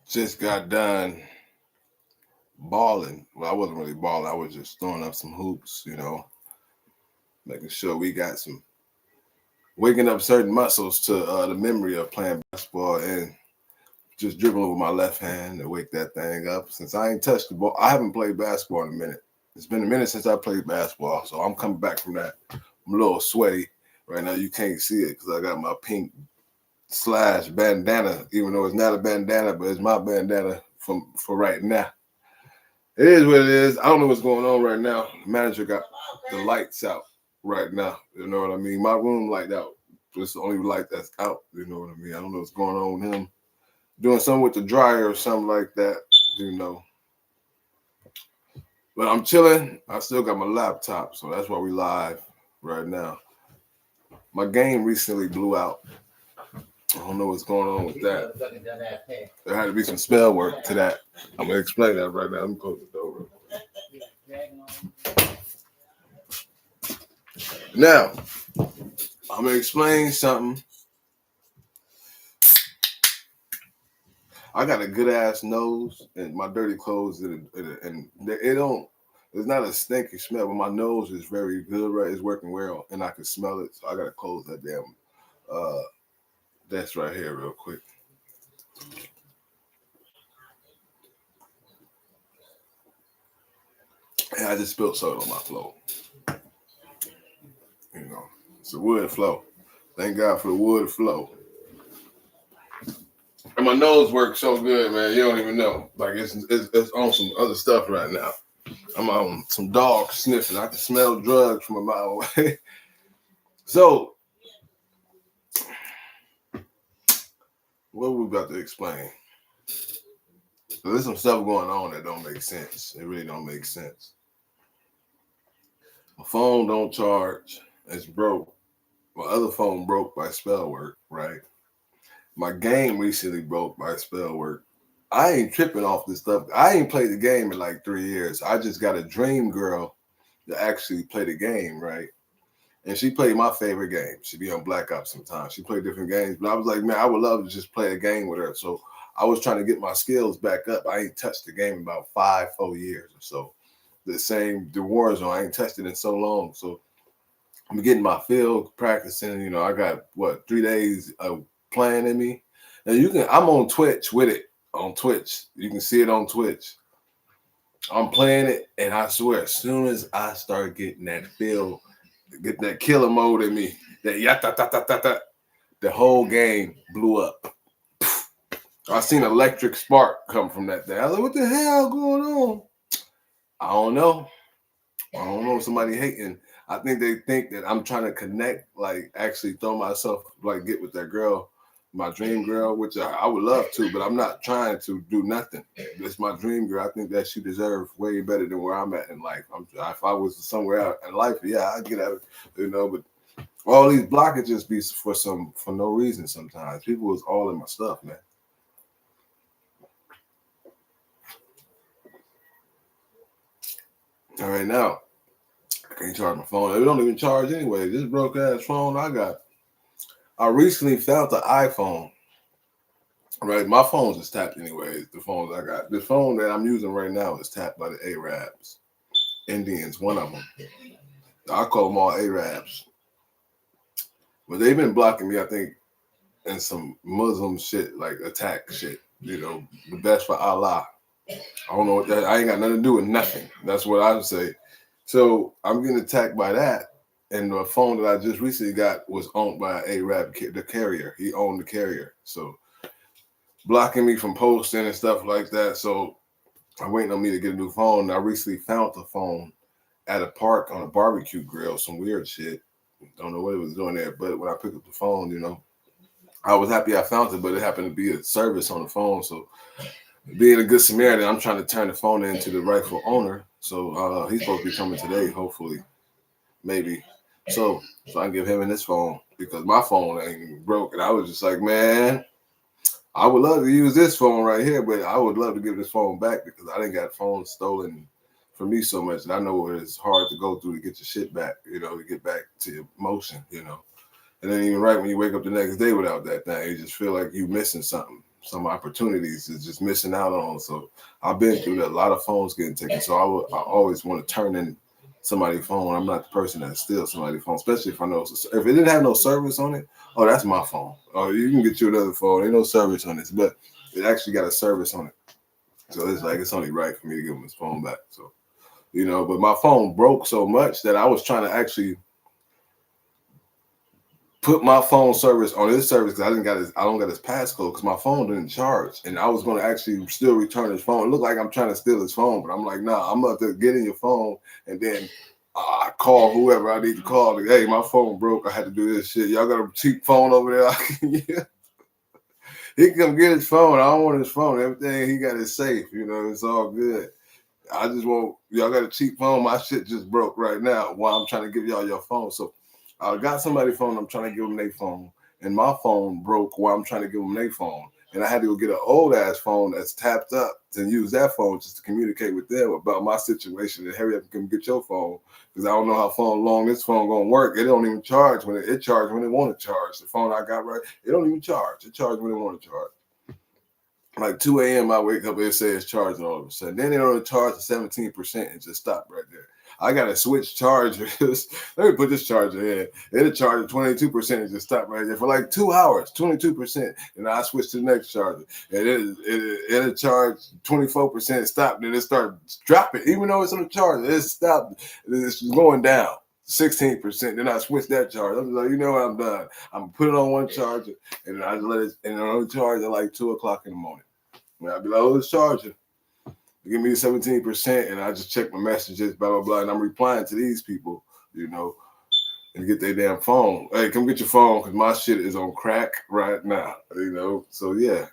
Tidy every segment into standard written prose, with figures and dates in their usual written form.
Just got done balling. Well, I wasn't really balling. I was just throwing up some hoops, making sure we got some waking up certain muscles to the memory of playing basketball and just dribbling with my left hand and wake that thing up. Since I ain't touched the ball, I haven't played basketball in a minute. It's been a minute since I played basketball, so I'm coming back from that. I'm a little sweaty right now. You can't see it because I got my pink slash bandana, even though it's not a bandana, but it's my bandana for right now. It is what it is. I don't know what's going on right now. The manager got the lights out right now. You know what I mean? My room light out. It's the only light that's out. You know what I mean? I don't know what's going on with him. Doing something with the dryer or something like that, But I'm chilling. I still got my laptop, so that's why we live right now. My game recently blew out. I don't know what's going on with that. There had to be some spell work to that. I'm going to explain that right now. Let me close the door. Now, I'm going to explain something. I got a good ass nose and my dirty clothes and it's not a stinky smell, but my nose is very good, right? It's working well and I can smell it. So I got to close that damn that's right here real quick. And I just spilled soda on my floor. It's a wood flow. Thank God for the wood flow. And my nose works so good, man. You don't even know. Like it's on some other stuff right now. I'm on some dog sniffing. I can smell drugs from a mile away. So, what we about to explain? So there's some stuff going on that don't make sense. It really don't make sense. My phone don't charge. It's broke. My other phone broke by spell work, right? My game recently broke by spell work. I ain't tripping off this stuff. I ain't played the game in like 3 years. I just got a dream girl to actually play the game, right? And she played my favorite game. She be on Black Ops sometimes. She played different games. But I was like, man, I would love to just play a game with her. So I was trying to get my skills back up. I ain't touched the game in about 4 years or so. The Warzone, I ain't touched it in so long. So I'm getting my field practicing. I got 3 days of playing in me. Now I'm on Twitch with it. On Twitch. You can see it on Twitch. I'm playing it, and I swear, as soon as I start getting that feel, get that killer mode in me, that the whole game blew up. I seen electric spark come from that thing. I was like, what the hell going on? I don't know. Somebody hating. I think they think that I'm trying to connect, like actually throw myself, like get with that girl, my dream girl, which I would love to, but I'm not trying to do nothing. It's my dream girl. I think that she deserves way better than where I'm at in life. If I was somewhere out in life, yeah, I'd get at it, but all these blockages be for no reason sometimes. People is all in my stuff, man. All right, now, I can't charge my phone. It don't even charge anyway. This broke ass phone I got. I recently found the iPhone. Right, my phone's is tapped anyways. The phones I got. The phone that I'm using right now is tapped by the Arabs. Indians, one of them. I call them all Arabs. But they've been blocking me, I think, in some Muslim shit, like attack shit. The best for Allah. I don't know what that. I ain't got nothing to do with nothing. That's what I would say. So I'm getting attacked by that. And the phone that I just recently got was owned by an Arab, the carrier. He owned the carrier. So blocking me from posting and stuff like that. So I'm waiting on me to get a new phone. I recently found the phone at a park on a barbecue grill, some weird shit. Don't know what it was doing there. But when I picked up the phone, I was happy I found it, but it happened to be a service on the phone. So being a good Samaritan, I'm trying to turn the phone into the rightful owner. So he's supposed to be coming today, hopefully, maybe. So I can give him in this phone because my phone ain't broke. And I was just like, man, I would love to use this phone right here, but I would love to give this phone back because I didn't got phones stolen from me so much. And I know it's hard to go through to get your shit back, to get back to your motion, And then even right when you wake up the next day without that thing, you just feel like you missing something. some opportunities is just missing out on. So I've been through that. A lot of phones getting taken. So I always want to turn in somebody's phone. I'm not the person that steals somebody's phone, especially if I know if it didn't have no service on it. Oh, that's my phone. Oh, you can get you another phone. Ain't no service on this, but it actually got a service on it. So it's like it's only right for me to give him his phone back. So, but my phone broke so much that I was trying to actually put my phone service on his service because I don't got his passcode because my phone didn't charge. And I was going to actually still return his phone. It looked like I'm trying to steal his phone, but I'm like, nah, I'm about to get in your phone and then I call whoever I need to call. Like, hey, my phone broke. I had to do this shit. Y'all got a cheap phone over there? Yeah. He can come get his phone. I don't want his phone. Everything he got is safe. It's all good. I just want, y'all got a cheap phone. My shit just broke right now while I'm trying to give y'all your phone. So I got somebody's phone. I'm trying to give them their phone. And my phone broke while I'm trying to give them their phone. And I had to go get an old ass phone that's tapped up and use that phone just to communicate with them about my situation and hurry up and come get your phone. Because I don't know how long this phone going to work. It don't even charge when it charges when it want to charge. The phone I got right, it don't even charge. It charges when it want to charge. Like 2 a.m. I wake up and it says charging all of a sudden. Then it only charge to 17% and just stop right there. I gotta switch chargers. Let me put this charger in. It'll charge at 22% and just stop right there for like 2 hours, 22%. And I switch to the next charger. And it'll charge 24%, stop, then it starts dropping. Even though it's on the charger, it stopped. It's going down. 16%. Then I switch that charger. I'm like, I'm done. I'm gonna put it on one charger and then I just let it and it only charge at like 2 o'clock in the morning. And I'll be like, oh, it's charging. Give me 17%, and I just check my messages, blah, blah, blah. And I'm replying to these people, and get their damn phone. Hey, come get your phone because my shit is on crack right now, So, yeah,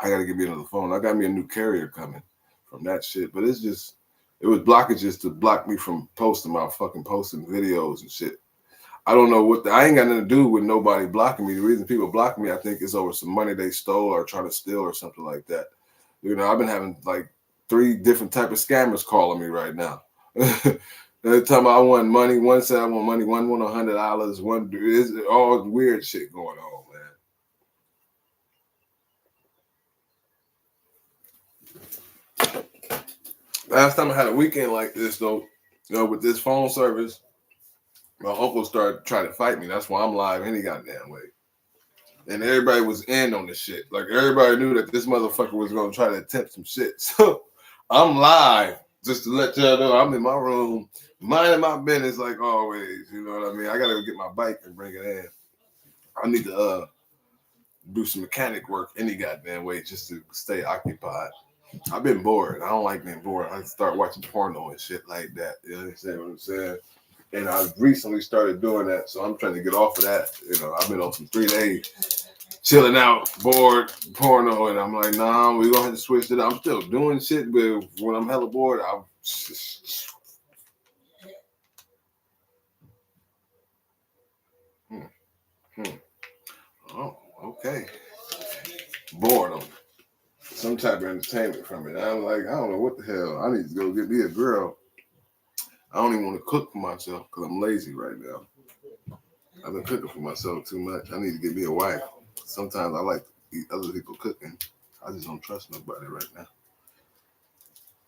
I got to get me another phone. I got me a new carrier coming from that shit. But it was blockages to block me from posting videos and shit. I don't know I ain't got nothing to do with nobody blocking me. The reason people block me, I think, is over some money they stole or trying to steal or something like that. I've been having like 3 different type of scammers calling me right now. Every time I want money, one said I want money, one want $100, one is all weird shit going on, man. Last time I had a weekend like this though, with this phone service, my uncle started trying to fight me. That's why I'm live any goddamn way. And everybody was in on this shit. Like everybody knew that this motherfucker was gonna try to attempt some shit. So I'm live just to let y'all know I'm in my room, minding my business like always. You know what I mean? I gotta go get my bike and bring it in. I need to do some mechanic work any goddamn way just to stay occupied. I've been bored. I don't like being bored. I start watching porno and shit like that. You understand what I'm saying? And I recently started doing that, so I'm trying to get off of that. I've been on some 3 days chilling out, bored, porno, and I'm like, nah, we're gonna have to switch it up. I'm still doing shit, but when I'm hella bored, Oh, okay. Boredom. Some type of entertainment from it. I'm like, I don't know what the hell. I need to go get me a girl. I don't even want to cook for myself because I'm lazy right now. I've been cooking for myself too much. I need to get me a wife. Sometimes I like to eat other people cooking. I just don't trust nobody right now.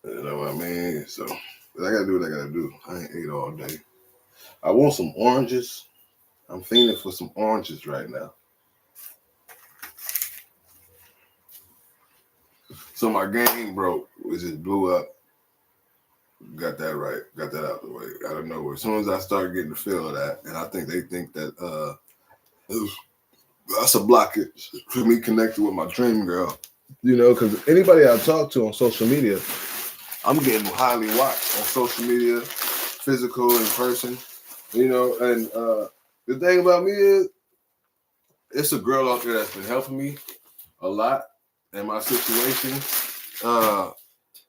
You know what I mean? So I gotta do what I gotta do. I ain't ate all day. I want some oranges. I'm fiending for some oranges right now. So my game broke. It just blew up. Got that right. Got that out the way. Out of nowhere. As soon as I started getting the feel of that, and I think they think that that's a blockage for me connecting with my dream girl. Because anybody I talk to on social media, I'm getting highly watched on social media, physical, in person. And the thing about me is, it's a girl out there that's been helping me a lot in my situation.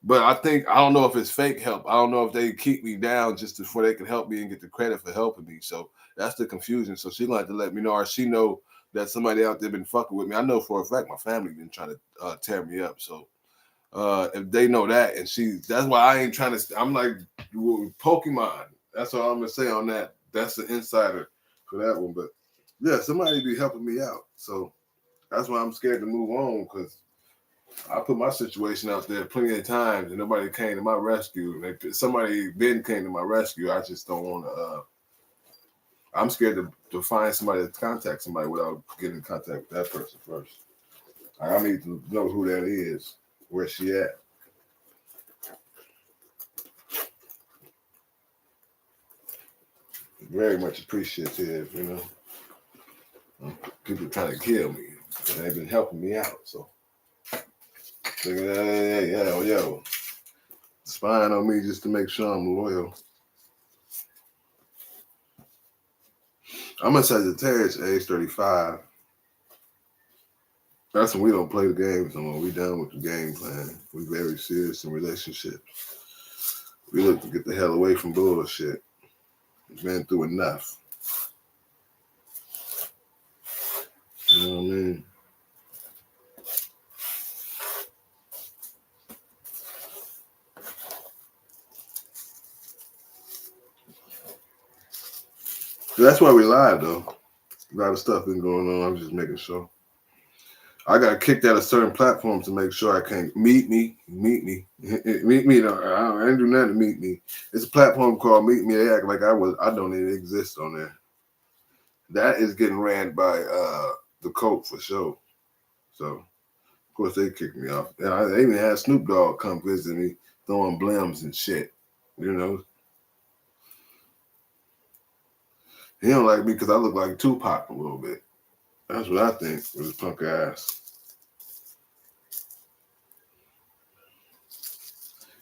But I don't know if it's fake help. I don't know if they keep me down just before they can help me and get the credit for helping me. So that's the confusion. So she gonna have to let me know, or she know that somebody out there been fucking with me. I know for a fact my family been trying to tear me up. So if they know that, and that's why I ain't trying to. I'm like Pokemon. That's all I'm gonna say on that. That's the insider for that one. But yeah, somebody be helping me out. So That's why I'm scared to move on, because I put my situation out there plenty of times and nobody came to my rescue. And if somebody came to my rescue, I just don't want to. I'm scared to find somebody to contact somebody without getting in contact with that person first. I need to know who that is, where she at. Very much appreciative, you know. People trying to kill me, and they've been helping me out. So, yo, spying on me just to make sure I'm loyal. I'm a Sagittarius, age 35. That's when we don't play the games no more. We done with the game plan. We very serious in relationships. We look to get the hell away from bullshit. We've been through enough. You know what I mean? So that's why we lied, though. A lot of stuff been going on. I'm just making sure. I got kicked out of certain platforms to make sure I can't meet me. Meet me. Meet me. I ain't do nothing to meet me. It's a platform called Meet Me. They act like I don't even exist on there. That is getting ran by the Coke for sure. So, of course, they kicked me off. And they even had Snoop Dogg come visit me, throwing blims and shit. You know? He don't like me because I look like Tupac a little bit. That's what I think with his punk ass.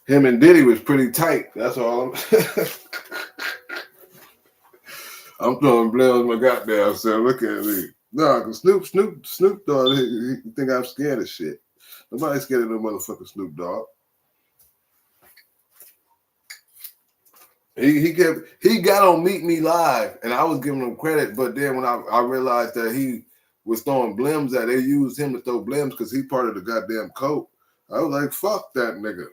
Him and Diddy was pretty tight. That's all. I'm throwing blims my goddamn self. Look at me. No, cause Snoop Dogg, he think I'm scared of shit. Nobody's scared of no motherfucking Snoop Dogg. He got on Meet Me Live, and I was giving him credit, but then when I realized that he was throwing blims they used him to throw blims because he part of the goddamn Coke. I was like, fuck that nigga.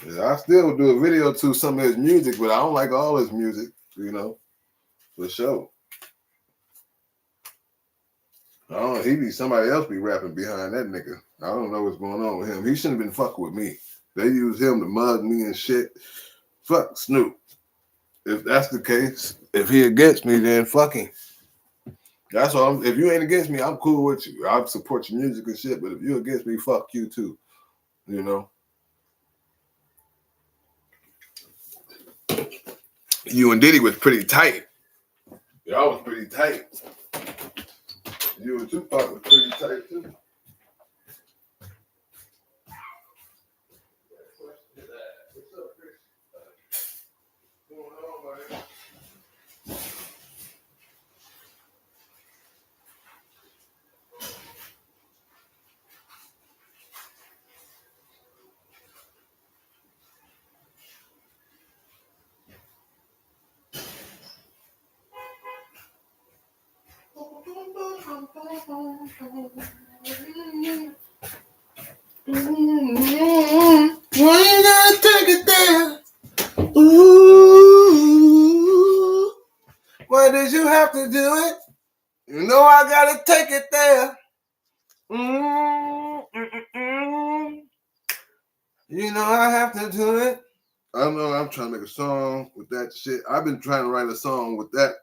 Yeah, I still do a video to some of his music, but I don't like all his music, you know, for sure. I don't know, somebody else be rapping behind that nigga. I don't know what's going on with him. He shouldn't have been fucking with me. They use him to mug me and shit. Fuck Snoop. If that's the case, if he against me, then fuck him. That's all. If you ain't against me, I'm cool with you. I'll support your music and shit, but if you against me, fuck you too. You know? You and Diddy was pretty tight. Y'all was pretty tight. You and Tupac was pretty tight too. Why you gotta take it there? Ooh, why did you have to do it? You know I gotta take it there. You know I have to do it. I don't know. I'm trying to make a song with that shit. I've been trying to write a song with that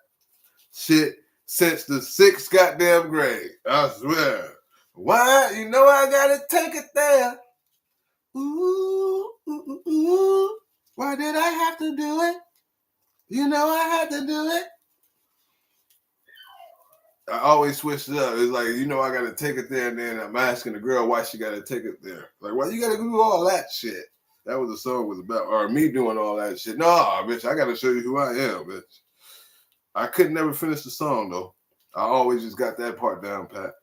shit since the 6th goddamn grade. I swear. Why? You know I gotta take it there. Ooh, ooh, ooh. Why did I have to do it? You know I had to do it. I always switch it up. It's like, you know, I gotta take it there, and then I'm asking the girl why she gotta take it there. Like, why you gotta do all that shit? That was the song was about, or me doing all that shit. No, bitch, I gotta show you who I am, bitch. I could never finish the song though. I always just got that part down pat.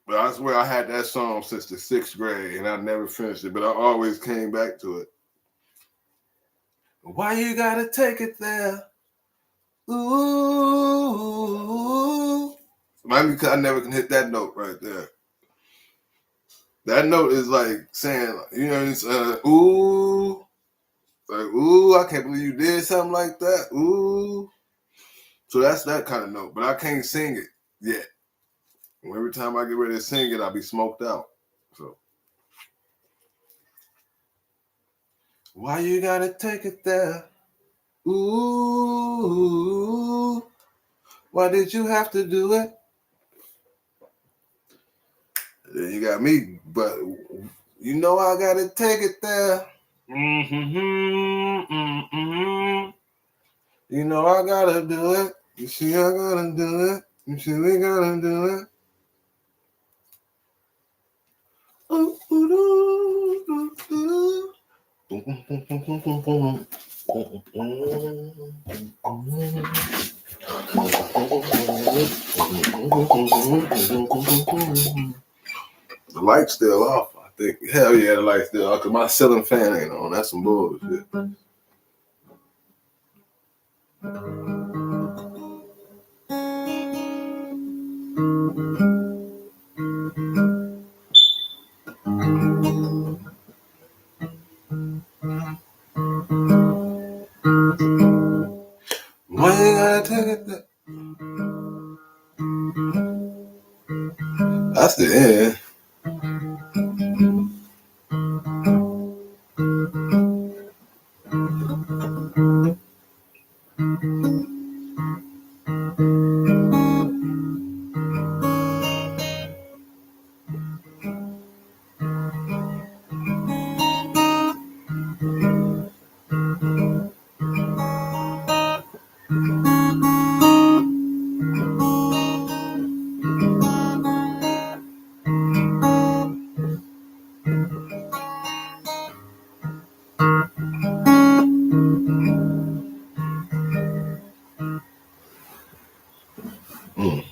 But I swear I had that song since the 6th grade, and I never finished it. But I always came back to it. Why you gotta take it there? Ooh. Maybe because I never can hit that note right there. That note is like saying, you know, it's ooh. Like, ooh, I can't believe you did something like that. Ooh. So that's that kind of note. But I can't sing it yet. Every time I get ready to sing it, I'll be smoked out. So why you gotta take it there? Ooh, why did you have to do it? Then you got me, but you know I gotta take it there. Mm-hmm, mm-hmm. You know I gotta do it. You see I gotta do it. You see we gotta do it. Ooh, ooh, ooh, ooh, ooh. The light's still off, I think. Hell yeah, the light's still off, because my ceiling fan ain't on. That's some bullshit. Why you gotta take it there? That's the end. Mm.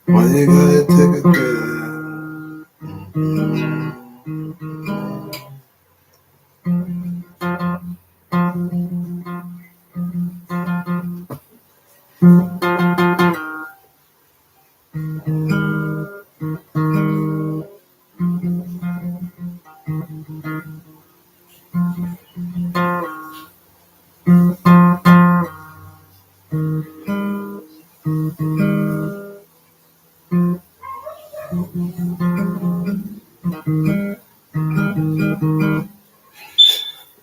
Why you gotta take it there?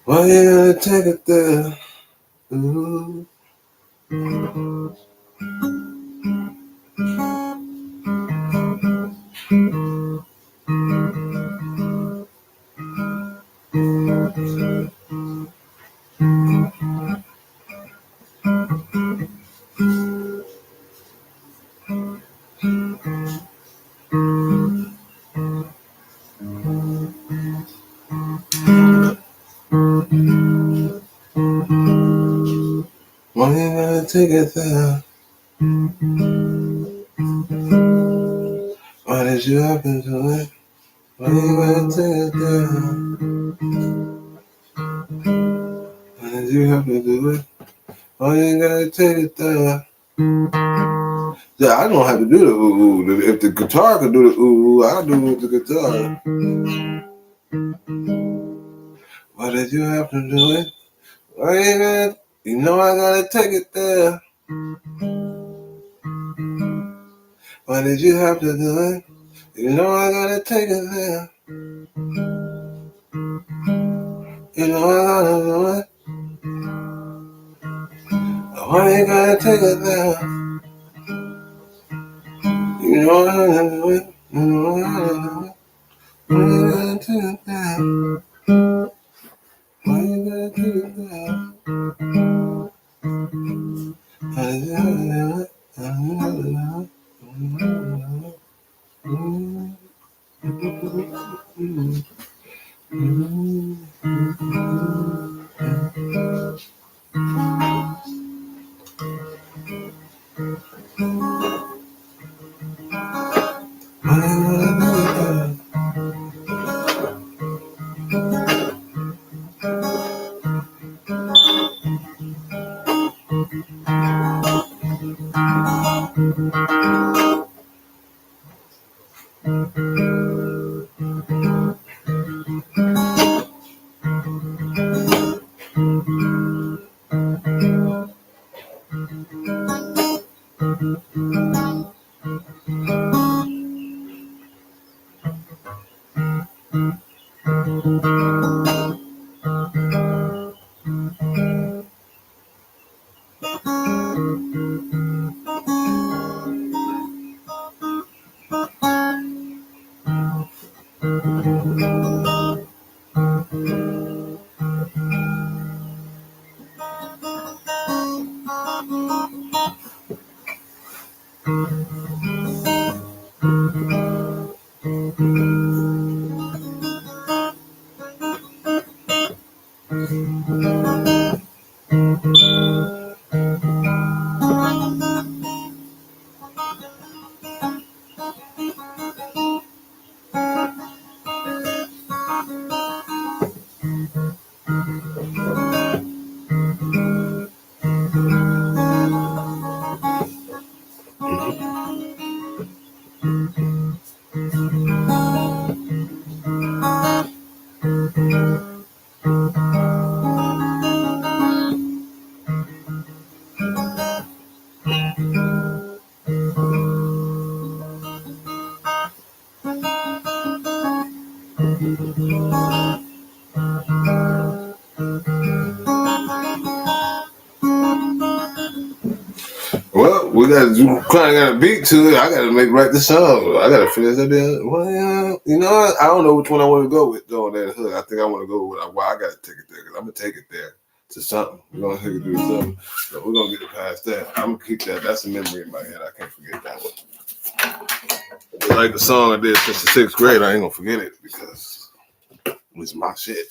Why you gotta take it there? Ooh. Why you gotta take it there? Why did you happen to it? Why you gotta take it there? Why did you have to do it? Why you gotta take it there? Yeah, I don't have to do the ooh ooh. If the guitar could do the ooh ooh, I'll do it with the guitar. Why did you have to do it? Why you gotta? You know I gotta take it there. Why did you have to do it? You know I gotta take it there. You know I gotta do it. Why you gotta take it there? You know I gotta do it. You know I gotta do it. Why you gotta take it there? Why you gotta take it there? Why did you have to do it? Why you gotta do it? Well, we gotta do. Kind of got a beat to it. I gotta write the song. I gotta finish that there. Well, you know what? I don't know which one I want to go with though on that hood. I think I want to go with. Well, I gotta take it there because I'm gonna take it there to something. We're gonna take it to something. So we're gonna get it past that. I'm gonna keep that. That's a memory in my head. I can't forget that one. Like the song I did since the 6th grade, I ain't gonna forget it because it's my shit.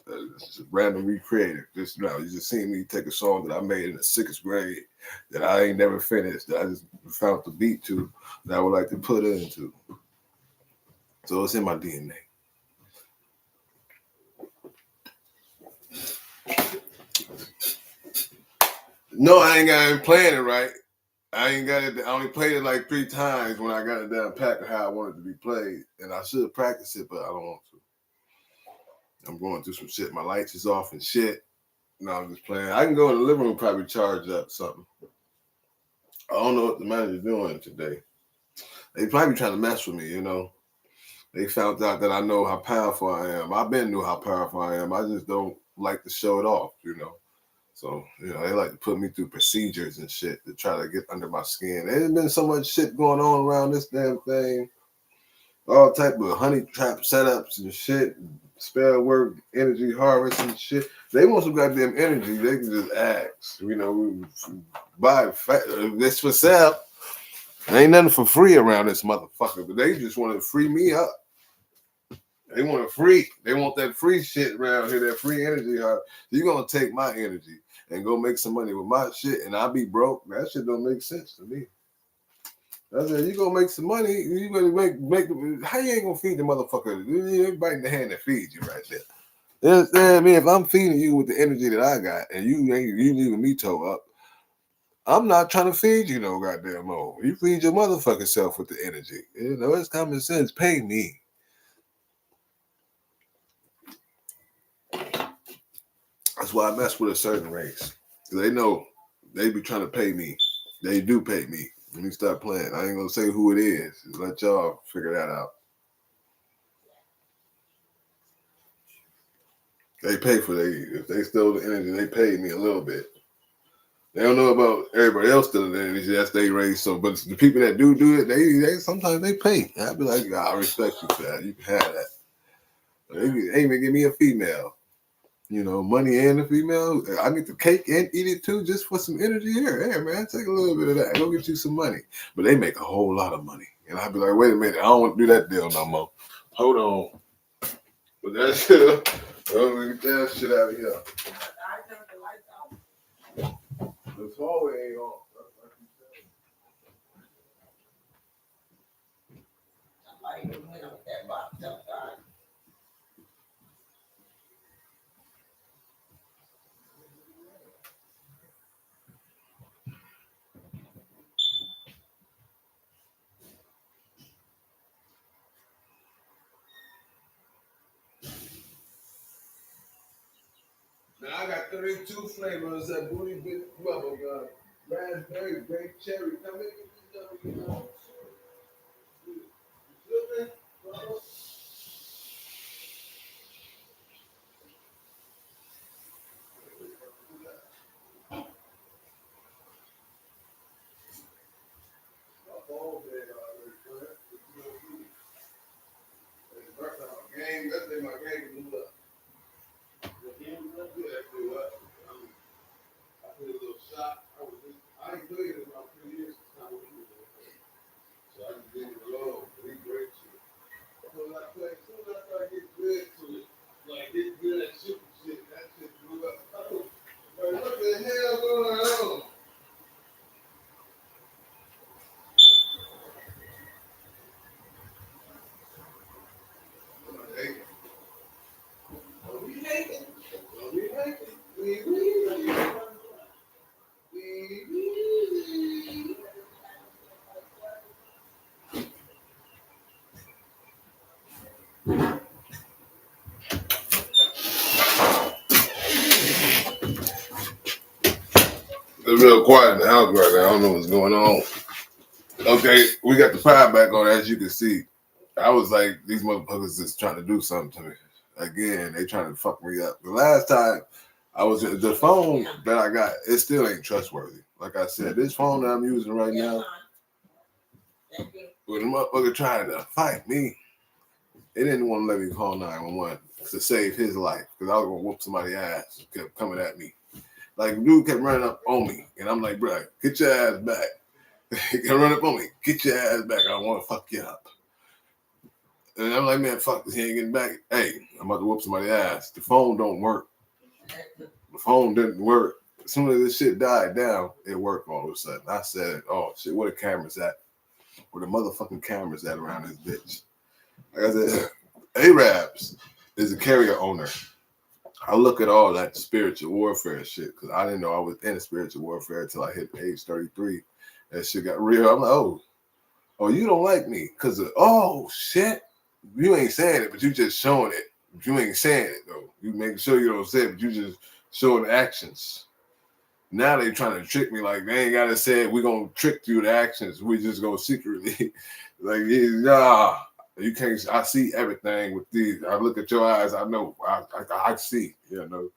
It's just random recreated. Just now, you just seen me take a song that I made in the 6th grade that I ain't never finished. That I just found the beat to that I would like to put into. So it's in my DNA. No, I ain't got it playing it right. I ain't got it. I only played it like 3 times when I got it down packed of how I wanted it to be played, and I should practice it, but I don't want to. I'm going through some shit. My lights is off and shit. No, I'm just playing. I can go in the living room, probably charge up something. I don't know what the manager's doing today. They probably trying to mess with me, you know. They found out that I know how powerful I am. I've been knew how powerful I am. I just don't like to show it off, you know. So, you know, they like to put me through procedures and shit to try to get under my skin. There's been so much shit going on around this damn thing. All type of honey trap setups and shit, spell work, energy harvest and shit. They want some goddamn energy. They can just ask, you know, buy this for sale. There ain't nothing for free around this motherfucker, but they just want to free me up. They want to free. They want that free shit around here, that free energy. You're going to take my energy and go make some money with my shit and I'll be broke. That shit don't make sense to me. I said, you gonna make some money, you gonna make how you ain't gonna feed the motherfucker? You biting the hand that feeds you right there. You understand? I mean, if I'm feeding you with the energy that I got and you leaving me toe up, I'm not trying to feed you no goddamn more. You feed your motherfucking self with the energy. You know, it's common sense. Pay me. That's why I mess with a certain race. They know they be trying to pay me. They do pay me. Let me start playing. I ain't gonna say who it is. Just let y'all figure that out. They pay for if they stole the energy, they paid me a little bit. They don't know about everybody else stealing the energy. That's they raise. So, but the people that do it, they sometimes they pay. I'd be like, I respect you for that. You can have that. They ain't even give me a female. You know, money and a female. I need the cake and eat it too, just for some energy here. Hey, man, take a little bit of that. Go get you some money. But they make a whole lot of money. And I'd be like, wait a minute, I don't want to do that deal no more. Hold on. But that shit, get that shit out of here. The hallway ain't on. Now I got got 32 flavors that booty bit bubble gum. Raspberry, grape, cherry. Come in, get this stuff, you know. You feel me? Game, that's my game blew up. The game blew up. I put a little shot. I ain't played in about 3 years. It's not what he was doing. So I just leave it alone. He great shit. So I play, as soon as I start getting good to it, like getting good at shooting shit, that shit blew up. Oh, like, what the hell going on? It's real quiet in the house right now. I don't know what's going on. Okay, we got the pie back on, as you can see. I was like, these motherfuckers is trying to do something to me. Again, they trying to fuck me up. The last time I was the phone that I got, it still ain't trustworthy. Like I said, this phone that I'm using right now, when the motherfucker trying to fight me, they didn't want to let me call 911 to save his life because I was gonna whoop somebody's ass. It kept coming at me. Like, dude kept running up on me, and I'm like, bro, get your ass back. He kept running up on me, get your ass back. I want to fuck you up. And I'm like, man, fuck this, he ain't getting back. Hey, I'm about to whoop somebody's ass. The phone don't work. The phone didn't work. As soon as this shit died down, it worked all of a sudden. I said, oh shit, where the cameras at? Where the motherfucking cameras at around this bitch? Like I said, Arabs is a carrier owner. I look at all that spiritual warfare shit because I didn't know I was in spiritual warfare until I hit age 33. That shit got real. I'm like, oh, you don't like me because of, oh shit. You ain't saying it, but you just showing it. You ain't saying it though. You making sure you don't say it, but you just showing actions. Now they trying to trick me like they ain't gotta say it. We gonna trick you with actions. We just gonna secretly like nah. You can't. I see everything with these. I look at your eyes. I know. I see. You know.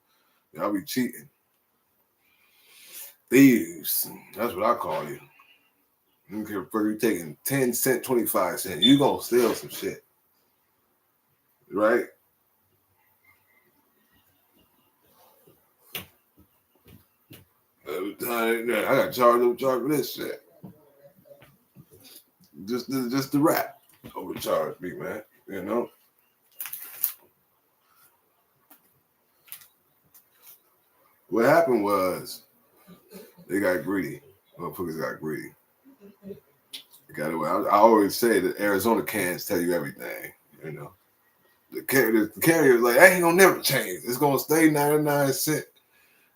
Y'all be cheating. Thieves. That's what I call you. You care for you taking 10 cent, 25 cent. You gonna steal some shit, right? Every time I got charged for this shit. Just the rap overcharged me, man. You know. What happened was they got greedy. Motherfuckers got greedy. Got away. I always say that Arizona cans tell you everything. You know, the carrier is like, I ain't gonna never change. It's gonna stay 99 cents.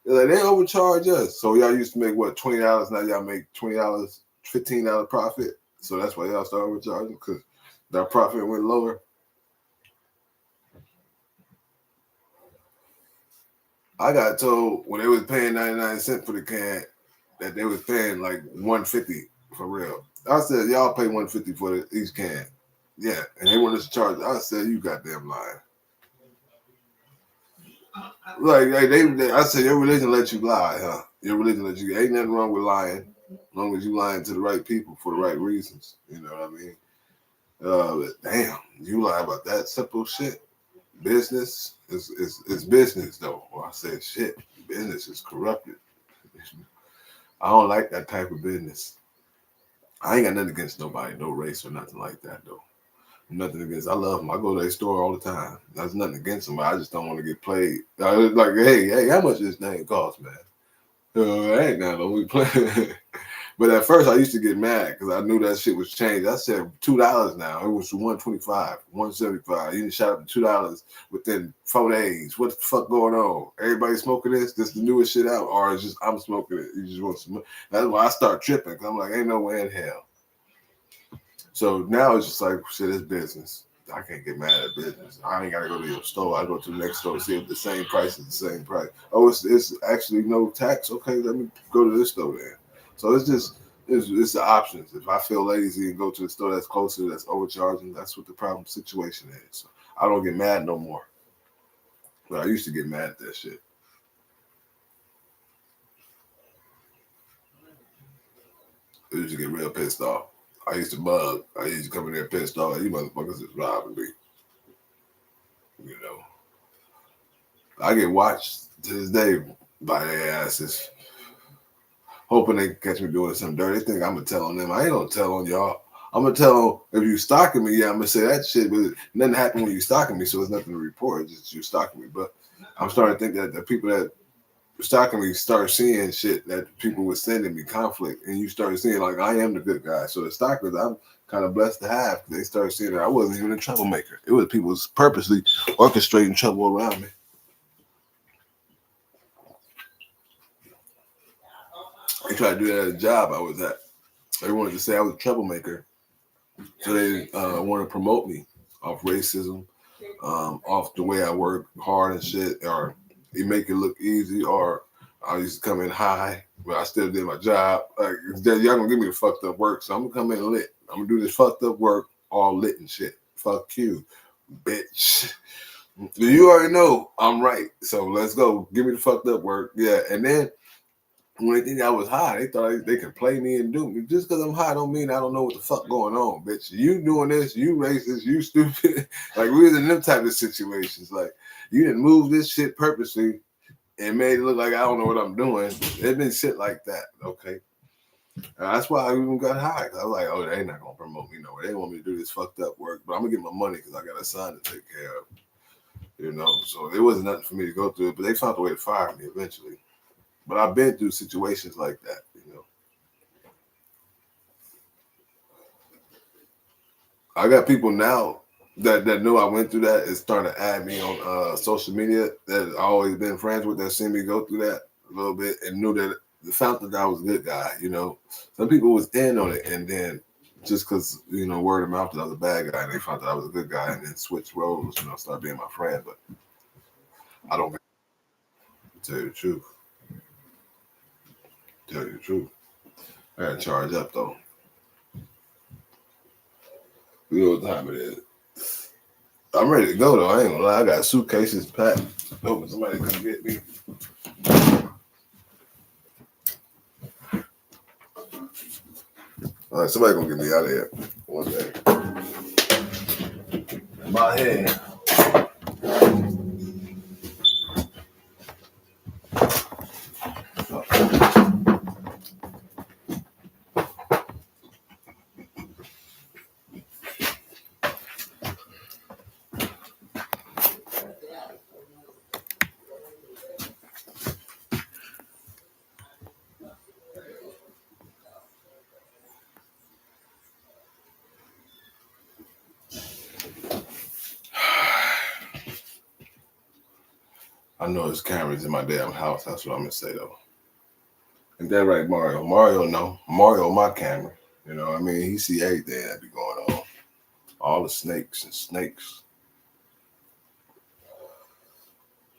They're like, they overcharge us. So y'all used to make what, $20? Now y'all make $20, $15 profit. So that's why y'all start overcharging because their profit went lower. I got told when they was paying 99 cents for the can that they was paying like 150 for real. I said, y'all pay 150 for each can. Yeah, and they want us to charge. I said, you goddamn lying. Like I said, your religion lets you lie, huh? Your religion lets you. Ain't nothing wrong with lying, as long as you lying to the right people for the right reasons. You know what I mean? Damn, you lie about that simple shit. Business is business though. Well, I said shit. Business is corrupted. I don't like that type of business. I ain't got nothing against nobody, no race or nothing like that though. Nothing against. I love them. I go to their store all the time. There's nothing against them. I just don't want to get played. I was like, hey, how much this thing cost, man? I ain't now. Don't we play? But at first, I used to get mad because I knew that shit was changed. I said $2 now. It was $125, $175. You shot up to $2 within 4 days. What the fuck going on? Everybody smoking this? This the newest shit out, or is just I'm smoking it? You just want some? That's why I start tripping because I'm like, ain't no way in hell. So now it's just like shit. It's business. I can't get mad at business. I ain't gotta go to your store. I go to the next store and see if the same price is the same price. Oh, it's actually no tax. Okay, let me go to this store then. So it's just it's the options. If I feel lazy and go to the store that's closer, that's overcharging, that's what the problem situation is. So I don't get mad no more. But I used to get mad at that shit. I used to get real pissed off. I used to bug. I used to come in there pissed off. Like, you motherfuckers is robbing me. You know. I get watched to this day by their asses, hoping they catch me doing something dirty. They think I'm gonna tell on them. I ain't gonna tell on y'all. I'm gonna tell if you stalking me. Yeah, I'm gonna say that shit. But nothing happened when you stalking me, so it's nothing to report. It's just you stalking me. But I'm starting to think that the people that stalking me start seeing shit that people were sending me conflict, and you start seeing like I am the good guy. So the stalkers, I'm kind of blessed to have. They started seeing that I wasn't even a troublemaker. It was people purposely orchestrating trouble around me. They tried to do that at a job I was at. They wanted to say I was a troublemaker, so they want to promote me off racism, off the way I work hard and shit, or they make it look easy, or I used to come in high, but I still did my job. Like, y'all gonna give me the fucked up work, so I'm gonna come in lit. I'm gonna do this fucked up work all lit and shit. Fuck you, bitch. You already know I'm right, so let's go. Give me the fucked up work, yeah. And then when they think I was high, they thought they could play me and do me. Just because I'm high don't mean I don't know what the fuck going on, bitch. You doing this, you racist, you stupid. Like, we was in them type of situations. Like, you didn't move this shit purposely and made it look like I don't know what I'm doing. It's been shit like that, okay? And that's why I even got high. Cause I was like, oh, they ain't not going to promote me nowhere. They want me to do this fucked up work, but I'm going to get my money because I got a son to take care of. You know, so it wasn't nothing for me to go through it, but they found a way to fire me eventually. But I've been through situations like that, you know. I got people now that know I went through that is starting to add me on social media that I've always been friends with that seen me go through that a little bit and knew that the found that I was a good guy, you know. Some people was in on it and then just because, you know, word of mouth that I was a bad guy and they found that I was a good guy and then switch roles, you know, start being my friend. But I don't tell you the truth. Tell you the truth. I gotta charge up though. You know what time it is. I'm ready to go though. I ain't gonna lie. I got suitcases packed. Hoping somebody come get me. All right, somebody gonna get me out of here. One day. My head. I know there's cameras in my damn house. That's what I'm gonna say though. And that right, Mario. Mario, my camera. You know, what I mean, he see everything that be going on. All the snakes and snakes.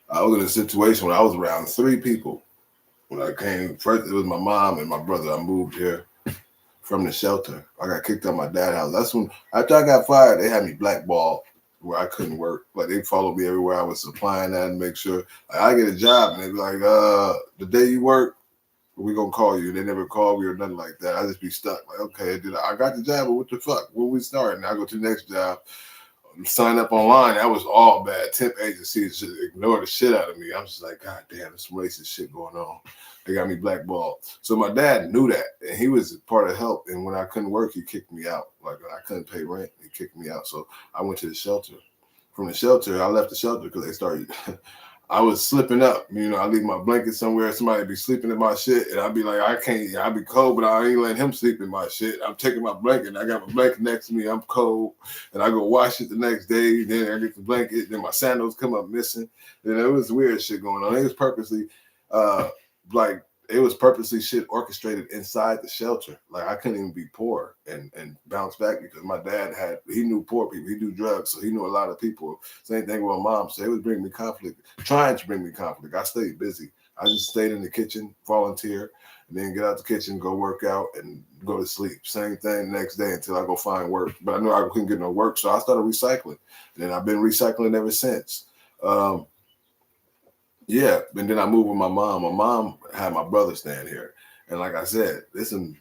I was in a situation when I was around 3 people. When I came first, it was my mom and my brother. I moved here from the shelter. I got kicked out of my dad's house. That's when after I got fired, they had me blackballed where I couldn't work. Like they followed me everywhere I was supplying that and make sure like, I get a job and they be like, the day you work, we gonna call you. They never call me or nothing like that. I just be stuck. Like, okay, I got the job, but what the fuck? When we starting? I go to the next job. Sign up online. That was all bad. Temp agencies just ignore the shit out of me. I'm just like, God damn, there's some racist shit going on. They got me blackballed. So my dad knew that, and he was part of help. And when I couldn't work, he kicked me out. Like I couldn't pay rent, he kicked me out. So I went to the shelter. From the shelter, I left the shelter because they started. I was slipping up. You know, I leave my blanket somewhere. Somebody be sleeping in my shit, and I'd be like, I can't. I'd be cold, but I ain't letting him sleep in my shit. I'm taking my blanket. I got my blanket next to me. I'm cold, and I go wash it the next day. Then I get the blanket. Then my sandals come up missing. You know, it was weird shit going on. It was purposely, like it was purposely shit orchestrated inside the shelter. Like I couldn't even be poor and bounce back because my dad he knew poor people, he knew drugs, so he knew a lot of people. Same thing with my mom. So it was bringing me conflict, trying to bring me conflict. I stayed busy. I just stayed in the kitchen, volunteer, and then get out the kitchen, go work out, and go to sleep. Same thing the next day until I go find work. But I knew I couldn't get no work, so I started recycling. And I've been recycling ever since. Yeah, and then I moved with my mom. My mom had my brother staying here. And like I said, there's some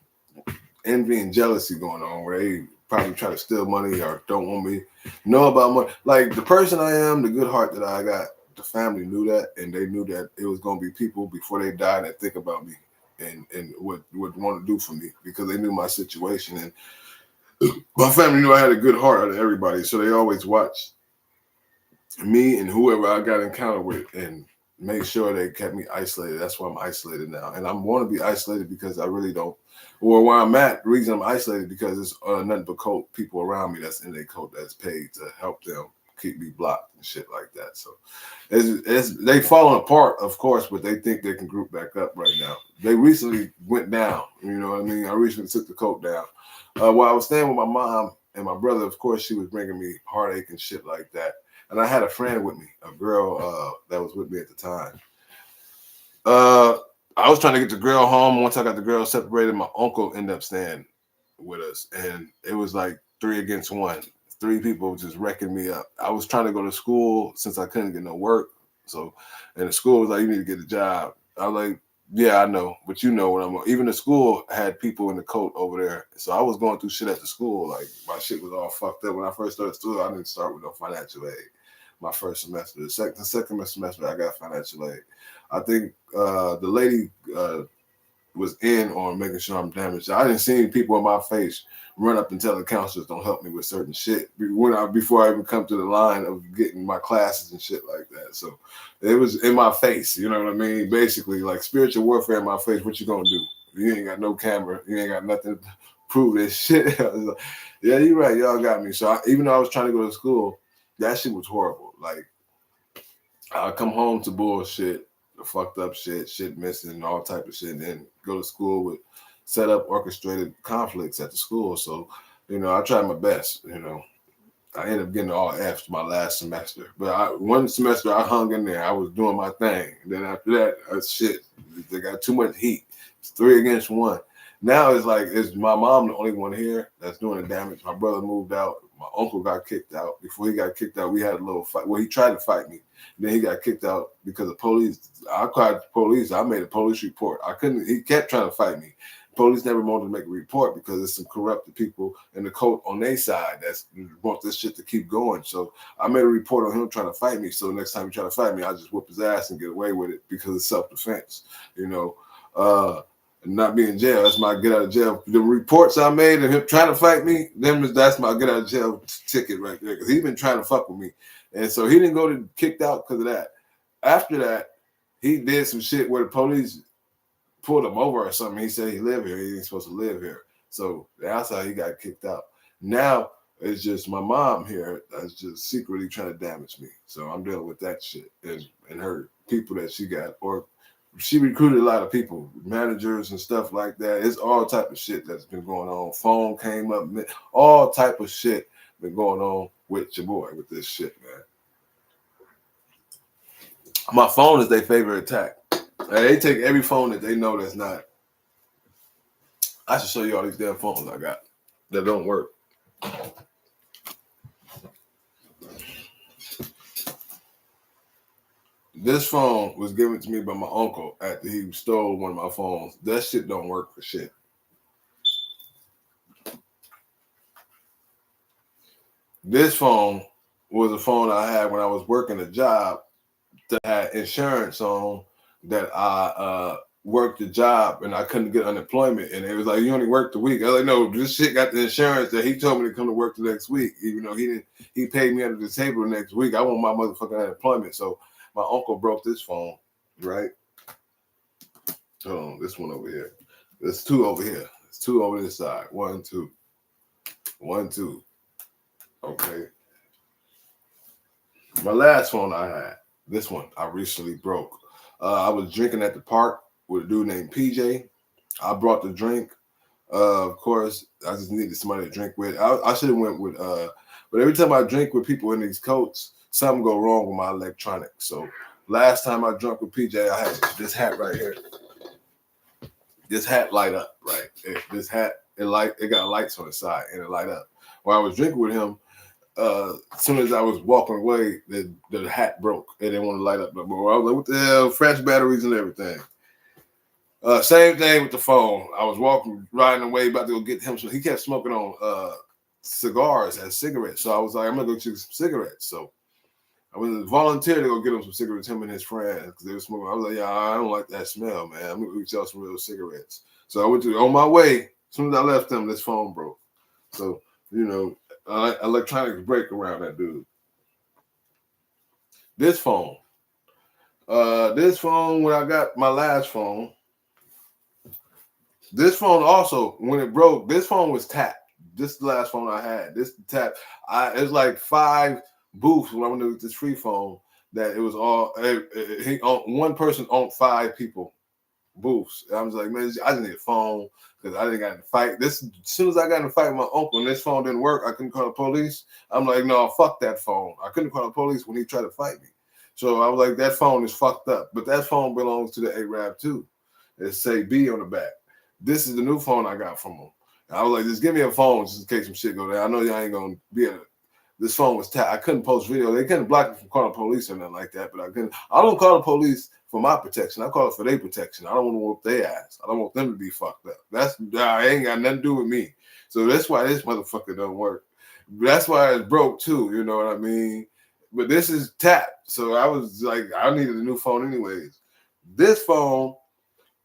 envy and jealousy going on where they probably try to steal money or don't want me know about money. Like the person I am, the good heart that I got, the family knew that, and they knew that it was going to be people before they die that think about me and would want to do for me because they knew my situation. And my family knew I had a good heart out of everybody, so they always watched me and whoever I got encounter with and make sure they kept me isolated. That's why I'm isolated now. And I'm going to be isolated because I really don't, or where I'm at, the reason I'm isolated because it's nothing but cult people around me that's in their cult that's paid to help them keep me blocked and shit like that. So they falling apart, of course, but they think they can group back up right now. They recently went down, you know what I mean? I recently took the cult down. While I was staying with my mom and my brother, of course, she was bringing me heartache and shit like that. And I had a friend with me, a girl that was with me at the time. I was trying to get the girl home. Once I got the girl separated, my uncle ended up staying with us. And it was like 3 against 1. 3 people just wrecking me up. I was trying to go to school since I couldn't get no work. So, and the school was like, you need to get a job. I was like, yeah, I know, but you know what I'm on. Even the school had people in the cult over there. So I was going through shit at the school. Like my shit was all fucked up. When I first started school, I didn't start with no financial aid. My first semester. The second semester, I got financial aid. I think the lady was in on making sure I'm damaged. I didn't see people in my face run up and tell the counselors don't help me with certain shit before I even come to the line of getting my classes and shit like that. So it was in my face, you know what I mean? Basically, like spiritual warfare in my face. What you gonna do? You ain't got no camera. You ain't got nothing to prove this shit. Like, yeah, you're right. Y'all got me. So even though I was trying to go to school, that shit was horrible. Like I'll come home to bullshit, the fucked up shit missing, all type of shit, and then go to school with set up orchestrated conflicts at the school. So, you know, I tried my best, you know. I ended up getting all F's my last semester. But one semester I hung in there. I was doing my thing. And then after that, shit, they got too much heat. It's 3 against 1. Now it's like, is my mom the only one here that's doing the damage? My brother moved out. My uncle got kicked out. Before he got kicked out, we had a little fight. Well, he tried to fight me. Then he got kicked out because of police. I called the police. I made a police report. He kept trying to fight me. Police never wanted to make a report because there's some corrupted people in the cult on their side that want this shit to keep going. So I made a report on him trying to fight me. So next time he try to fight me, I just whoop his ass and get away with it because it's self-defense, you know. And not be in jail. That's my get out of jail. The reports I made and him trying to fight me, that's my get out of jail ticket right there. Because he's been trying to fuck with me. And so he didn't go to kicked out because of that. After that, he did some shit where the police pulled him over or something. He said he lived here. He ain't supposed to live here. So that's how he got kicked out. Now it's just my mom here that's just secretly trying to damage me. So I'm dealing with that shit and her people that she got. Or she recruited a lot of people, managers and stuff like that. It's all type of shit that's been going on. Phone came up, all type of shit been going on with your boy with this shit, man. My phone is their favorite attack. They take every phone that they know that's not. I should show you all these damn phones I got that don't work. This phone was given to me by my uncle after he stole one of my phones. That shit don't work for shit. This phone was a phone I had when I was working a job that had insurance on that I worked the job and I couldn't get unemployment. And it was like, you only worked a week. I was like, no, this shit got the insurance that he told me to come to work the next week. Even though he paid me under the table the next week. I want my motherfucking unemployment. So my uncle broke this phone, right? Hold on, this one over here. There's 2 over here. There's 2 over this side. 1, 2. 1, 2. Okay. My last phone I had, this one I recently broke. I was drinking at the park with a dude named PJ. I brought the drink. Of course, I just needed somebody to drink with. I should have went with but every time I drink with people in these coats, something go wrong with my electronics. So last time I drank with PJ, I had this hat right here. This hat light up, right? This hat, it got lights on the side and it light up. While I was drinking with him, as soon as I was walking away, the hat broke. It didn't want to light up no more. I was like, what the hell? Fresh batteries and everything. Same thing with the phone. I was riding away, about to go get him. So he kept smoking on cigars and cigarettes. So I was like, I'm gonna go get you some cigarettes. So I was volunteer to go get him some cigarettes, him and his friends, because they were smoking. I was like, yeah, I don't like that smell, man. I'm gonna get y'all some real cigarettes. So I went on my way. As soon as I left them, this phone broke. So, electronics break around that dude. This phone, when I got my last phone, this phone also, when it broke, this phone was tapped. This is the last phone I had. This tap. It was like 5 booths when I went to get this free phone. That it was all one person owned 5 people booths. And I was like, man, I just need a phone because I didn't got in a fight. As soon as I got in a fight with my uncle and this phone didn't work, I couldn't call the police. I'm like, no, fuck that phone. I couldn't call the police when he tried to fight me. So I was like, that phone is fucked up. But that phone belongs to the Arab too. It say B on the back. This is the new phone I got from him. And I was like, just give me a phone just in case some shit go down. I know y'all ain't gonna be able to. This phone was tapped. I couldn't post video. They couldn't block me from calling the police or nothing like that, but I couldn't. I don't call the police for my protection. I call it for their protection. I don't want to whoop their ass. I don't want them to be fucked up. I ain't got nothing to do with me. So that's why this motherfucker don't work. That's why it's broke too, you know what I mean? But this is tapped. So I was like, I needed a new phone anyways. This phone,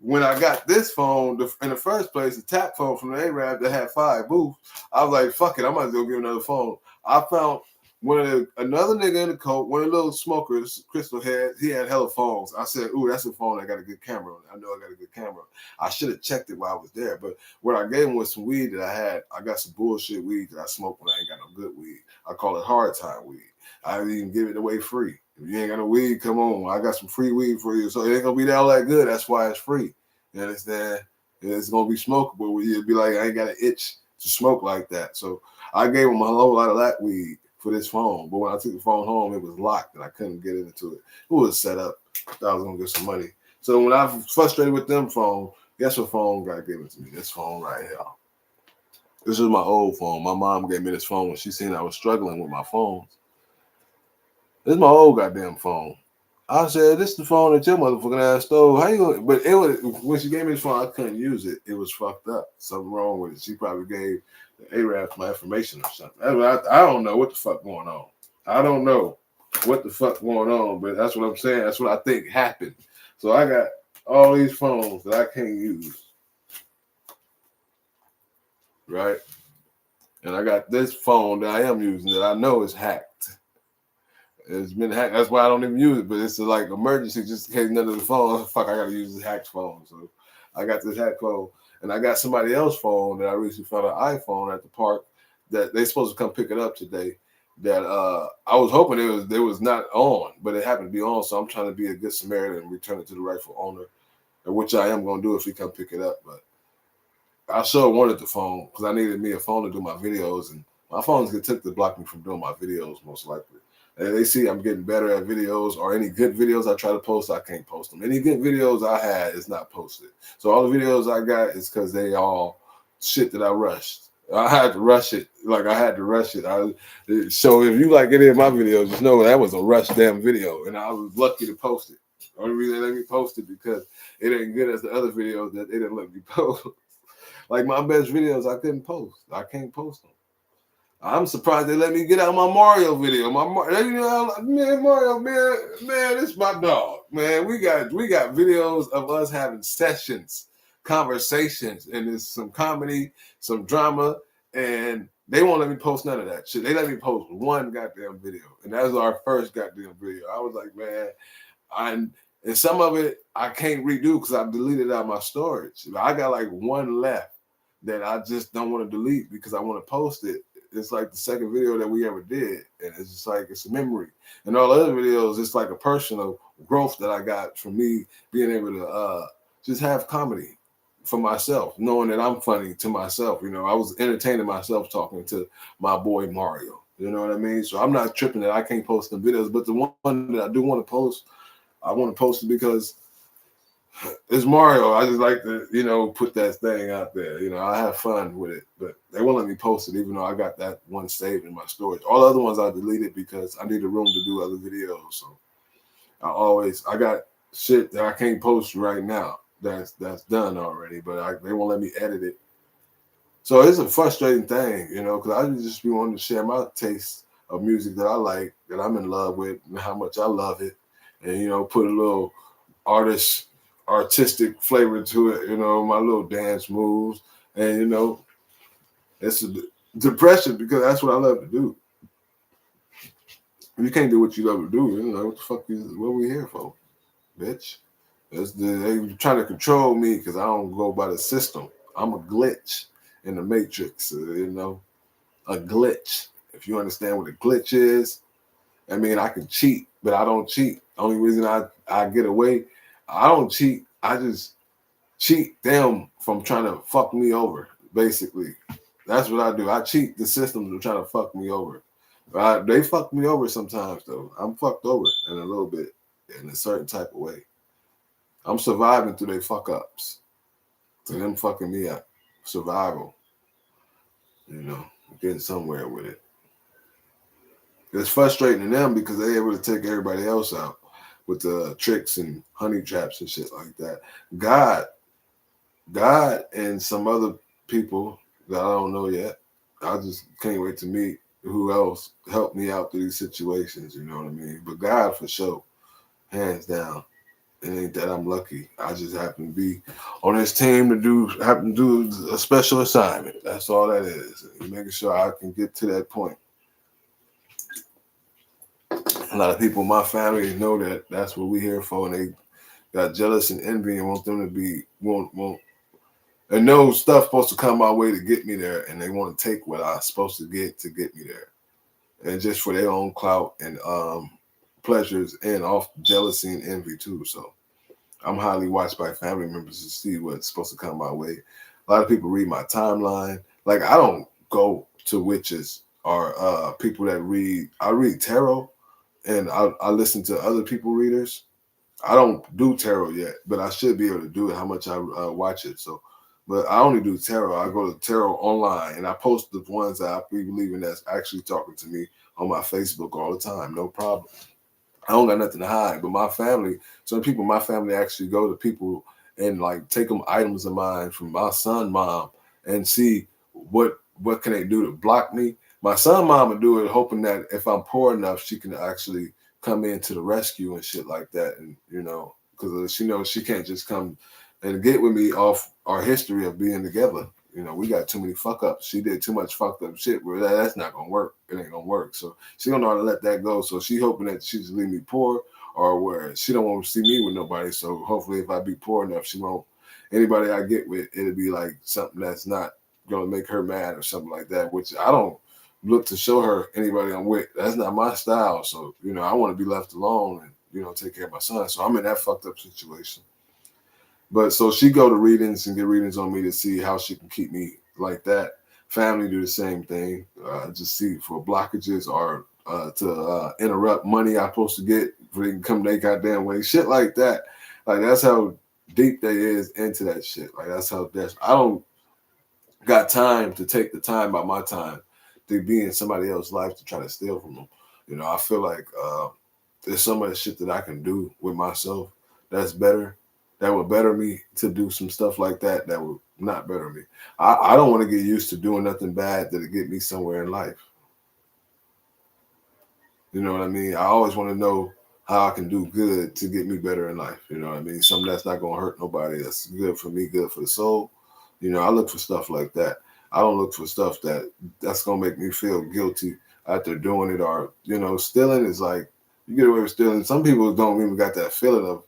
when I got this phone, in the first place, the tap phone from the Arab that had 5 booths, I was like, fuck it, I might as well get another phone. I found another nigga in the coat, one of the little smokers, Crystal had, he had hella phones. I said, ooh, that's a phone that got a good camera on it. I know I got a good camera. I should have checked it while I was there. But what I gave him was some weed that I had. I got some bullshit weed that I smoke when I ain't got no good weed. I call it hard time weed. I didn't even give it away free. If you ain't got no weed, come on. I got some free weed for you. So it ain't going to be all that good. That's why it's free. You understand? It's going to be smokable. You'd be like, I ain't got an itch to smoke like that. So I gave him a whole lot of that weed for this phone. But when I took the phone home, it was locked and I couldn't get into it. It was set up. I thought I was going to get some money. So when I was frustrated with them phone, guess what phone God gave it to me? This phone right here. This is my old phone. My mom gave me this phone when she seen I was struggling with my phones. This is my old goddamn phone. I said, this is the phone that your motherfucking ass stole. How you going? But it was, when she gave me this phone, I couldn't use it. It was fucked up. Something wrong with it. She probably gave the Arab my information or something. I don't know what the fuck going on. I don't know what the fuck going on, but that's what I'm saying. That's what I think happened. So I got all these phones that I can't use. Right? And I got this phone that I am using that I know is hacked. It's been hacked. That's why I don't even use it. But it's like emergency, just in case none of the phone. Fuck, I gotta use this hacked phone. So I got this hacked phone, and I got somebody else's phone that I recently found an iPhone at the park that they supposed to come pick it up today. That I was hoping it was not on, but it happened to be on. So I'm trying to be a good Samaritan and return it to the rightful owner, which I am gonna do if he come pick it up. But I sure wanted the phone because I needed me a phone to do my videos, and my phone's get took to block me from doing my videos most likely. And they see I'm getting better at videos, or any good videos I try to post, I can't post them. Any good videos I had is not posted. So all the videos I got is because they all shit that I rushed. I had to rush it. So if you like any of my videos, just know that was a rush damn video, and I was lucky to post it. The only reason they let me post it because it ain't good as the other videos that they didn't let me post. Like my best videos, I couldn't post. I can't post them. I'm surprised they let me get out my Mario video. Mario, man, this is my dog, man. We got videos of us having sessions, conversations, and there's some comedy, some drama, and they won't let me post none of that shit. They let me post one goddamn video, and that was our first goddamn video. I was like, man, and some of it I can't redo because I deleted out my storage. I got like one left that I just don't want to delete because I want to post it. It's like the second video that we ever did, and it's just like it's a memory. And all the other videos, it's like a personal growth that I got from me being able to just have comedy for myself, knowing that I'm funny to myself. You know, I was entertaining myself talking to my boy Mario. You know what I mean? So I'm not tripping that I can't post the videos, but the one that I do want to post, I want to post it because it's Mario. I just like to, you know, put that thing out there. You know, I have fun with it, but they won't let me post it, even though I got that one saved in my storage. All the other ones I deleted because I need a room to do other videos. So I got shit that I can't post right now. That's done already, but they won't let me edit it. So it's a frustrating thing, you know, because I just be wanting to share my taste of music that I like, that I'm in love with, and how much I love it, and you know, put a little artistic flavor to it, you know, my little dance moves, and you know, it's a depression because that's what I love to do. You can't do what you love to do, you know, what the fuck is what we here for, bitch? They trying to control me because I don't go by the system. I'm a glitch in the matrix, you know, a glitch. If you understand what a glitch is, I mean, I can cheat, but I don't cheat. Only reason I get away, I don't cheat. I just cheat them from trying to fuck me over, basically. That's what I do. I cheat the systems of trying to fuck me over. They fuck me over sometimes, though. I'm fucked over in a little bit, in a certain type of way. I'm surviving through their fuck ups, to them fucking me up. Survival, you know, getting somewhere with it. It's frustrating to them because they're able to take everybody else out with the tricks and honey traps and shit like that. God, and some other people that I don't know yet. I just can't wait to meet who else helped me out through these situations. You know what I mean? But God, for sure, hands down. It ain't that I'm lucky. I just happen to be on this team to happen to do a special assignment. That's all that is. Making sure I can get to that point. A lot of people in my family know that that's what we're here for, and they got jealous and envy and want them to be won't and know stuff supposed to come my way to get me there, and they want to take what I'm supposed to get me there, and just for their own clout and pleasures and off jealousy and envy too. So I'm highly watched by family members to see what's supposed to come my way. A lot of people read my timeline. Like I don't go to witches or people that read. I read tarot, and I listen to other people readers. I don't do tarot yet, but I should be able to do it. How much I watch it, so. But I only do tarot. I go to tarot online, and I post the ones that I believe in that's actually talking to me on my Facebook all the time. No problem. I don't got nothing to hide. But my family, some people in my family actually go to people and like take them items of mine from my son mom and see what can they do to block me. My son mom would do it hoping that if I'm poor enough, she can actually come in to the rescue and shit like that. And you know, because she knows she can't just come and get with me off our history of being together. You know, we got too many fuck ups. She did too much fucked up shit where that's not gonna work. It ain't gonna work. So she don't know how to let that go. So she hoping that she just leave me poor, or where she don't want to see me with nobody. So hopefully if I be poor enough, she won't anybody I get with, it'll be like something that's not gonna make her mad or something like that, which I don't look to show her anybody I'm with. That's not my style. So, you know, I want to be left alone and, you know, take care of my son. So I'm in that fucked up situation. But so she go to readings and get readings on me to see how she can keep me like that. Family do the same thing. Just see for blockages or to interrupt money I'm supposed to get for they can come their goddamn way. Shit like that. Like that's how deep they is into that shit. Like that's how desperate. I don't got time to take the time by my time to be in somebody else's life to try to steal from them. You know, I feel like there's so much shit that I can do with myself that's better, that would better me to do some stuff like that that would not better me. I don't want to get used to doing nothing bad that'll get me somewhere in life. You know what I mean? I always want to know how I can do good to get me better in life. You know what I mean? Something that's not going to hurt nobody, that's good for me, good for the soul. You know, I look for stuff like that. I don't look for stuff that's going to make me feel guilty after doing it, or, you know, stealing is like, you get away with stealing. Some people don't even got that feeling of,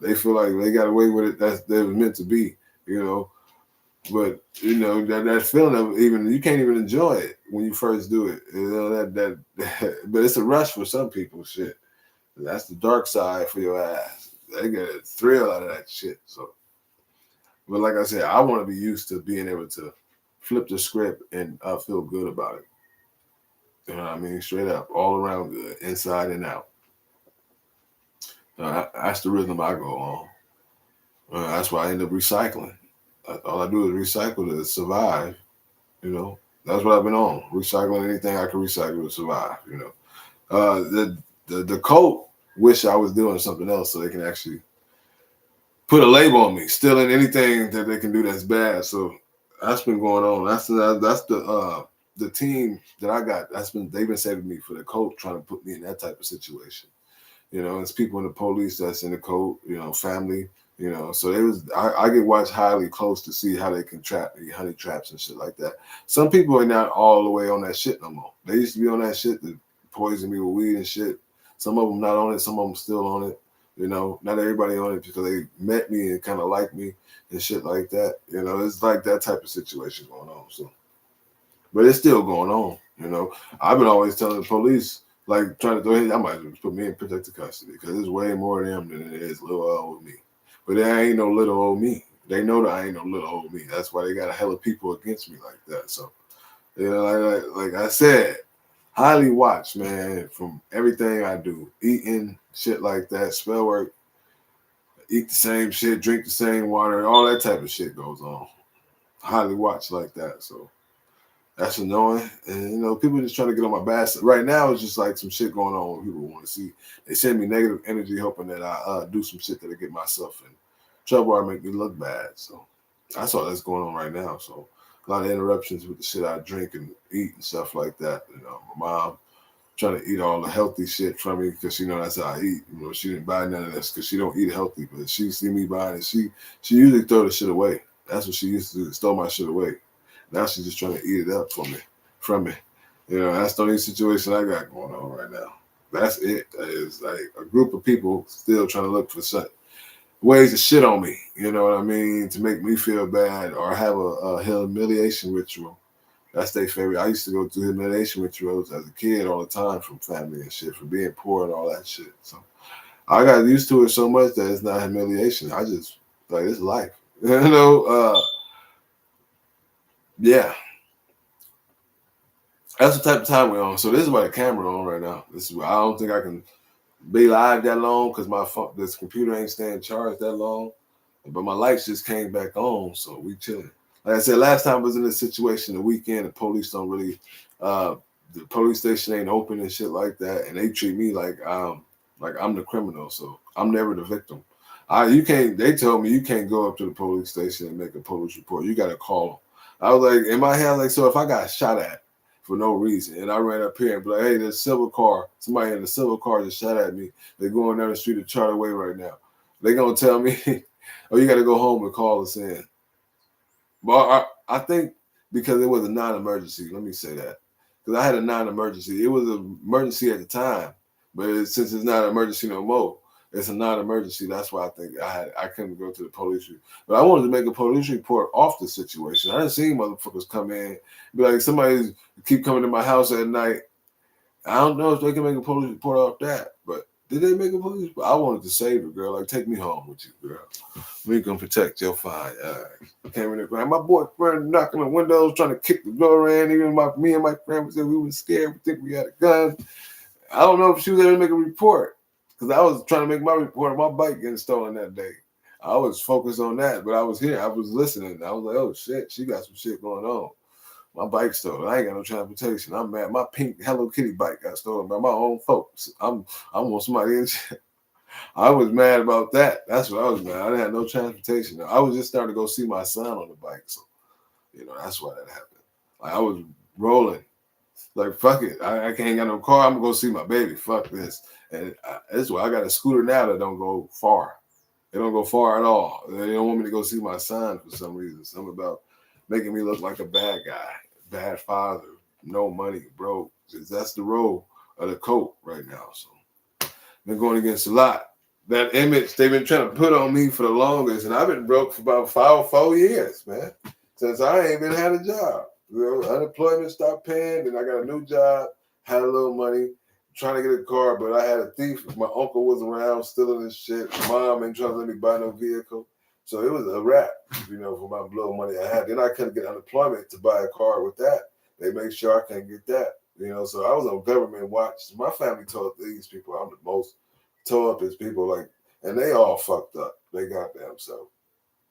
they feel like they got away with it. That was meant to be, you know. But you know that feeling of even you can't even enjoy it when you first do it. You know that but it's a rush for some people. Shit, that's the dark side for your ass. They get a thrill out of that shit. So But like I said, I want to be used to being able to flip the script and feel good about it. You know what I mean? Straight up, all around good, inside and out. That's the rhythm I go on. That's why I end up recycling. All I do is recycle to survive. You know, that's what I've been on. Recycling anything I can recycle to survive. You know, the cult wish I was doing something else so they can actually put a label on me, stealing anything that they can do that's bad. So that's been going on. That's the team that I got. They've been saving me for the cult, trying to put me in that type of situation. You know, it's people in the police that's in the code, you know, family, you know. So I get watched highly close to see how they can trap me, honey traps and shit like that. Some people are not all the way on that shit no more. They used to be on that shit to poison me with weed and shit. Some of them not on it, some of them still on it. You know, not everybody on it because they met me and kind of like me and shit like that. You know, it's like that type of situation going on. So, but it's still going on. You know, I've been always telling the police, like trying to throw it, I might just put me in protective custody because there's way more of them than it is little old me. But there ain't no little old me. They know that I ain't no little old me. That's why they got a hell of people against me like that. So, you know, like I said, highly watched, man, from everything I do. Eating, shit like that, spell work, eat the same shit, drink the same water, all that type of shit goes on. Highly watched like that. So that's annoying. And you know, people just trying to get on my bad side. Right now it's just like some shit going on what people want to see. They send me negative energy hoping that I do some shit that'll get myself in trouble or make me look bad. So that's all that's going on right now. So a lot of interruptions with the shit I drink and eat and stuff like that. You know, my mom trying to eat all the healthy shit from me because you know that's how I eat. You know, she didn't buy none of this because she don't eat healthy. But she see me buying it, she usually throw the shit away. That's what she used to do, stole my shit away. Now she's just trying to eat it up from me. You know, that's the only situation I got going on right now. That's it. It's like a group of people still trying to look for ways to shit on me. You know what I mean? To make me feel bad or have a humiliation ritual. That's their favorite. I used to go through humiliation rituals as a kid all the time from family and shit, for being poor and all that shit. So I got used to it so much that it's not humiliation. I just like it's life. You know, yeah. That's the type of time we're on. So this is why the camera on right now. This is why I don't think I can be live that long because this computer ain't staying charged that long. But my lights just came back on, so we chilling. Like I said, last time I was in this situation the weekend, the police don't really, the police station ain't open and shit like that, and they treat me like I'm the criminal, so I'm never the victim. You can't. They told me you can't go up to the police station and make a police report. You got to call them. I was like, in my head, like, so if I got shot at for no reason, and I ran up here and be like, hey, there's a silver car. Somebody in the silver car just shot at me. They're going down the street of Charter Way right now. They gonna tell me, oh, you got to go home and call us in. Well, I think because it was a non-emergency. Let me say that because I had a non-emergency. It was an emergency at the time, but since it's not an emergency no more, it's a non-emergency. That's why I think I couldn't go to the police. But I wanted to make a police report off the situation. I didn't see motherfuckers come in, be like somebody keep coming to my house at night. I don't know if they can make a police report off that, but did they make a police report? I wanted to save her, girl. Like, take me home with you, girl. We gonna protect your fine. Came in there, my boyfriend knocking on windows, trying to kick the door in. Even me and my friend said we were scared. We think we had a gun. I don't know if she was able to make a report because I was trying to make my report on my bike getting stolen that day. I was focused on that, but I was here. I was listening. I was like, oh shit, she got some shit going on. My bike stolen. I ain't got no transportation. I'm mad. My pink Hello Kitty bike got stolen by my own folks. I want somebody in. I was mad about that. That's what I was mad. I didn't have no transportation. I was just starting to go see my son on the bike. So, you know, that's why that happened. Like I was rolling. Like, fuck it. I can't got no car. I'm gonna go see my baby. Fuck this. And that's why I got a scooter now that don't go far. They don't go far at all. They don't want me to go see my son for some reason. Something about making me look like a bad guy, bad father, no money, broke. That's the role of the coat right now. So been going against a lot. That image they've been trying to put on me for the longest, and I've been broke for about 4 years, man. Since I ain't even had a job. You know, unemployment stopped paying, then I got a new job, had a little money, trying to get a car, but I had a thief. My uncle was around stealing this shit. My mom ain't trying to let me buy no vehicle. So it was a wrap, for my little money I had. Then I couldn't get unemployment to buy a car with that. They made sure I couldn't get that. So I was on government watch. My family told these people I'm the most tore up as people, like, and they all fucked up. They goddamn so.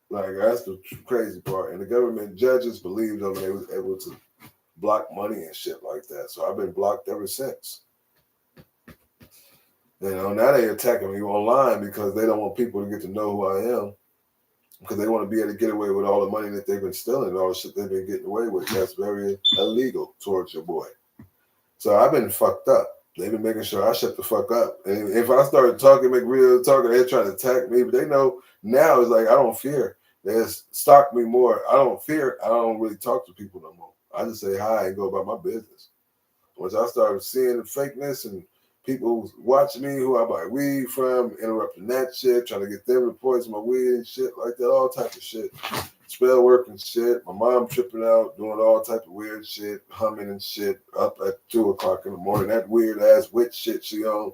Like, that's the crazy part. And the government judges believed them and they was able to block money and shit like that. So I've been blocked ever since. Now they attacking me online because they don't want people to get to know who I am. Because they want to be able to get away with all the money that they've been stealing, all the shit they've been getting away with. That's very illegal towards your boy. So I've been fucked up. They've been making sure I shut the fuck up. And if I start talking, make real talking, they're trying to attack me. But they know now it's like I don't fear. They just stalk me more. I don't fear. I don't really talk to people no more. I just say hi and go about my business. Once I started seeing the fakeness and people watching me who I buy weed from, interrupting that shit, trying to get them to poison my weed and shit like that, all type of shit. Spell work and shit. My mom tripping out, doing all type of weird shit, humming and shit, up at 2 o'clock in the morning. That weird ass witch shit she on.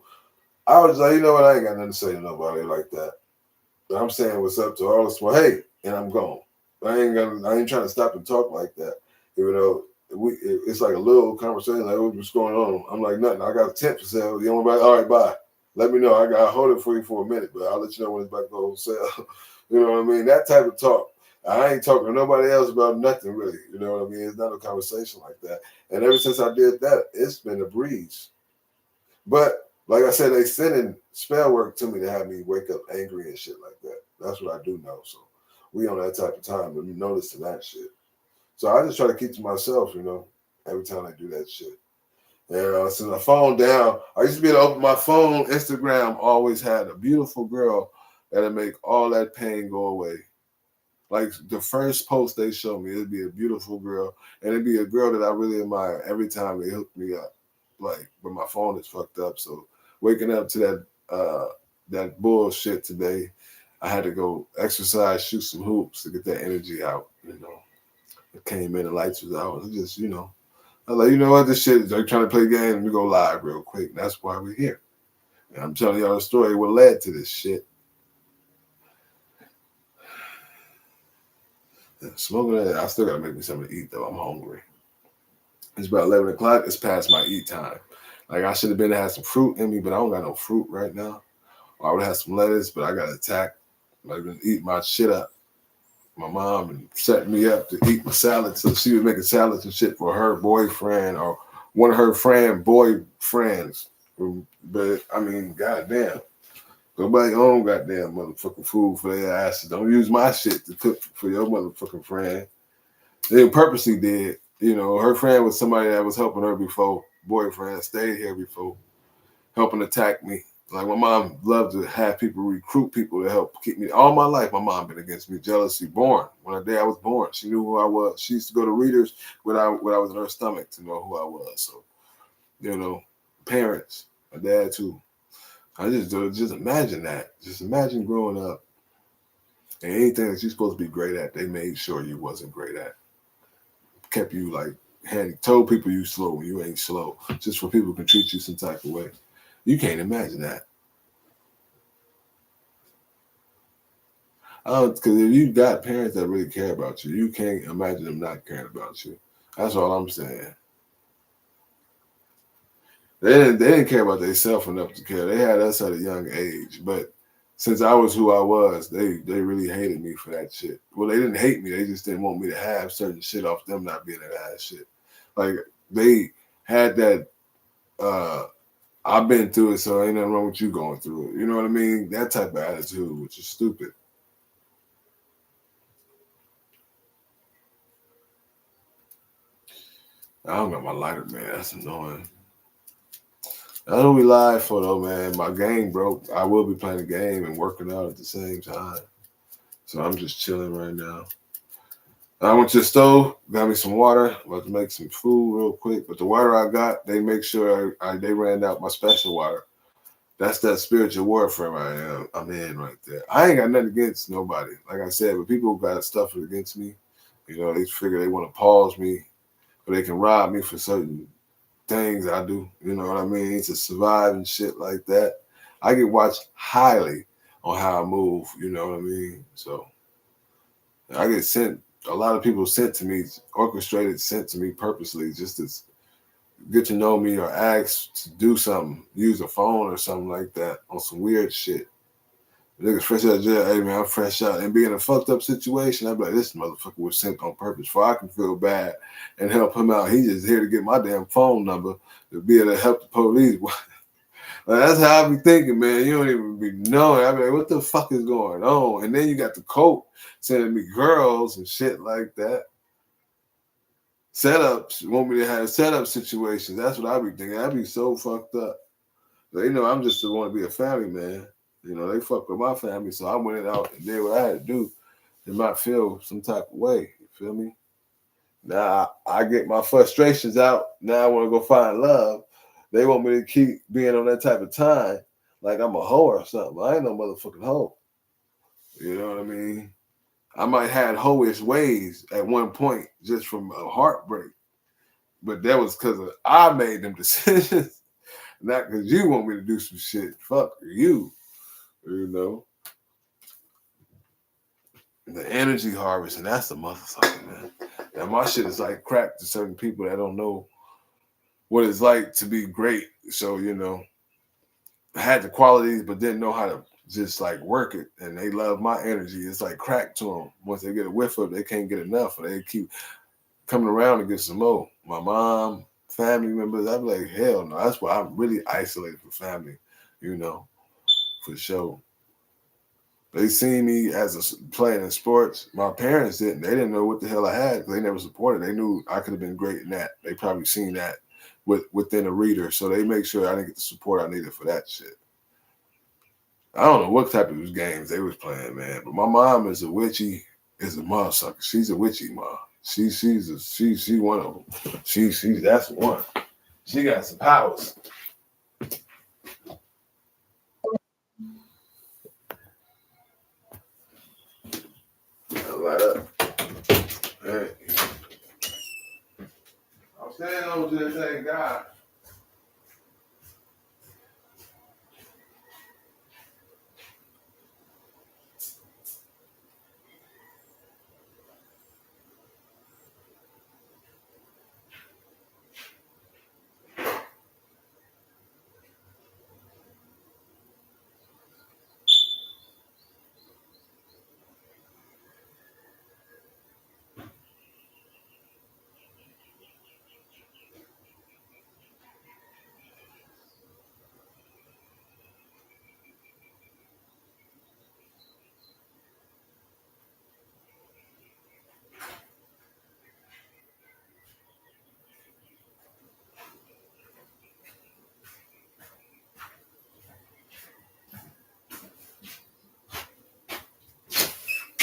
I was like, you know what? I ain't got nothing to say to nobody like that. But I'm saying what's up to all this. Well, hey, and I'm gone. I ain't trying to stop and talk like that. Even though it's like a little conversation, like what's going on? I'm like, nothing. I got a tent for sale. You want to buy? All right, bye. Let me know. I'll hold it for you for a minute, but I'll let you know when it's about to go on sale. You know what I mean? That type of talk. I ain't talking to nobody else about nothing really. You know what I mean? It's not a conversation like that. And ever since I did that, it's been a breeze. But like I said, they sending spell work to me to have me wake up angry and shit like that. That's what I do know. So we on that type of time, but we noticing that shit. So I just try to keep to myself, every time I do that shit. And since I phone down, I used to be able to open my phone. Instagram always had a beautiful girl that'd make all that pain go away. Like the first post they show me, it'd be a beautiful girl, and it'd be a girl that I really admire every time they hook me up. Like, but my phone is fucked up. So waking up to that bullshit today, I had to go exercise, shoot some hoops to get that energy out. It came in, the lights was out. It just, I was like, you know what, this shit is like trying to play games. Let me go live real quick. That's why we're here. And I'm telling y'all the story what led to this shit. Smoking that, I still gotta make me something to eat though. I'm hungry. It's about 11 o'clock. It's past my eat time. Like I should have been to have some fruit in me, but I don't got no fruit right now. Or I would have some lettuce, but I got attacked. I've been eating my shit up. My mom and set me up to eat my salad, so she was making salads and shit for her boyfriend or one of her boyfriends. But I mean, goddamn, nobody own goddamn motherfucking food for their asses. Don't use my shit to cook for your motherfucking friend. They purposely did. Her friend was somebody that was helping her before. Boyfriend stayed here before, helping attack me. Like my mom loved to have people recruit people to help keep me. All my life, my mom been against me. Jealousy, born. When the day I was born, she knew who I was. She used to go to readers when I was in her stomach to know who I was. So, parents, my dad too. I just imagine that. Just imagine growing up and anything that you're supposed to be great at, they made sure you wasn't great at. Kept you like told people you slow when you ain't slow, just for people can treat you some type of way. You can't imagine that. Because if you got parents that really care about you, you can't imagine them not caring about you. That's all I'm saying. They didn't care about themselves enough to care. They had us at a young age, but since I was who I was, they really hated me for that shit. Well, they didn't hate me. They just didn't want me to have certain shit off them not being that ass shit. Like they had that. I've been through it, so ain't nothing wrong with you going through it. You know what I mean? That type of attitude, which is stupid. I don't got my lighter, man. That's annoying. That's what we live for, though, man. My game broke. I will be playing a game and working out at the same time. So I'm just chilling right now. I went to the stove, got me some water, about to make some food real quick. But the water I got, they make sure they ran out my special water. That's that spiritual warfare I'm in right there. I ain't got nothing against nobody. Like I said, but people got stuff against me. They figure they want to pause me, or they can rob me for certain things I do. You know what I mean? To survive and shit like that. I get watched highly on how I move. You know what I mean? So I get sent. A lot of people sent to me, orchestrated, sent to me purposely, just to get to know me or ask to do something, use a phone or something like that on some weird shit. Niggas fresh out of jail, hey man, I'm fresh out. And be in a fucked up situation, I'd be like, this motherfucker was sent on purpose for I can feel bad and help him out. He's just here to get my damn phone number to be able to help the police. Like, that's how I be thinking, man. You don't even be knowing. I be like, what the fuck is going on? And then you got the coat sending me girls and shit like that. Setups, want me to have setup situations. That's what I be thinking. I be so fucked up. They know I'm just want to be a family man. You know, they fuck with my family, so I went out and did what I had to do. They might feel some type of way. You feel me? Now I get my frustrations out. Now I want to go find love. They want me to keep being on that type of time like I'm a hoe or something. I ain't no motherfucking hoe. You know what I mean? I might have hoish ways at one point just from a heartbreak. But that was because I made them decisions. Not because you want me to do some shit. Fuck you. You know? The energy harvest, and that's the motherfucker, man. And my shit is like crack to certain people that don't know what it's like to be great. So, you know, I had the qualities, but didn't know how to just like work it. And they love my energy. It's like crack to them. Once they get a whiff of it, they can't get enough. And they keep coming around to get some more. My mom, family members, I'd be like, hell no. That's why I'm really isolated from family, you know, for sure. They seen me as playing in sports. My parents didn't. They didn't know what the hell I had because they never supported. They knew I could have been great in that. They probably seen that within a reader. So they make sure I didn't get the support I needed for that shit. I don't know what type of games they was playing, man. But my mom is a witchy, is a motherfucker. She's a witchy mom. She's one of them. She's that's one. She got some powers. Light up. Hey. I'm standing over to this same guy.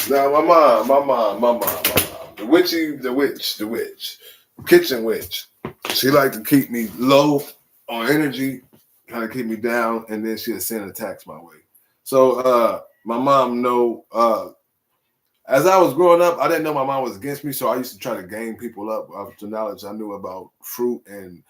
Now my mom, the witch, kitchen witch. She like to keep me low on energy, trying to keep me down, and then she'll send attacks my way. So my mom know as I was growing up, I didn't know my mom was against me, so I used to try to gain people up to knowledge I knew about fruit and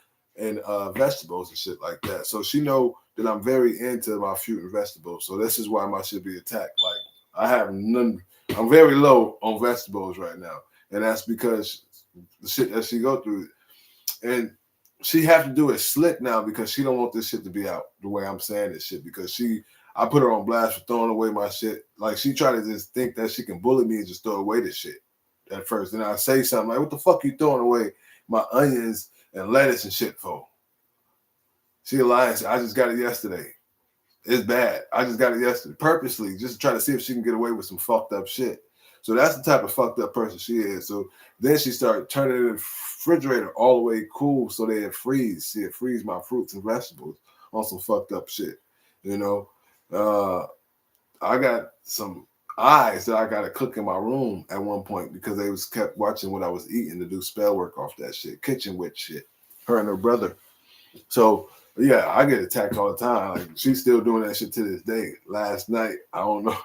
vegetables and shit like that. So she know that I'm very into my fruit and vegetables. So this is why my shit be attacked. Like I have none. I'm very low on vegetables right now, and that's because the shit that she go through, and she have to do it slick now because she don't want this shit to be out the way I'm saying this shit because I put her on blast for throwing away my shit. Like she tried to just think that she can bully me and just throw away the shit at first. Then I say something like, "What the fuck you throwing away my onions and lettuce and shit for?" She lying. I just got it yesterday. It's bad. I just got it yesterday, purposely, just to try to see if she can get away with some fucked up shit. So that's the type of fucked up person she is. So then she started turning the refrigerator all the way cool so they freeze. She freeze my fruits and vegetables on some fucked up shit. You know, I got some eyes that I got to cook in my room at one point because they was kept watching what I was eating to do spell work off that shit, kitchen witch shit. Her and her brother. So yeah, I get attacked all the time. Like she's still doing that shit to this day. Last night, I don't know.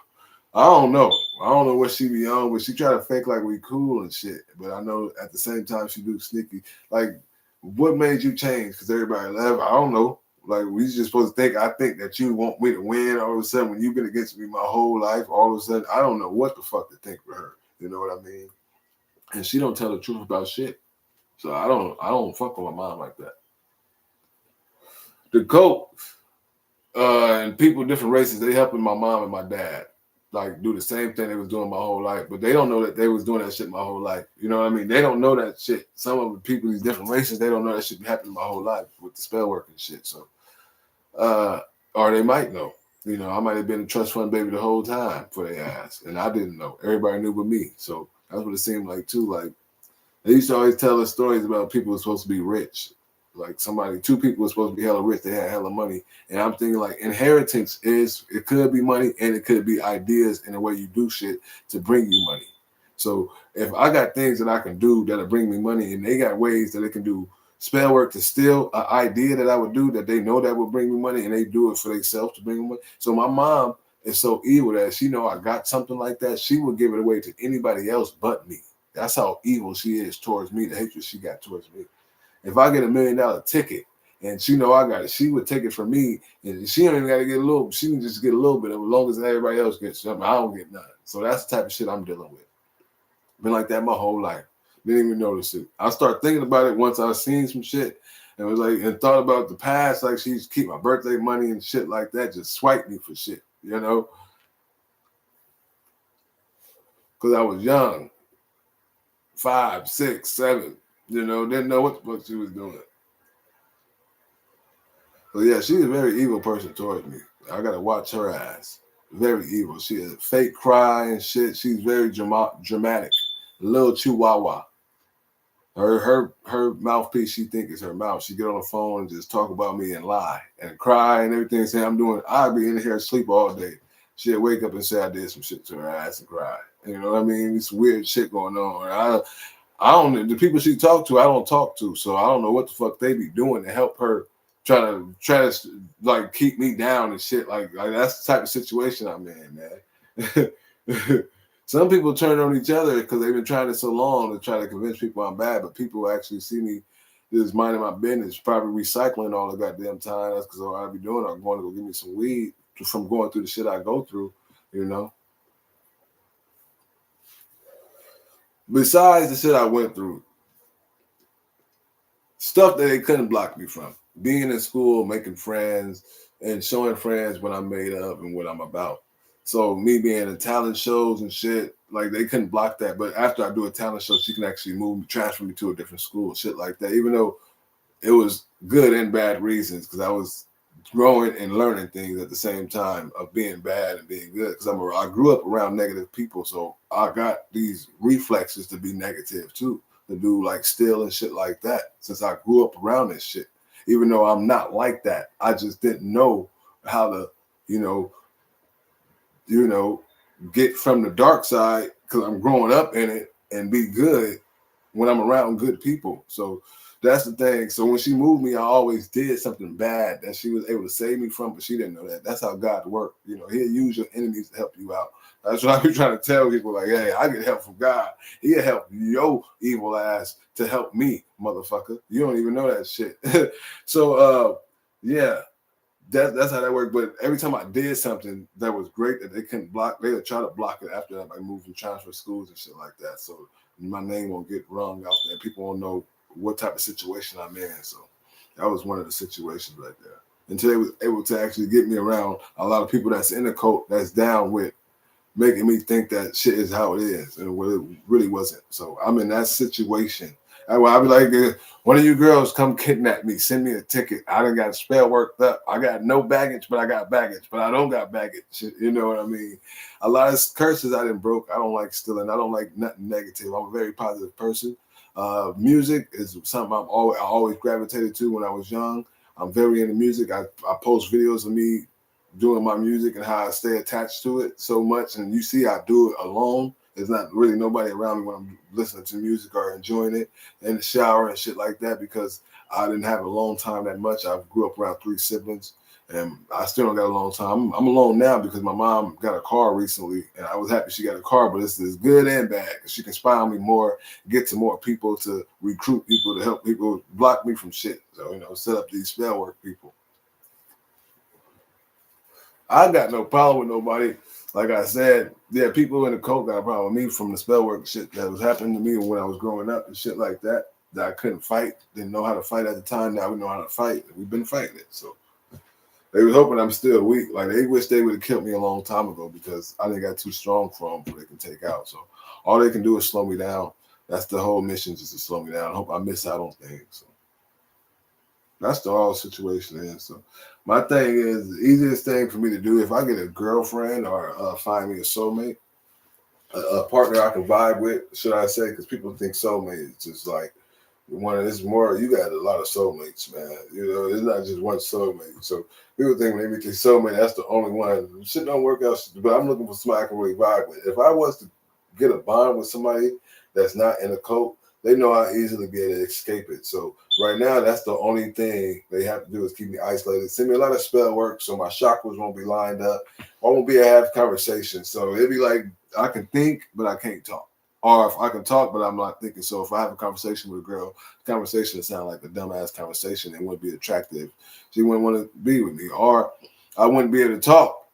I don't know what she be on, but she try to fake like we cool and shit. But I know at the same time she do sneaky. Like, what made you change? Because everybody left. I don't know. Like we just supposed to think. I think that you want me to win all of a sudden when you've been against me my whole life. All of a sudden, I don't know what the fuck to think for her. You know what I mean? And she don't tell the truth about shit. So I don't fuck with my mom like that. The coke and people different races, they helping my mom and my dad like do the same thing they was doing my whole life, but they don't know that they was doing that shit my whole life. You know what I mean? They don't know that shit. Some of the people, these different races, they don't know that shit be happening my whole life with the spell work and shit. So, or they might know. You know, I might have been a trust fund baby the whole time for their ass, and I didn't know. Everybody knew but me. So that's what it seemed like too. Like they used to always tell us stories about people who were supposed to be rich. Like two people were supposed to be hella rich, they had hella money. And I'm thinking like inheritance it could be money and it could be ideas and the way you do shit to bring you money. So if I got things that I can do that'll bring me money and they got ways that they can do spell work to steal an idea that I would do that they know that will bring me money and they do it for themselves to bring me money. So my mom is so evil that she know I got something like that, she would give it away to anybody else but me. That's how evil she is towards me, the hatred she got towards me. If I get $1 million ticket and she know I got it, she would take it from me, and she don't even got to get a little. She can just get a little bit of it, as long as everybody else gets something. I don't get none. So that's the type of shit I'm dealing with. Been like that my whole life. Didn't even notice it. I started thinking about it once I seen some shit and was like, and thought about the past. Like she used to keep my birthday money and shit like that. Just swipe me for shit, you know, because I was young, 5, 6, 7. You know, didn't know what the fuck she was doing. So yeah, she's a very evil person towards me. I gotta watch her ass. Very evil. She has a fake cry and shit. She's very dramatic. A little chihuahua. Her mouthpiece, she think is her mouth. She get on the phone and just talk about me and lie and cry and everything. Say I'm doing. I'd be in here asleep all day. She'd wake up and say I did some shit to her ass and cry. You know what I mean? It's weird shit going on. I don't. The people she talk to, I don't talk to. So I don't know what the fuck they be doing to help her try to like keep me down and shit. Like that's the type of situation I'm in, man. Some people turn on each other because they've been trying it so long to try to convince people I'm bad, but people actually see me just minding my business, probably recycling all the goddamn time. That's because all I be doing. I'm going to go give me some weed from going through the shit I go through, you know. Besides the shit I went through, stuff that they couldn't block me from. Being in school, making friends, and showing friends what I'm made of and what I'm about. So me being in talent shows and shit, like they couldn't block that. But after I do a talent show, she can actually transfer me to a different school, shit like that. Even though it was good and bad reasons, because I was growing and learning things at the same time of being bad and being good. Because I grew up around negative people, so I got these reflexes to be negative too, to do like steal and shit like that. Since I grew up around this shit, even though I'm not like that, I just didn't know how to, you know, get from the dark side because I'm growing up in it and be good when I'm around good people. So that's the thing. So when she moved me, I always did something bad that she was able to save me from, but she didn't know that. That's how God works. You know, he'll use your enemies to help you out. That's what I be trying to tell people. Like, hey, I get help from God. He'll help your evil ass to help me, motherfucker. You don't even know that shit. So, yeah. That's how that worked. But every time I did something that was great that they couldn't block, they would try to block it after that, like moving transfer schools and shit like that. So my name won't get wrong out there. People won't know what type of situation I'm in. So that was one of the situations right there. Until they was able to actually get me around a lot of people that's in the cult that's down with making me think that shit is how it is, and what it really wasn't. So I'm in that situation. I'll be like, one of you girls come kidnap me, send me a ticket. I done got a spell worked up. I got no baggage, but I got baggage, but I don't got baggage. You know what I mean? A lot of curses I didn't broke. I don't like stealing. I don't like nothing negative. I'm a very positive person. Music is something I always gravitated to when I was young. I'm very into music. I post videos of me doing my music and how I stay attached to it so much. And you see, I do it alone. There's not really nobody around me when I'm listening to music or enjoying it in the shower and shit like that, because I didn't have a long time that much. I grew up around 3 siblings and I still don't got a long time. I'm alone now because my mom got a car recently and I was happy she got a car, but it's good and bad because she can spy on me more, get to more people, to recruit people, to help people, block me from shit. So, set up these spell work people. I got no problem with nobody like I said, yeah, people in the cult got a problem with me from the spell work shit that was happening to me when I was growing up and shit like that. That I couldn't fight, didn't know how to fight at the time. Now we know how to fight. We've been fighting it. So they was hoping I'm still weak. Like they wish they would have killed me a long time ago because I didn't got too strong for them, so they can take out. So all they can do is slow me down. That's the whole mission, just to slow me down. I hope I miss out on things. So that's the whole situation is. So my thing is the easiest thing for me to do if I get a girlfriend or find me a soulmate, a partner I can vibe with, should I say? Because people think soulmate is just like one of this more. You got a lot of soulmates, man. You know, it's not just one soulmate. So people think maybe the soulmate that's the only one. Shit don't work out. But I'm looking for somebody I can really vibe with. If I was to get a bond with somebody that's not in a cult, they know I'll easily be able to escape it. So right now, that's the only thing they have to do is keep me isolated. Send me a lot of spell work so my chakras won't be lined up. I won't be able to have conversations. So it'd be like I can think, but I can't talk. Or if I can talk, but I'm not thinking. So if I have a conversation with a girl, the conversation would sound like a dumbass conversation and wouldn't be attractive. She wouldn't want to be with me. Or I wouldn't be able to talk,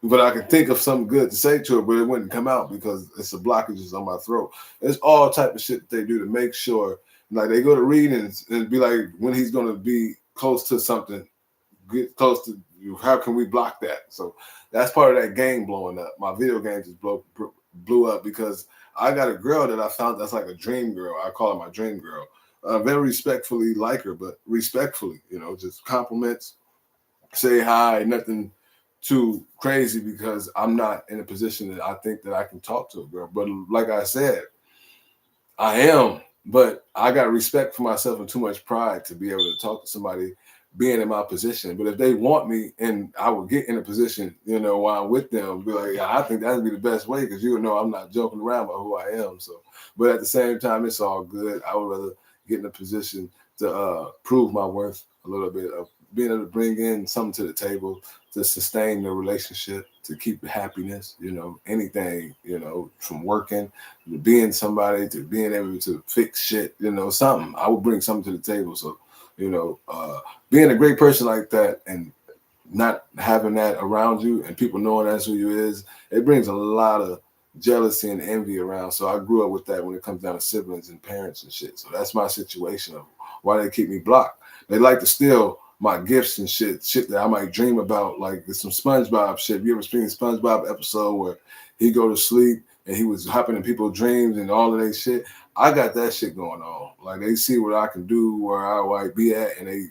but I can think of something good to say to her, but it wouldn't come out because it's a blockages on my throat. It's all type of shit that they do to make sure, like they go to readings and be like, when he's going to be close to something, get close to you. How can we block that? So that's part of that game blowing up. My video game just blew up because I got a girl that I found that's like a dream girl. I call her my dream girl. Very respectfully like her, but respectfully, you know, just compliments, say hi, nothing too crazy because I'm not in a position that I think that I can talk to a girl. But like I said, I am, but I got respect for myself and too much pride to be able to talk to somebody being in my position. But if they want me and I will get in a position, you know, while I'm with them, be like, yeah, I think that'd be the best way because you know I'm not joking around about who I am. So, but at the same time, it's all good. I would rather get in a position to prove my worth a little bit of being able to bring in something to the table to sustain the relationship, to keep the happiness, you know, anything, you know, from working to being somebody to being able to fix shit, you know, something. I would bring something to the table. So, you know, being a great person like that and not having that around you and people knowing that's who you is, it brings a lot of jealousy and envy around. So I grew up with that when it comes down to siblings and parents and shit. So that's my situation of why they keep me blocked. They like to steal my gifts and shit that I might dream about. Like there's some SpongeBob shit. You ever seen a SpongeBob episode where he go to sleep and he was hopping in people's dreams and all of that shit? I got that shit going on. Like they see what I can do, where I might be at, and they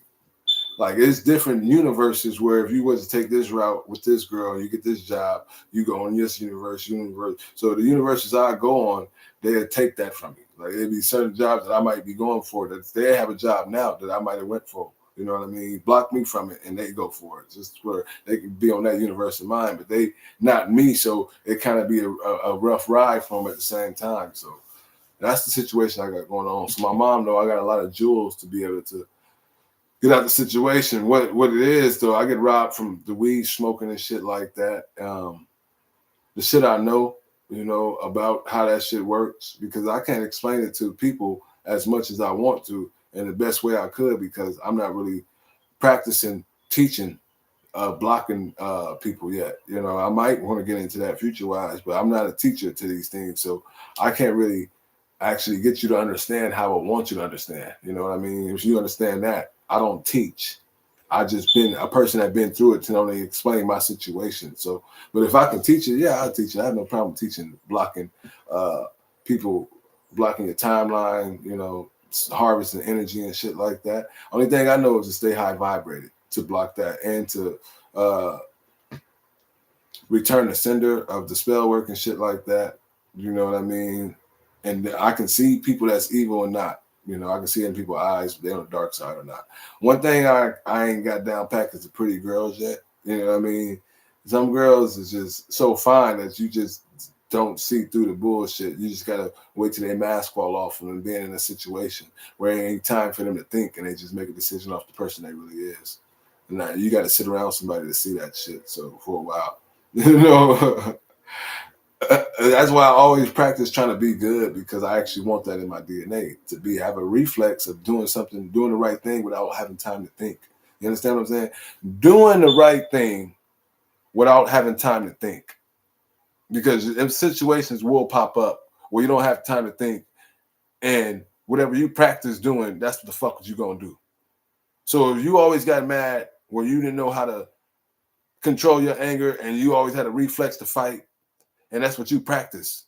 like it's different universes where if you was to take this route with this girl, you get this job, you go on this universe. So the universes I go on, they'll take that from me. Like there'd be certain jobs that I might be going for that they have a job now that I might have went for. You know what I mean? Block me from it and they go for it. Just where they can be on that universe of mine, but they not me. So it kind of be a rough ride for them at the same time. So that's the situation I got going on. So my mom know I got a lot of jewels to be able to get out the situation. What it is though, I get robbed from the weed smoking and shit like that. The shit I know, you know, about how that shit works because I can't explain it to people as much as I want to in the best way I could because I'm not really practicing teaching blocking people yet. You know, I might want to get into that future wise, but I'm not a teacher to these things, so I can't really actually get you to understand how I want you to understand. You know what I mean? If you understand that, I don't teach. I just been a person that been through it to only explain my situation. So, but if I can teach it, yeah, I'll teach it. I have no problem teaching blocking people, blocking your timeline. You know, harvesting energy and shit like that. Only thing I know is to stay high vibrated to block that and to uh, return the sender of the spell work and shit like that. You know what I mean? And I can see people that's evil or not. You know, I can see in people's eyes if they're on the dark side or not. One thing I ain't got down pat is the pretty girls yet. You know what I mean? Some girls is just so fine that you just don't see through the bullshit. You just gotta wait till their mask fall off from them being in a situation where it ain't time for them to think and they just make a decision off the person they really is. And now you gotta sit around somebody to see that shit. So for a while. You know, that's why I always practice trying to be good because I actually want that in my DNA to be have a reflex of doing something, doing the right thing without having time to think. You understand what I'm saying? Doing the right thing without having time to think. because if situations will pop up where you don't have time to think, and whatever you practice doing, that's what the fuck you gonna do. So if you always got mad where you didn't know how to control your anger and you always had a reflex to fight, and that's what you practice.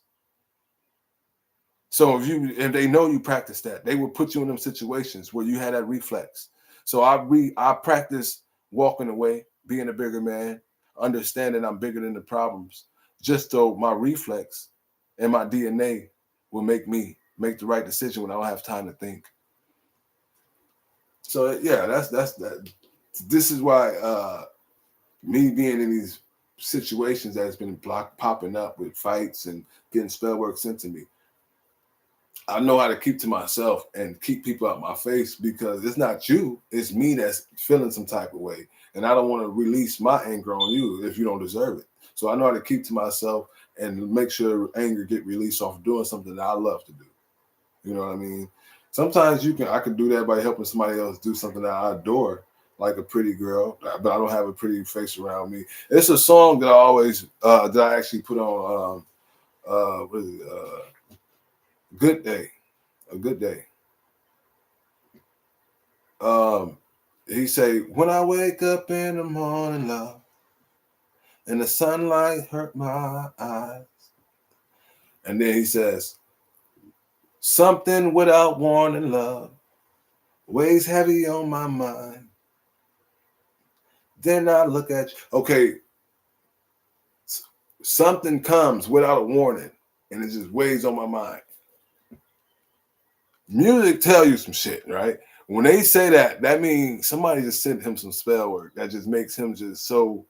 So if they know you practice that, they will put you in them situations where you had that reflex. So I practice walking away, being a bigger man, understanding I'm bigger than the problems, just so my reflex and my DNA will make me make the right decision when I don't have time to think. So yeah, that's that. This is why me being in these situations that's been popping up with fights and getting spell work sent to me, I know how to keep to myself and keep people out my face, because it's not you, it's me that's feeling some type of way. And I don't want to release my anger on you if you don't deserve it. So I know how to keep to myself and make sure anger get released off doing something that I love to do. You know what I mean? Sometimes I can do that by helping somebody else do something that I adore, like a pretty girl, but I don't have a pretty face around me. It's a song that I always that I actually put on what is it? Good Day. A Good Day. He say, when I wake up in the morning, love, and the sunlight hurt my eyes. And then he says, something without warning, love, weighs heavy on my mind. Then I look at you. Okay, something comes without a warning, and it just weighs on my mind. Music tell you some shit, right? When they say that, that means somebody just sent him some spell work that just makes him just so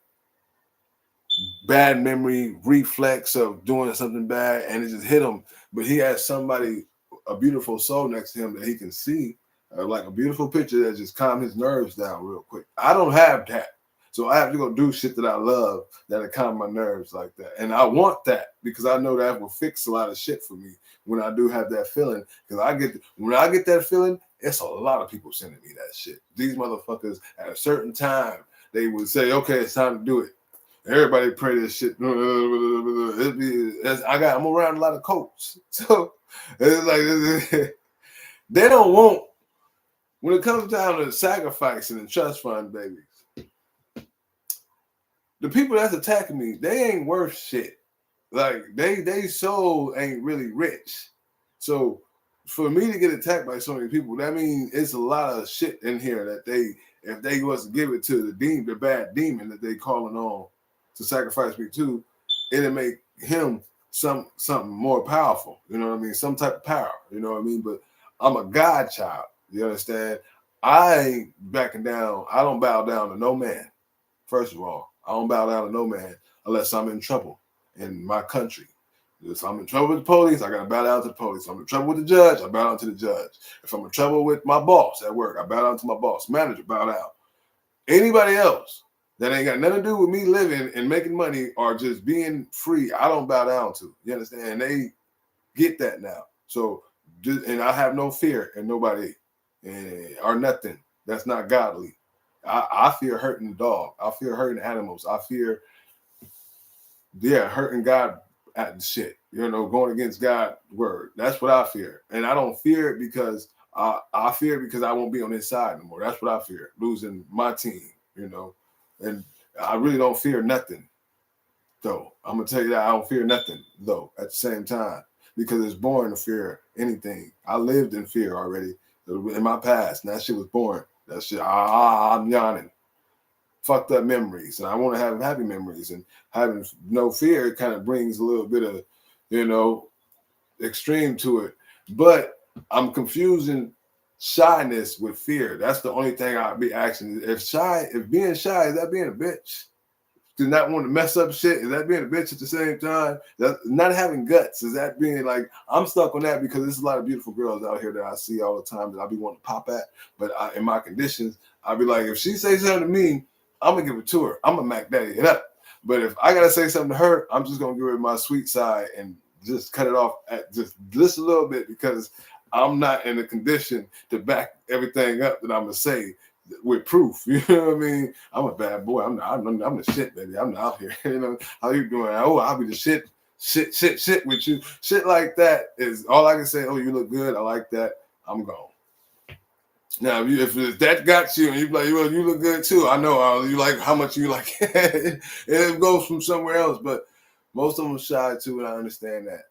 bad memory, reflex of doing something bad, and it just hit him. But he has somebody, a beautiful soul next to him that he can see, like a beautiful picture that just calm his nerves down real quick. I don't have that. So I have to go do shit that I love that'll calm my nerves like that. And I want that because I know that will fix a lot of shit for me when I do have that feeling. Because when I get that feeling, it's a lot of people sending me that shit. These motherfuckers at a certain time, they would say, okay, it's time to do it. Everybody pray this shit. I'm around a lot of coats. So it's like they don't want, when it comes down to sacrificing and trust fund babies, the people that's attacking me, they ain't worth shit. Like they soul ain't really rich. So for me to get attacked by so many people, that means it's a lot of shit in here that if they was to give it to the bad demon that they calling on to sacrifice me to, it'll make him something more powerful. You know what I mean? Some type of power. You know what I mean? But I'm a God child. You understand? I ain't backing down. I don't bow down to no man. First of all, I don't bow down to no man unless I'm in trouble in my country. If I'm in trouble with the police, I gotta bow down to the police. If I'm in trouble with the judge, I bow down to the judge. If I'm in trouble with my boss at work, I bow down to my boss. Manager, bow down. Anybody else that ain't got nothing to do with me living and making money or just being free, I don't bow down to. You understand? And they get that now. So, and I have no fear in nobody or nothing that's not godly. I fear hurting the dog. I fear hurting animals. I fear, hurting God at shit. You know, going against God's word. That's what I fear. And I don't fear it because I fear it because I won't be on his side anymore. That's what I fear. Losing my team, you know. And I really don't fear nothing, though. I'm going to tell you that I don't fear nothing, though, at the same time. Because it's boring to fear anything. I lived in fear already in my past. And that shit was boring. That shit, I'm yawning. Fucked up memories. And I want to have happy memories. And having no fear kind of brings a little bit of, extreme to it. But I'm confusing shyness with fear. That's the only thing I'd be asking. If being shy, is that being a bitch? Do not want to mess up shit? Is that being a bitch at the same time? That not having guts, is that being like, I'm stuck on that because there's a lot of beautiful girls out here that I see all the time that I be wanting to pop at. But in my conditions, I'd be like, if she say something to me, I'm gonna give it to her. I'm gonna Mac Daddy it up. But if I gotta say something to her, I'm just gonna give her my sweet side and just cut it off at just a little bit because I'm not in a condition to back everything up that I'm gonna say with proof. You know what I mean? I'm a bad boy. I'm the shit, baby. I'm out here. You know how you doing? Oh, I'll be the shit. shit with you. Shit like that is all I can say. Oh, you look good. I like that. I'm gone. Now, if that got you and you like, well, you look good too. I know you like how much you like it. It goes from somewhere else, but most of them are shy too, and I understand that.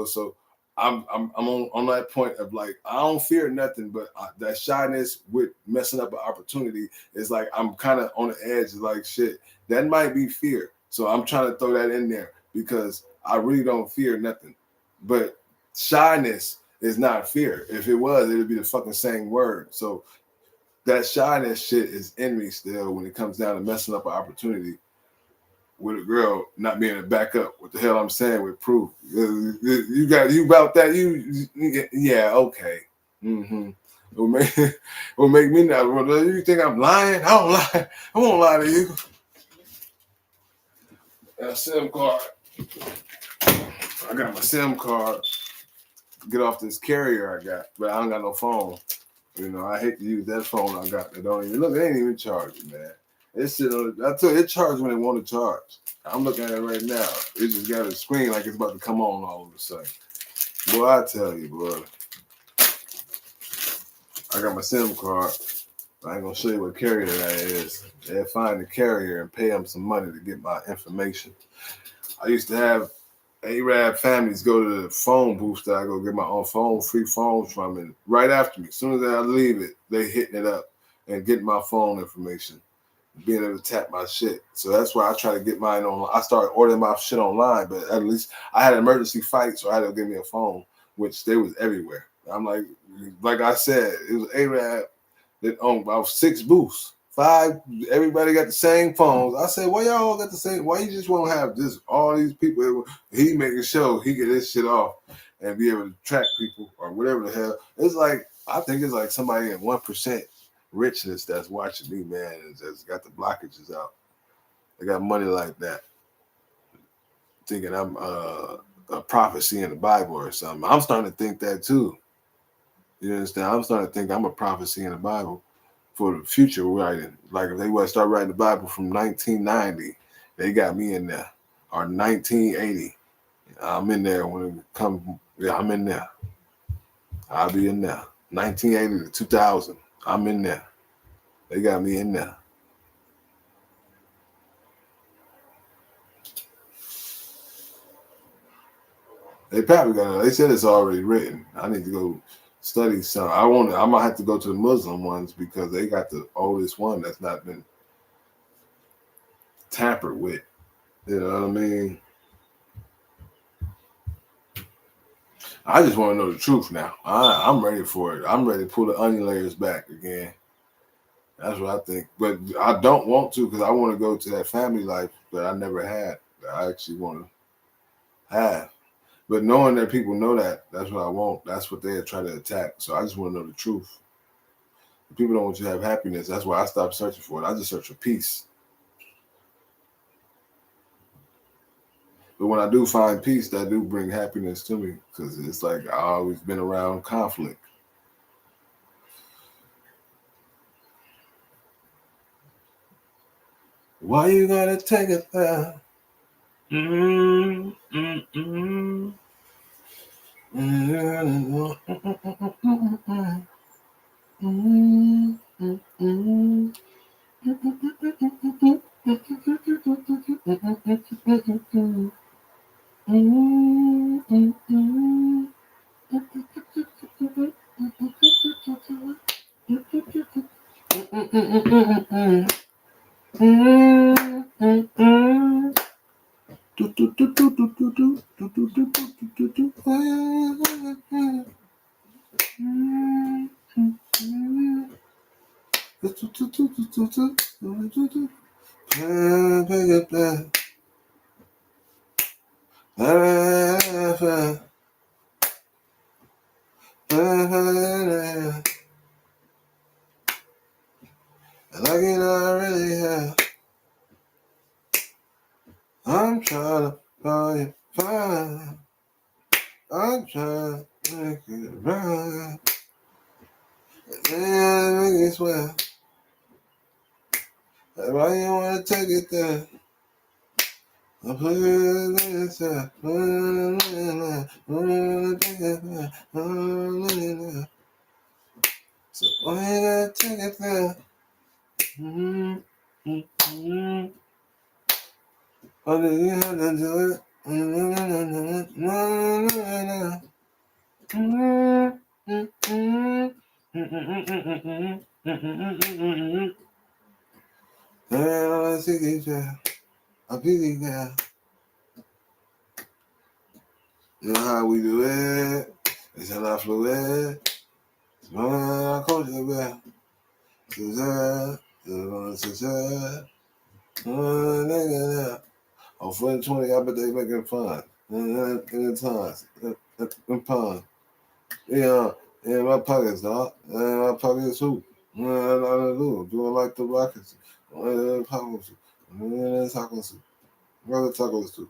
So I'm on that point of like I don't fear nothing, but that shyness with messing up an opportunity is like I'm kind of on the edge. Like shit, that might be fear. So I'm trying to throw that in there because I really don't fear nothing, but shyness is not fear. If it was, it would be the fucking same word. So that shyness shit is in me still when it comes down to messing up an opportunity with a girl not being able to back up what the hell I'm saying with proof. You about that? Yeah, okay. Mm-hmm. It will make me not. You think I'm lying? I don't lie. I won't lie to you. A SIM card. I got my SIM card. Get off this carrier I got, but I don't got no phone. I hate to use that phone I got that don't even look. It ain't even charging, man. It's still, I tell you, it charges when it want to charge. I'm looking at it right now. It just got a screen like it's about to come on all of a sudden. Boy, I tell you, boy. I got my SIM card. I ain't gonna show you what carrier that is. They'll find the carrier and pay them some money to get my information. I used to have Arab families go to the phone booth that I go get my own phone, free phones from, and right after me, as soon as I leave it, they hitting it up and getting my phone information, being able to tap my shit. So that's why I try to get mine on. I started ordering my shit online, but at least I had an emergency fight, so I had to give me a phone, which they was everywhere. I'm like I said, it was Arab that owned about 6 booths. 5, everybody got the same phones. I said, why y'all all got the same? Why you just won't have just all these people? He making sure he get his shit off and be able to track people or whatever the hell. It's like, I think it's like somebody at 1% richness that's watching me, man, and just got the blockages out. They got money like that. Thinking I'm a prophecy in the Bible or something. I'm starting to think that too. You understand? I'm starting to think I'm a prophecy in the Bible for the future writing. Like if they want to start writing the Bible from 1990, they got me in there. Or 1980. I'm in there when it comes. Yeah, I'm in there. I'll be in there. 1980 to 2000. I'm in there. They got me in there. They probably got it. They said it's already written. I need to go study some. I might have to go to the Muslim ones because they got the oldest one that's not been tampered with. You know what I mean? I just want to know the truth now. I'm ready for it. I'm ready to pull the onion layers back again. That's what I think. But I don't want to because I want to go to that family life that I never had, that I actually want to have. But knowing that people know that, that's what I want. That's what they try to attack. So I just want to know the truth. People don't want you to have happiness. That's why I stopped searching for it. I just search for peace. But when I do find peace, that do bring happiness to me because it's like I always been around conflict. Why you gotta take it there? Like it already have. I'm trying to find it fine. I'm trying to make it right. Yeah, make it swear. Why you wanna take it there? So I gotta take it there. How do you have to do it? You know how we do it? It's how I flew it. I called you back. On 420, I bet they making fun. Fun. Yeah, in my pockets, dog. In my pockets, who? I do. Doing like the Rockets. Tacos. Tacos. Brother tacos too.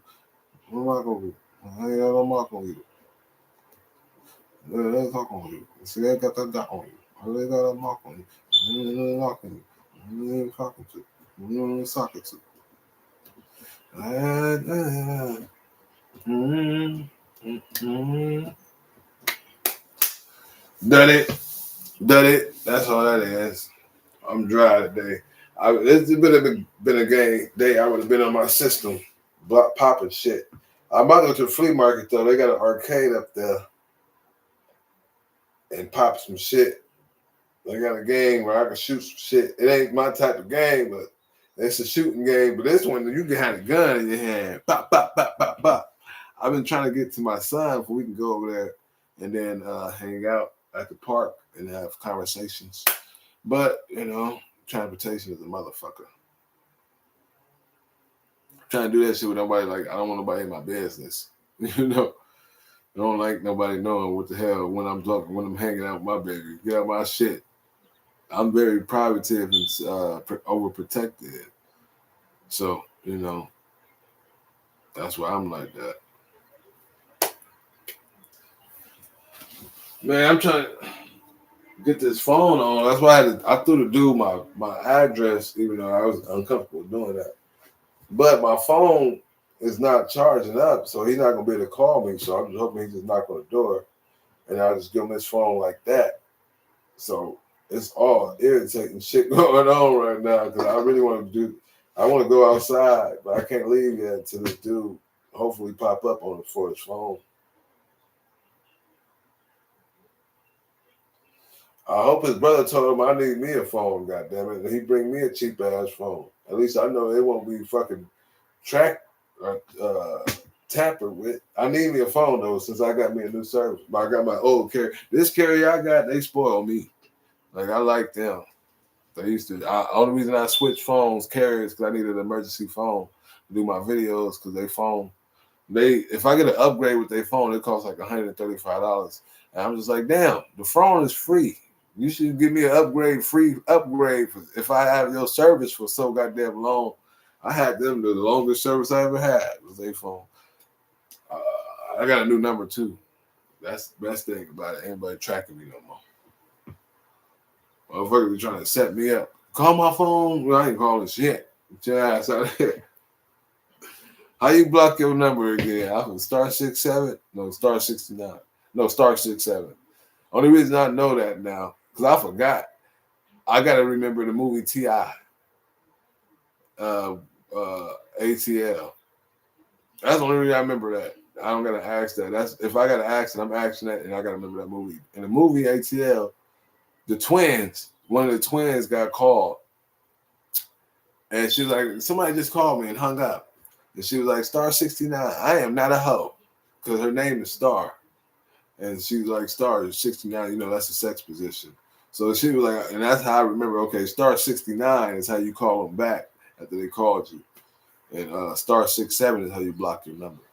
I'm not gonna do. I ain't got no mark on you. They talk on you. See, they got that dot on you. They got a mark on you. They mark on you. They talking to. They talking to. Done it. Done it. That's all that is. I'm dry today. It's been a game day. I would have been on my system, block popping shit. I might go to the flea market though. They got an arcade up there and pop some shit. They got a game where I can shoot some shit. It ain't my type of game, but it's a shooting game. But this one, you can have a gun in your hand. Pop, pop, pop, pop, pop. I've been trying to get to my son so we can go over there and then hang out at the park and have conversations. But, transportation is a motherfucker. Trying to do that shit with nobody, like, I don't want nobody in my business. I don't like nobody knowing what the hell when I'm talking, when I'm hanging out with my baby. Get out my shit. I'm very privative and overprotected. So, that's why I'm like that. Man, I'm trying to get this phone on. That's why I threw the dude my address, even though I was uncomfortable doing that. But my phone is not charging up, so he's not going to be able to call me. So I'm just hoping he just knock on the door, and I'll just give him his phone like that. So it's all irritating shit going on right now because I really want to I want to go outside, but I can't leave yet until this dude hopefully pop up on for his phone. I hope his brother told him I need me a phone, goddammit, and he bring me a cheap ass phone. At least I know they won't be fucking tracked or tampered with. I need me a phone though, since I got me a new service. But I got my old carrier. This carrier I got, they spoil me. Like I like them. They used to. Only reason I switched phones, carriers, because I needed an emergency phone to do my videos. Because if I get an upgrade with their phone, it costs like $135. And I'm just like, damn, the phone is free. You should give me an free upgrade. If I have your service for so goddamn long, I had them the longest service I ever had was their phone. I got a new number too. That's the best thing about it. Ain't nobody tracking me no more. Motherfucker be trying to set me up. Call my phone. Well, I ain't calling shit. Get your ass out of here. How you block your number again? I was *67. No, *69. No, *67. Only reason I know that now, because I forgot. I got to remember the movie T.I. ATL. That's the only reason I remember that. I don't got to ask that. If I got to ask it, I'm asking that, and I got to remember that movie. In the movie ATL, one of the twins got called. And she was like, somebody just called me and hung up. And she was like, *69, I am not a hoe. Because her name is Star. And she was like, Star 69, that's a sex position. So she was like, and that's how I remember, okay, *69 is how you call them back after they called you. And *67 is how you block your number.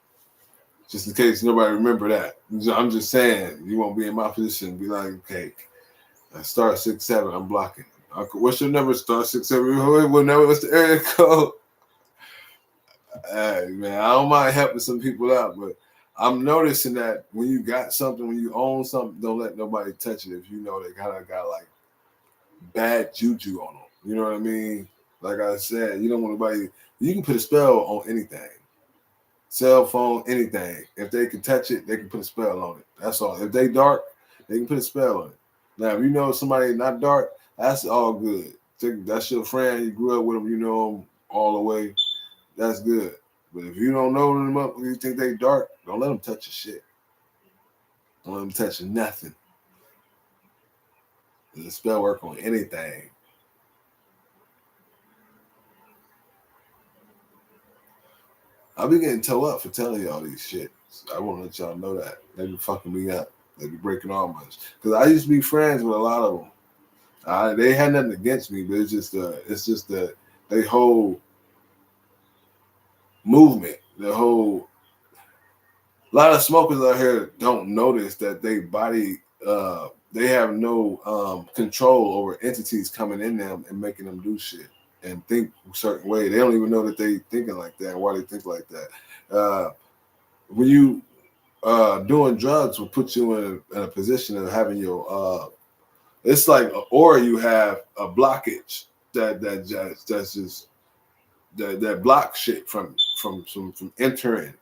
Just in case nobody remember that. I'm just saying, you won't be in my position and be like, okay, *67, I'm blocking. What's your number? *67. What's the area code? Hey, man, I don't mind helping some people out, but I'm noticing that when you got something, when you own something, don't let nobody touch it if you know they kind of got like bad juju on them. You know what I mean? Like I said, you don't want nobody. You can put a spell on anything. cell phone, anything. If they can touch it, they can put a spell on it. That's all. If they dark, they can put a spell on it. Now, if you know somebody not dark, that's all good. That's your friend. You grew up with them. You know them all the way. That's good. But if you don't know them up, you think they dark, don't let them touch your shit. Don't let them touch nothing. The spell work on anything. I be getting toe up for telling y'all these shit. I want to let y'all know that. They be fucking me up. They be breaking all my shit. Because I used to be friends with a lot of them. They had nothing against me, but it's just the they whole movement, the whole. A lot of smokers out here don't notice that they body, they have no control over entities coming in them and making them do shit and think a certain way. They don't even know that they thinking like that and why they think like that. When you doing drugs will put you in a position of having your it's like or you have a blockage that's just that blocks shit from entering.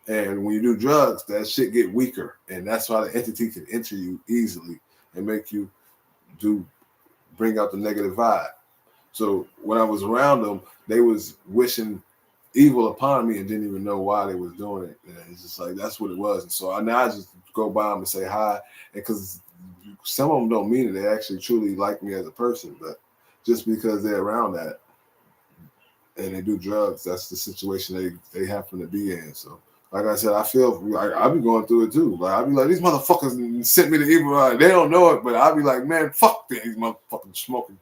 And when you do drugs, that shit get weaker, and that's why the entity can enter you easily and make you bring out the negative vibe. So when I was around them, they was wishing evil upon me and didn't even know why they was doing it. And it's just like that's what it was. And so I just go by them and say hi, and because some of them don't mean it, they actually truly like me as a person, but just because they're around that and they do drugs, that's the situation they happen to be in. So like I said, I feel like I be going through it too. Like I be like, these motherfuckers sent me the evil eye. They don't know it, but I be like, man, fuck these motherfuckers smoking.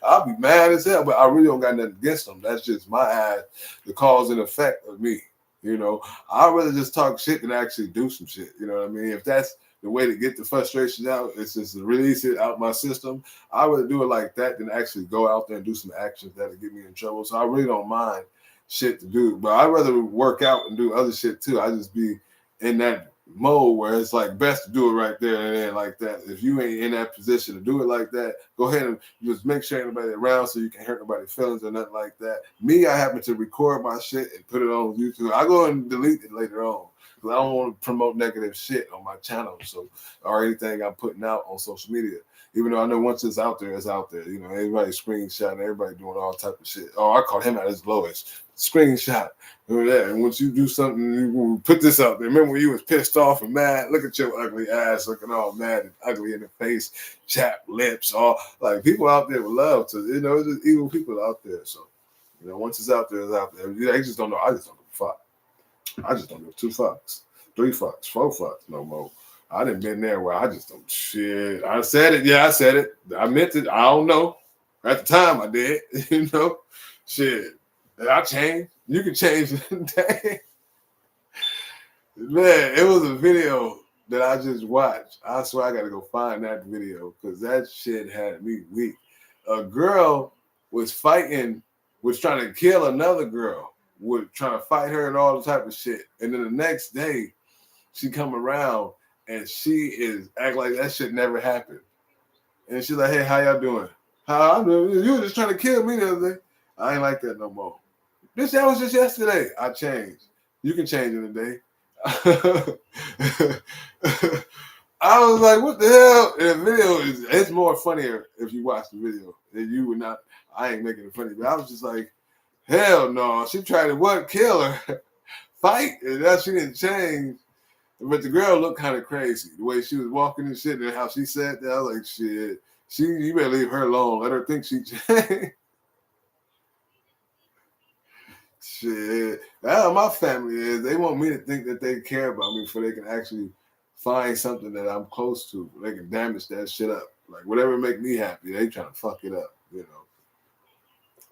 I'll be mad as hell, but I really don't got nothing against them. That's just my ass, the cause and effect of me. You know, I'd rather just talk shit than actually do some shit. You know what I mean? If that's the way to get the frustration out, it's just to release it out my system. I would do it like that than actually go out there and do some actions that'll get me in trouble. So I really don't mind shit to do, but I'd rather work out and do other shit too. I just be in that mode where it's like best to do it right there and then like that. If you ain't in that position to do it like that, go ahead and just make sure ain't nobody around so you can hurt nobody's feelings or nothing like that. Me, I happen to record my shit and put it on YouTube. I go and delete it later on because I don't want to promote negative shit on my channel, so or anything I'm putting out on social media. Even though I know once it's out there, it's out there. You know, everybody screenshotting, everybody doing all type of shit. Oh, I caught him at his lowest. Screenshot. Remember that. And once you do something, you put this out there. Remember when you was pissed off and mad? Look at your ugly ass looking all mad and ugly in the face, chapped lips, all like people out there would love to, you know, it's just evil people out there. So, you know, once it's out there, it's out there. They just don't know. I just don't give a fuck. I just don't give 2 fucks, 3 fucks, 4 fucks no more. I done been there where I just don't shit. I said it. Yeah, I said it. I meant it. I don't know. At the time I did, you know. Shit. I changed. You can change the Man, it was a video that I just watched. I swear I gotta go find that video because that shit had me weak. A girl was fighting, was trying to kill another girl, was trying to fight her and all the type of shit. And then the next day, she come around and she is act like that shit never happened. And she's like, hey, how y'all doing? How I'm doing? You were just trying to kill me the other day. I ain't like that no more. Bitch, that was just yesterday. I changed. You can change in a day. I was like, what the hell? And the video it's more funnier if you watch the video. And you would not, I ain't making it funny, but I was just like, hell no. She tried to what? Kill her. Fight. And that she didn't change. But the girl looked kind of crazy. The way she was walking and shit and how she said that. I was like, shit. You better leave her alone. Let her think she changed. Shit. That's how my family is. They want me to think that they care about me before they can actually find something that I'm close to. They can damage that shit up. Like whatever make me happy, they trying to fuck it up, you know.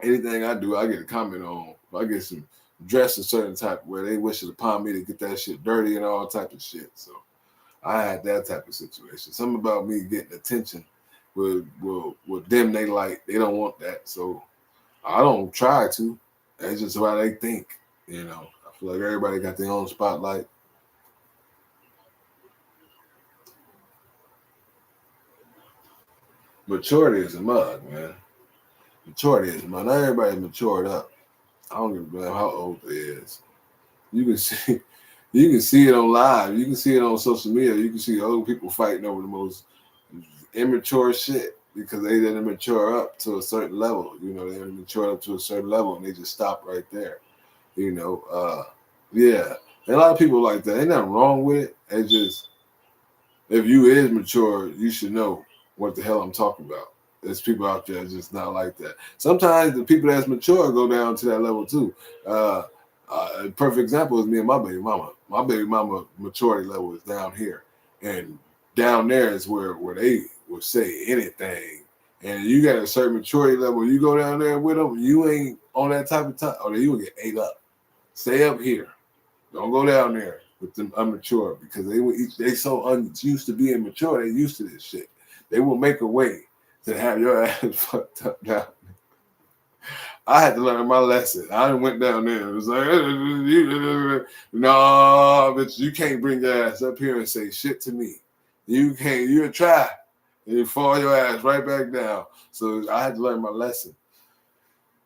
Anything I do, I get a comment on. I get some dressed a certain type where they wish it upon me to get that shit dirty and all type of shit. So I had that type of situation. Something about me getting attention will dim they light. They don't want that. So I don't try to. That's just how they think, you know. I feel like everybody got their own spotlight. Maturity is a mug, man. Maturity is a mug. Not everybody matured up. I don't give a damn how old they is. You can see you can see it on live. You can see it on social media. You can see old people fighting over the most immature shit because they didn't mature up to a certain level. You know, they didn't mature up to a certain level and they just stop right there. You know, yeah. And a lot of people like that. Ain't nothing wrong with it. It's just if you is mature, you should know what the hell I'm talking about. There's people out there just not like that. Sometimes the people that's mature go down to that level too. A perfect example is me and my baby mama. My baby mama maturity level is down here, and down there is where they will say anything. And you got a certain maturity level. You go down there with them, you ain't on that type of time, or you will get ate up. Stay up here. Don't go down there with them immature because they so used to being mature. They used to this shit. They will make a way to have your ass fucked up down. I had to learn my lesson. I went down there. It was like, no, bitch, you can't bring your ass up here and say shit to me. You can't. You'll try, and you fall your ass right back down. So I had to learn my lesson.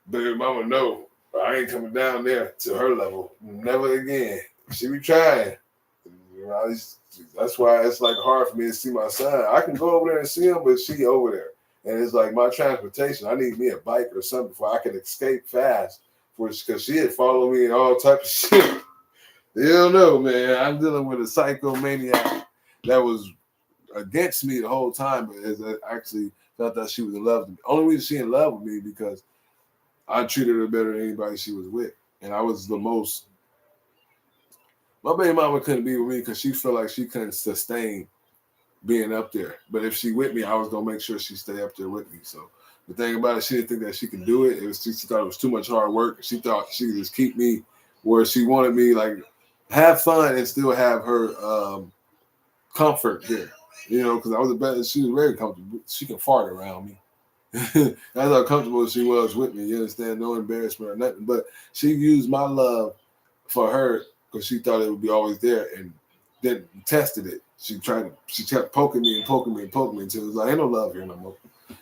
Baby mama, no, I ain't coming down there to her level. Never again. She be trying. You know, that's why it's like hard for me to see my son. I can go over there and see him, but she over there. And it's like my transportation. I need me a bike or something before I can escape fast. Because she had followed me and all type of shit. You don't know, man. I'm dealing with a psychomaniac that was against me the whole time, but as I actually felt that she was in love with me. Only reason she in love with me because I treated her better than anybody she was with. And I was the most. My baby mama couldn't be with me because she felt like she couldn't sustain being up there. But if she with me, I was gonna make sure she stay up there with me. So the thing about it, she didn't think that she could do it. It was she thought it was too much hard work. She thought she could just keep me where she wanted me, like have fun and still have her comfort here. You know, because I was the best. She was very comfortable. She can fart around me. That's how comfortable she was with me. You understand? No embarrassment or nothing. But she used my love for her because she thought it would be always there and then tested it. She kept poking me and poking me and poking me until it was like, ain't no love here no more.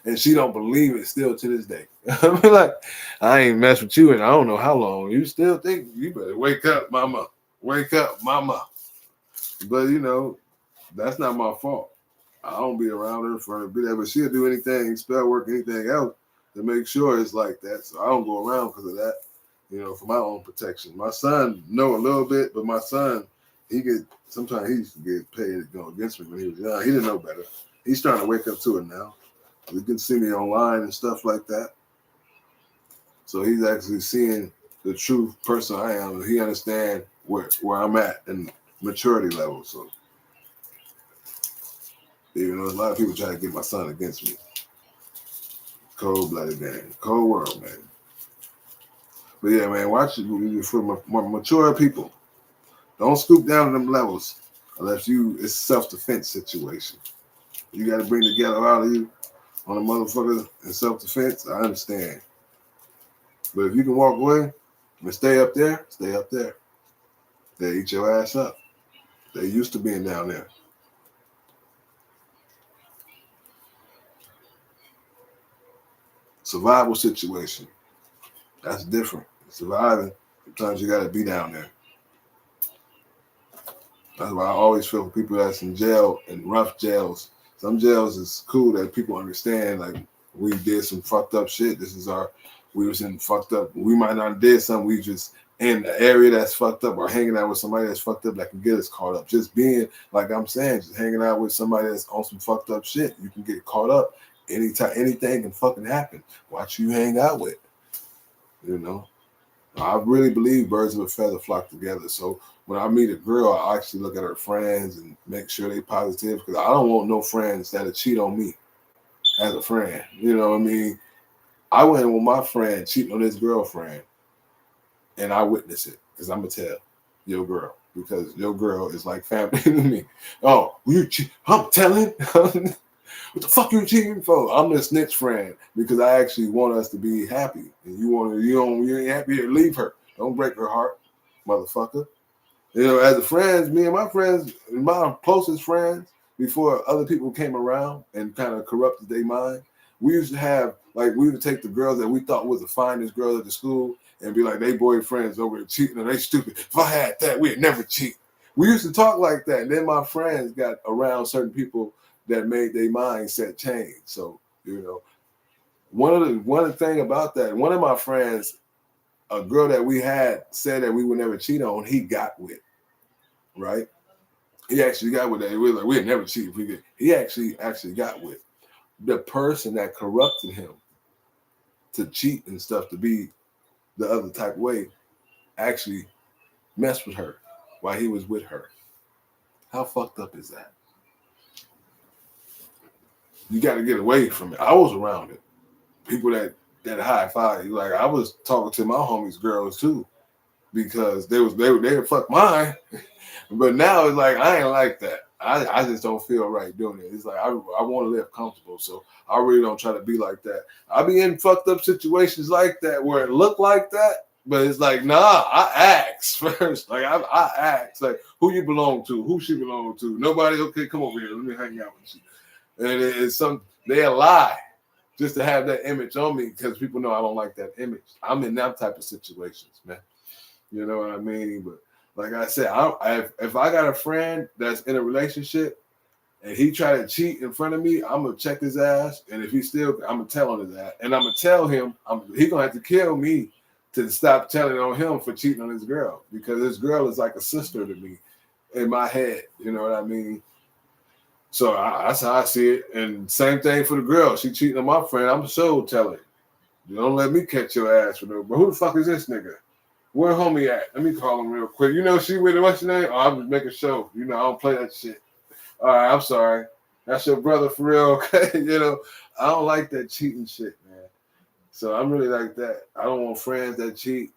And she don't believe it still to this day. I mean, like, I ain't mess with you and I don't know how long. You still think you better wake up, mama. Wake up, mama. But you know, that's not my fault. I don't be around her for her to be there, but she'll do anything, spell work, anything else to make sure it's like that. So I don't go around because of that, you know, for my own protection. My son know a little bit, but my son, sometimes he used to get paid to go against me when he was young. He didn't know better. He's trying to wake up to it now. He can see me online and stuff like that. So he's actually seeing the true person I am. He understands where I'm at and maturity level. So even though a lot of people try to get my son against me. Cold-blooded man. Cold world, man. But yeah, man, watch it for more mature people. Don't scoop down to them levels unless it's a self-defense situation. You got to bring the ghetto out of you on a motherfucker in self-defense. I understand. But if you can walk away and stay up there, stay up there. They eat your ass up. They used to being down there. Survival situation. That's different. Surviving, sometimes you got to be down there. That's why I always feel for people that's in jail, in rough jails. Some jails is cool that people understand, like, we did some fucked up shit. We was in fucked up. We might not have did something. We just in the area that's fucked up or hanging out with somebody that's fucked up that can get us caught up. Just being, like I'm saying, just hanging out with somebody that's on some fucked up shit. You can get caught up. Anytime, anything can fucking happen. Watch who you hang out with. You know? I really believe birds of a feather flock together. So when I meet a girl, I actually look at her friends and make sure they positive because I don't want no friends that'll cheat on me as a friend. You know what I mean? I went with my friend cheating on his girlfriend and I witnessed it because I'm going to tell your girl because your girl is like family to me. Oh, I'm telling. What the fuck you cheating for? I'm the snitch friend because I actually want us to be happy. And you ain't happy to leave her. Don't break her heart, motherfucker. You know, as a friends, me and my friends, my closest friends, before other people came around and kind of corrupted their mind, we used to have, like, we would take the girls that we thought was the finest girls at the school and be like, they boyfriends over there cheating and they stupid. If I had that, we'd never cheat. We used to talk like that. And then my friends got around certain people that made their mindset change. So, one of the thing about that, one of my friends, a girl that we had said that we would never cheat on, he got with, right? He actually got with that. We were like, we'd never cheat if we could. He actually got with the person that corrupted him to cheat and stuff, to be the other type of way, actually messed with her while he was with her. How fucked up is that? You got to get away from it. I was around it. People that high five, like I was talking to my homies' girls too, because they would fuck mine. But now it's like I ain't like that. I just don't feel right doing it. It's like I want to live comfortable, so I really don't try to be like that. I be in fucked up situations like that where it look like that, but it's like, nah, I ask first. Like I ask, like, who you belong to, who she belong to. Nobody. Okay, come over here. Let me hang out with you. And it's they lie just to have that image on me, because people know I don't like that image. I'm in that type of situations, man. You know what I mean? But like I said, if I got a friend that's in a relationship and he try to cheat in front of me, I'm gonna check his ass. And if he still, I'm gonna tell him that, and I'm gonna tell him he gonna have to kill me to stop telling on him for cheating on his girl, because his girl is like a sister to me in my head. You know what I mean? So that's how I see it. And same thing for the girl. She cheating on my friend. I'm so telling. You don't let me catch your ass for no. But who the fuck is this nigga? Where homie at? Let me call him real quick. She with it. What's your name? Oh, I'm just making a show. I don't play that shit. All right, I'm sorry. That's your brother for real, okay? I don't like that cheating shit, man. So I'm really like that. I don't want friends that cheat.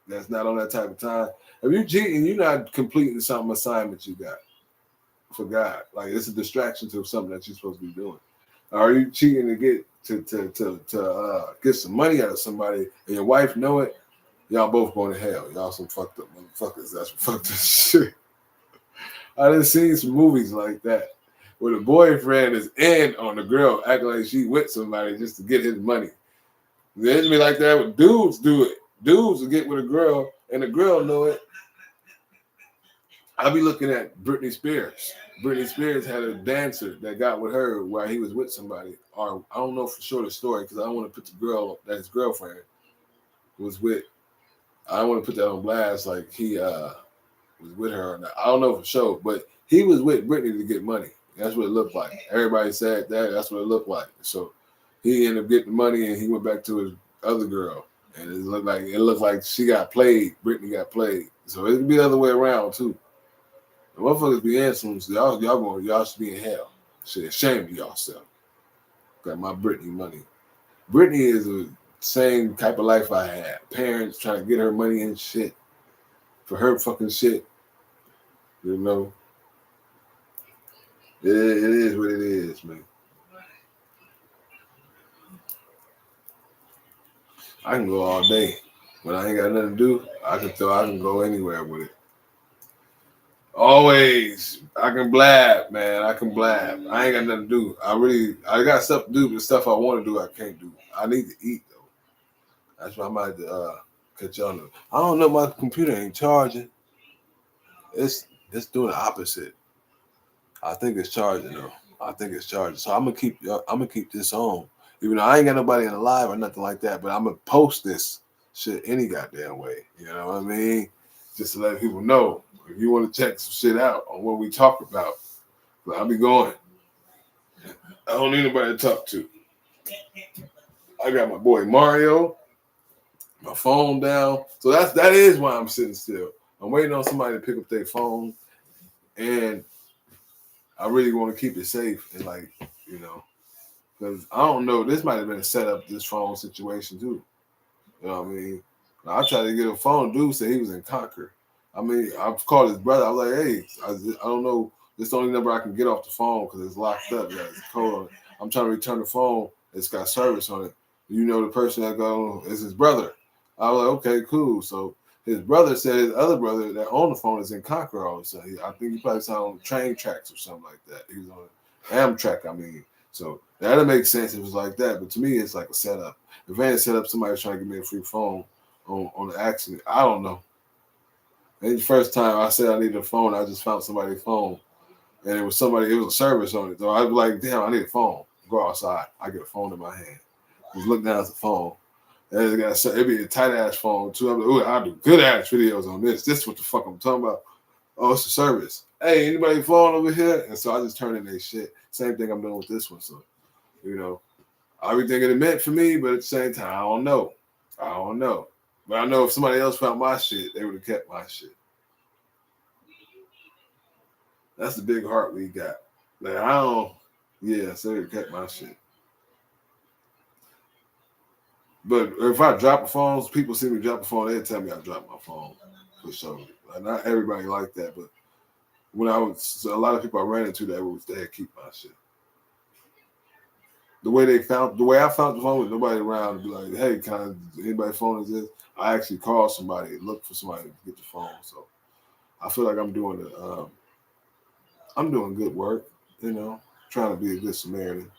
That's not on that type of time. If you cheating, you're not completing some assignment you got for God. Like, it's a distraction to something that you're supposed to be doing. Are you cheating to get get some money out of somebody and your wife know it? Y'all both going to hell. Y'all some fucked up motherfuckers. That's fucked up shit. I done seen some movies like that where the boyfriend is in on the girl acting like she with somebody just to get his money. There's be like that when dudes do it. Dudes will get with a girl and the girl know it. I'll be looking at Britney Spears. Britney Spears had a dancer that got with her while he was with somebody. Or I don't know for sure the story, because I don't want to put the girl that his girlfriend was with. I don't want to put that on blast like he was with her or not. I don't know for sure, but he was with Britney to get money. That's what it looked like. Everybody said that. That's what it looked like. So he ended up getting money and he went back to his other girl. And it looked like she got played. Britney got played. So it could be the other way around too. The motherfuckers be answering, so y'all should be in hell. Shit, shame of yourself. Got my Britney money. Britney is the same type of life I had. Parents trying to get her money and shit for her fucking shit. It is what it is, man. I can go all day. When I ain't got nothing to do, I can go anywhere with it. Always. I can blab, man. I can blab. I ain't got nothing to do. I got stuff to do, but the stuff I want to do, I can't do. I need to eat, though. That's why I might catch y'all know. I don't know, my computer ain't charging. It's doing the opposite. I think it's charging though. I think it's charging. So I'm gonna keep this on. Even though I ain't got nobody in the live or nothing like that, but I'm gonna post this shit any goddamn way. You know what I mean? Just to let people know. If you want to check some shit out on what we talk about, but I'll be going. I don't need nobody to talk to. I got my boy Mario, my phone down. So that is why I'm sitting still. I'm waiting on somebody to pick up their phone, and I really want to keep it safe and because I don't know. This might have been a setup, this phone situation too. You know what I mean? I tried to get a phone. Dude said he was in Concord. I mean, I called his brother. I was like, hey, I don't know. This is the only number I can get off the phone because it's locked up. Yeah, it's code on it. I'm trying to return the phone. It's got service on it. The person that is his brother. I was like, okay, cool. So his brother said his other brother that owned the phone is in Concord all of a sudden. I think he probably signed on the train tracks or something like that. He was on Amtrak, I mean. So that'll make sense if it was like that. But to me, it's like a setup. If it ain't set up, somebody's trying to give me a free phone on the accident. I don't know. And the first time I said I needed a phone, I just found somebody's phone, and it was a service on it. So I'd be like, damn, I need a phone. Go outside. I get a phone in my hand. Just look down at the phone. And it'd be a tight ass phone too. I'm like, ooh, I'll do good ass videos on this. This is what the fuck I'm talking about. Oh, it's a service. Hey, anybody phone over here? And so I just turn in their shit. Same thing I'm doing with this one. So, I be thinking it meant for me, but at the same time, I don't know. But I know if somebody else found my shit, they would have kept my shit. That's the big heart we got. Like, so they would have kept my shit. But if I drop a phone, people see me drop a phone, they tell me I dropped my phone. For sure. Like, not everybody like that, but when a lot of people I ran into that was they keep my shit. The way I found the phone with nobody around to be like, hey, anybody phone is this? I actually called somebody, look for somebody to get the phone. So I feel like I'm doing good work, trying to be a good Samaritan,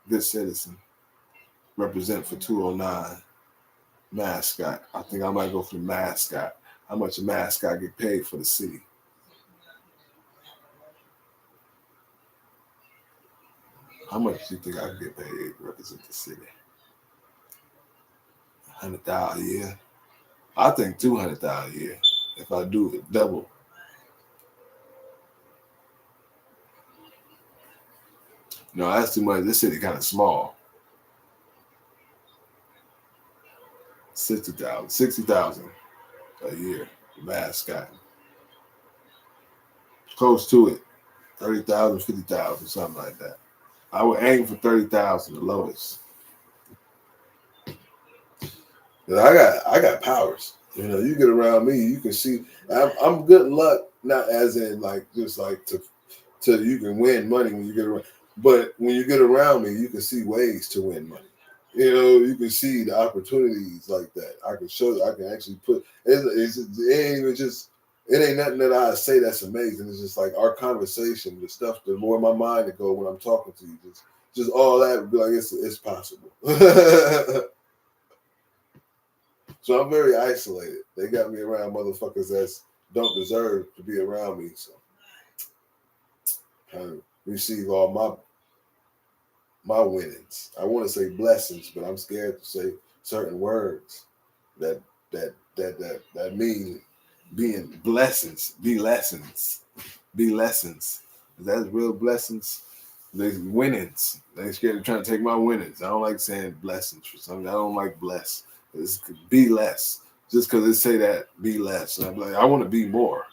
good citizen, represent for 209, mascot. I think I might go for the mascot. How much a mascot get paid for the city? How much do you think I can get paid to represent the city? $100,000 a year. I think $200,000 a year. If I do it double. No, that's too much. This city kind of small. 60,000 a year. Mascot. Close to it. 30,000, 50,000, something like that. I would aim for 30,000, the lowest. I got powers. You get around me, you can see. I'm good luck, not as in like just like to you can win money when you get around. But when you get around me, you can see ways to win money. You can see the opportunities like that. I can show you. I can actually put. It ain't even just. It ain't nothing that I say that's amazing. It's just like our conversation, the stuff. The more my mind to go when I'm talking to you, just all that would be like it's possible. So I'm very isolated. They got me around motherfuckers that don't deserve to be around me. So I receive all my winnings. I want to say blessings, but I'm scared to say certain words that mean being blessings, be lessons. That's real blessings. They winnings. They scared of trying to take my winnings. I don't like saying blessings for something. I don't like bless. It's be less. Just because they say that, be less. And I'm like, I want to be more.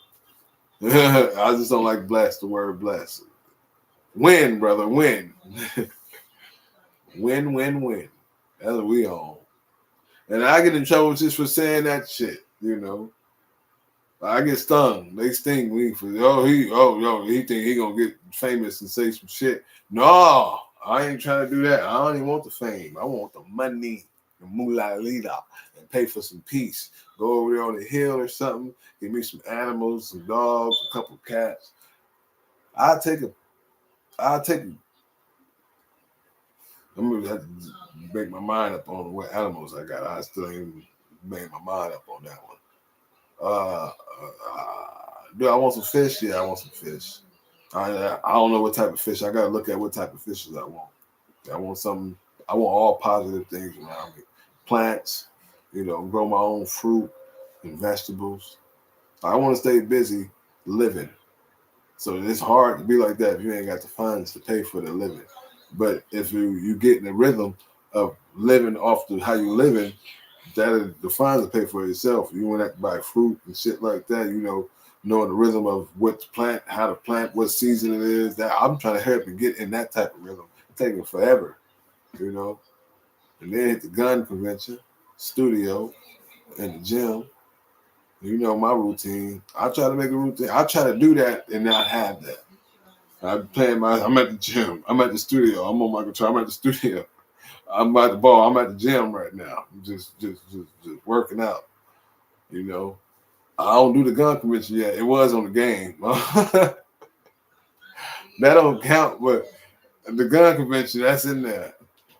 I just don't like bless, the word bless. Win, brother, win. Win. That's what we on. And I get in trouble just for saying that shit, I get stung. They sting me for he think he gonna get famous and say some shit. No, I ain't trying to do that. I don't even want the fame. I want the money, the moolah lida, and pay for some peace. Go over there on the hill or something. Give me some animals, some dogs, a couple of cats. I'll take it. I'm gonna have to make my mind up on what animals I got. I still ain't made my mind up on that one. Do I want some fish? Yeah, I want some fish. I don't know what type of fish. I gotta look at what type of fishes I want. I want all positive things around me. Plants, grow my own fruit and vegetables. I want to stay busy living. So it's hard to be like that if you ain't got the funds to pay for the living. But if you get in the rhythm of living off how you living, that the funds to pay for yourself. You want to buy fruit and shit like that, knowing the rhythm of what to plant, how to plant, what season it is. That I'm trying to help and get in that type of rhythm. It's taking forever, And then hit the gun convention, studio, and the gym. My routine. I try to make a routine. I try to do that and not have that. I'm at the gym. I'm at the studio. I'm on my guitar. I'm at the studio. I'm at the ball. I'm at the gym right now. I'm just working out. I don't do the gun convention yet. It was on the game. That don't count, but the gun convention, that's in there.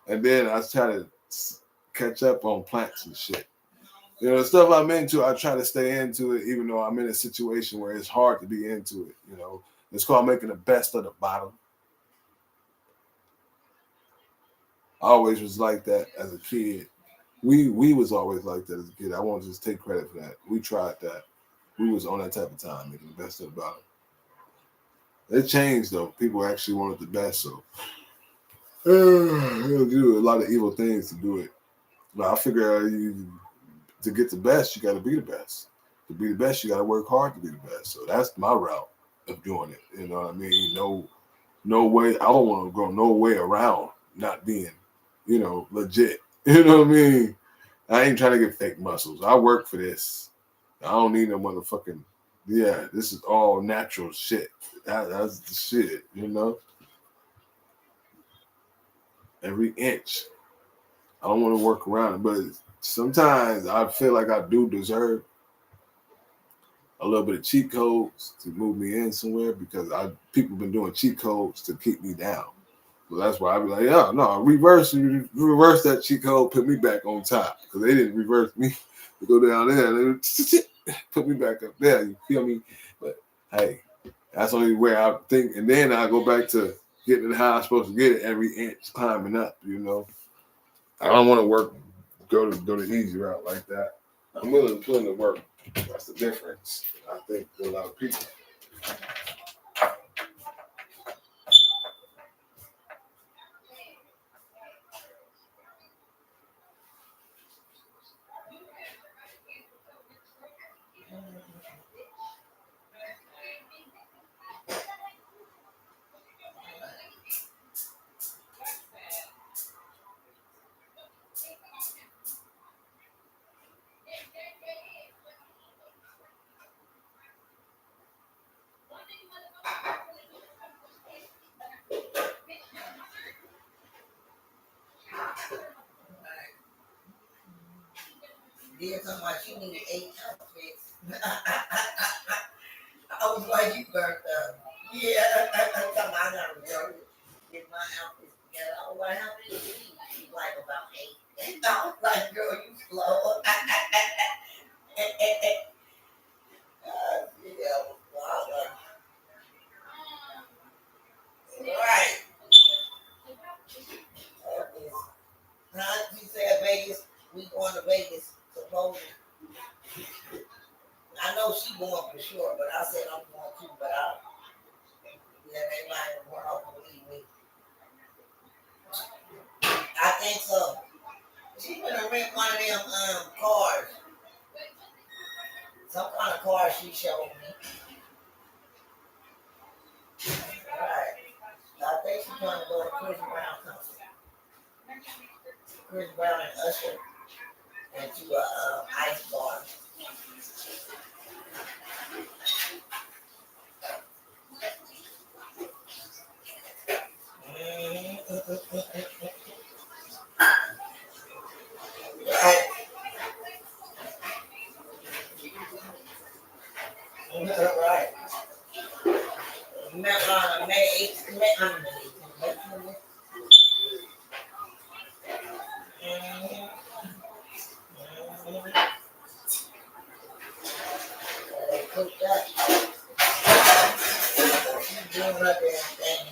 And then I try to catch up on plants and shit. You know, the stuff I'm into, I try to stay into it, even though I'm in a situation where it's hard to be into it. You know, it's called making the best of the bottom. I always was like that as a kid. We was always like that as a kid. I won't just take credit for that. We tried that. We was on that type of time, making the best of the bottom. It changed though. People actually wanted the best, so they'll do a lot of evil things to do it. But I figure to get the best, you got to be the best. To be the best, you got to work hard to be the best. So that's my route of doing it. You know what I mean? No way. I don't want to go no way around not being, legit. You know what I mean? I ain't trying to get fake muscles. I work for this. I don't need no motherfucking. Yeah, this is all natural shit. That's the shit. Every inch. I don't want to work around it, but sometimes I feel like I do deserve a little bit of cheat codes to move me in somewhere because people been doing cheat codes to keep me down. So that's why I be like, yeah, no, reverse that cheat code, put me back on top because they didn't reverse me to go down there. They put me back up there. You feel me? But hey, that's the only way I think. And then I go back to getting it how I'm supposed to get it every inch climbing up. I don't want to go the easy route like that. I'm willing to put in the work. That's the difference. I think for a lot of people. Did something like she needed 8 outfits. I was like, you burnt up. Yeah, I gotta go get my outfits together. I was like, how many did you need? She's like, about 8. I was like, girl, you slow. Yeah, right. She said Vegas, we going to Vegas, supposedly. I know she going for sure, but I said I'm going too, but yeah, they might run off and leave me. I think so. She gonna rent one of them cars. Some kind of car she showed me. Right. I think she's trying to go to Chris Brown concert. Chris Brown and Usher and to a ice bar. Right. Right. May 8th. Cook that. She's doing her damn thing.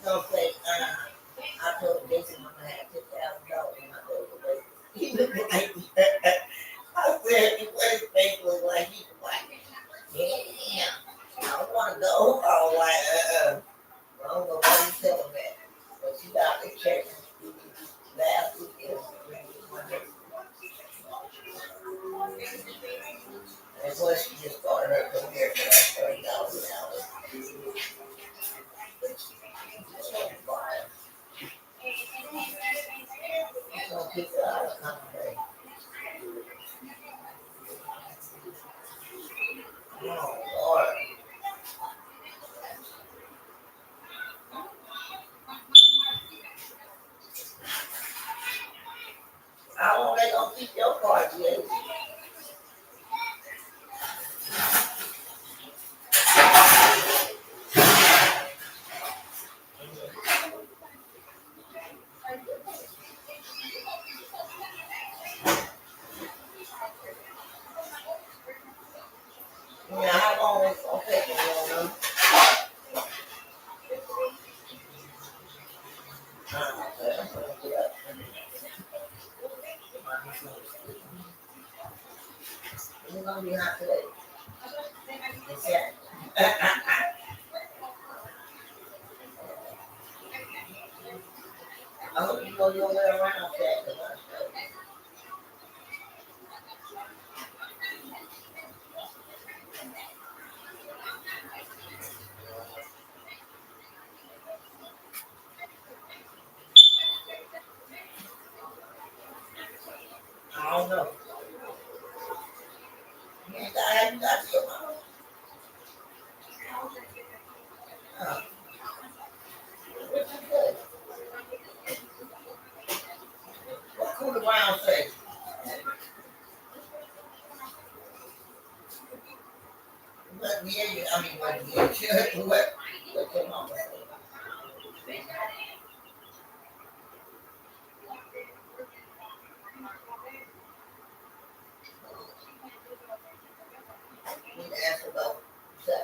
Don't say, I told Jason I'm gonna have $10,000 when I go to Vegas. He looked like I said, what his face looked like. He was like, damn, I don't want to go. I was like, I don't know why you tell him that. But she got the check last weekend. And plus, she just started her career for like $30 an hour. So people out of country. Oh, Lord. How long they gonna keep your car, Jay? be hot today. Exactly. I hope you know your way around that. I don't know. You got to your mama. What you say? What Cooler Brown say? What me and you, I mean, what me and you, what your mama say? You need to ask about that.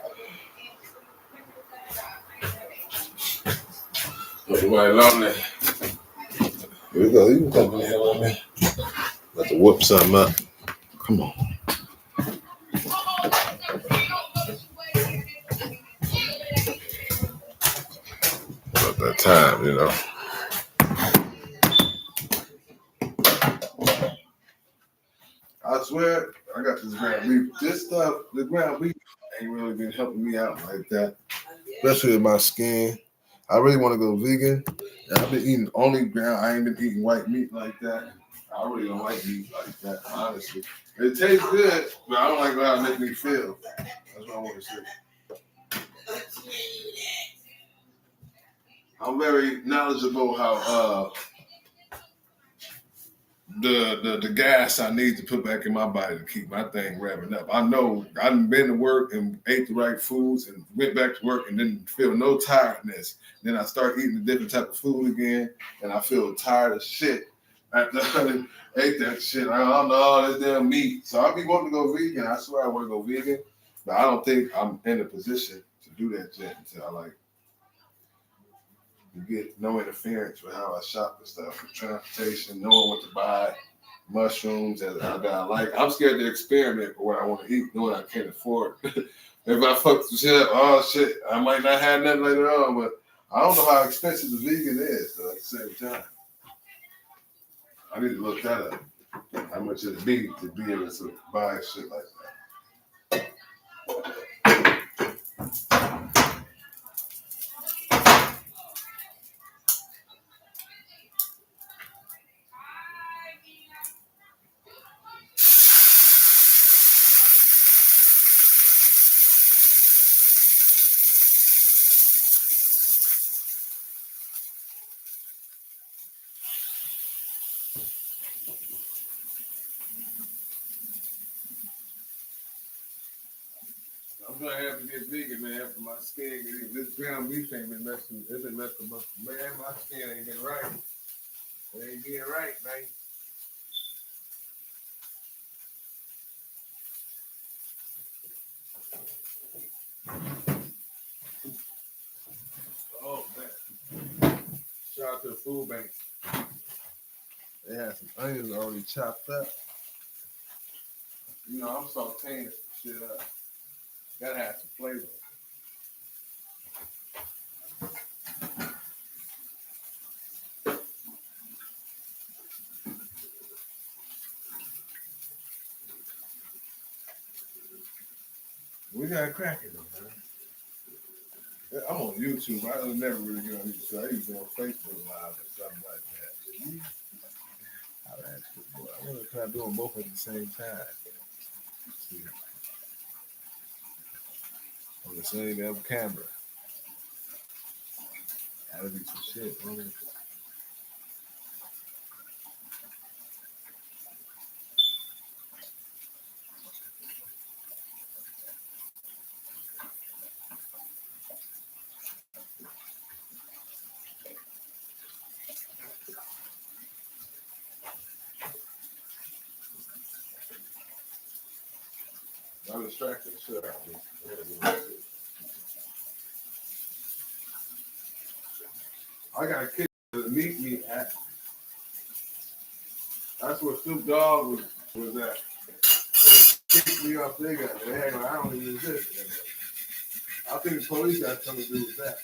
Everybody lonely. Here we go. You can come in here with me. About to whoop something up. Come on. About that time, you know. I swear, I got this ground beef. This stuff, the ground beef, ain't really been helping me out like that, especially with my skin. I really want to go vegan. And I've been eating only ground. I ain't been eating white meat like that. I really don't like meat like that, honestly. It tastes good, but I don't like how it makes me feel. That's what I want to say. I'm very knowledgeable how the gas I need to put back in my body to keep my thing revving up. I know I've been to work and ate the right foods and went back to work and didn't feel no tiredness. Then I start eating a different type of food again and I feel tired as shit. After I ate that shit, I don't know all this damn meat. So I be wanting to go vegan. I swear I want to go vegan, but I don't think I'm in a position to do that yet until I like get no interference with how I shop and stuff, with transportation, knowing what to buy, mushrooms that I like. I'm scared to experiment with what I want to eat, knowing I can't afford. If I fuck some shit up, oh shit, I might not have nothing later on, but I don't know how expensive the vegan is, though, at the same time. I need to look that up. How much it'd be to be able to buy shit like that. I'm gonna have to get vegan, man, for my skin. This ground beef ain't been messing. It's been messing up. Man, my skin ain't been right. It ain't being right, man. Oh man! Shout out to the food bank. They had some onions already chopped up. You know, I'm sauteing some shit up. Gotta have some flavor. We got cracking though, man. I'm on YouTube. I don't never really get on YouTube. I usually on Facebook Live or something like that. I want to try doing both at the same time. See, on the same damn camera. That'll be some shit, man. I'm distracted the shit out of me. I got a kid to meet me at. That's where Snoop Dogg was at. kicked me off their gun. They act like I don't even exist. I think the police got something to do with that.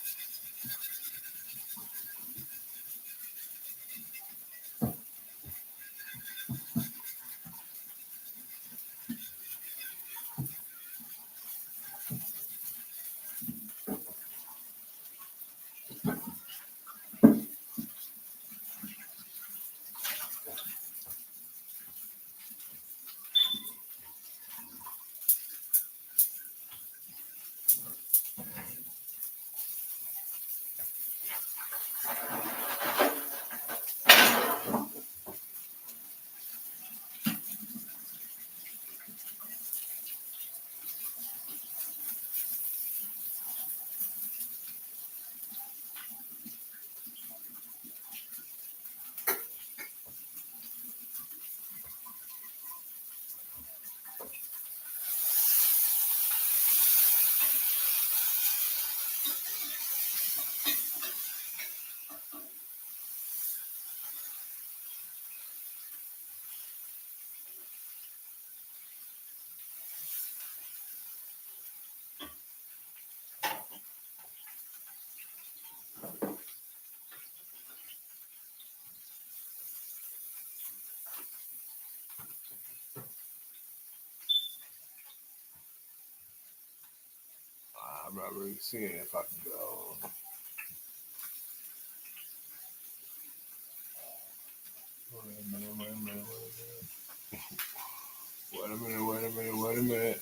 I'm not really seeing if I can go. Wait a minute. Wait a minute.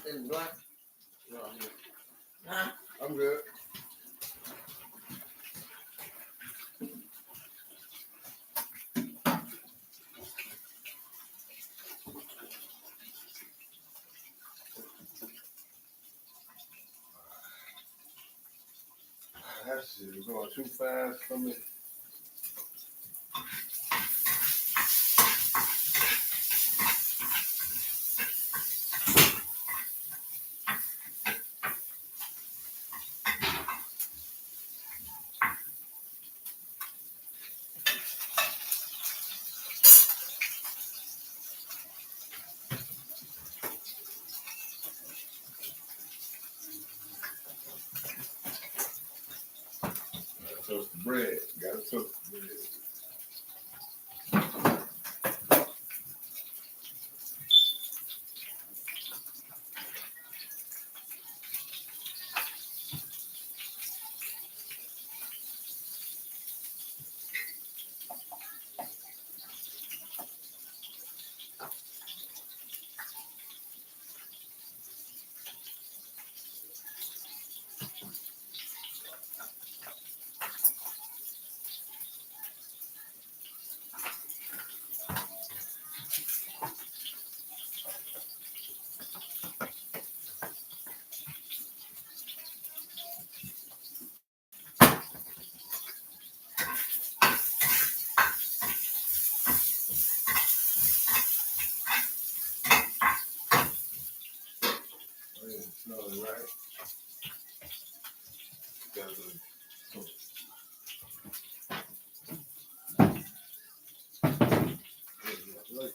in the blunt? No, I'm good. Huh? I'm good. That shit is going too fast for me. Toast the bread. Gotta toast the bread. Oh, yeah, smelling right. Gotta go. Look.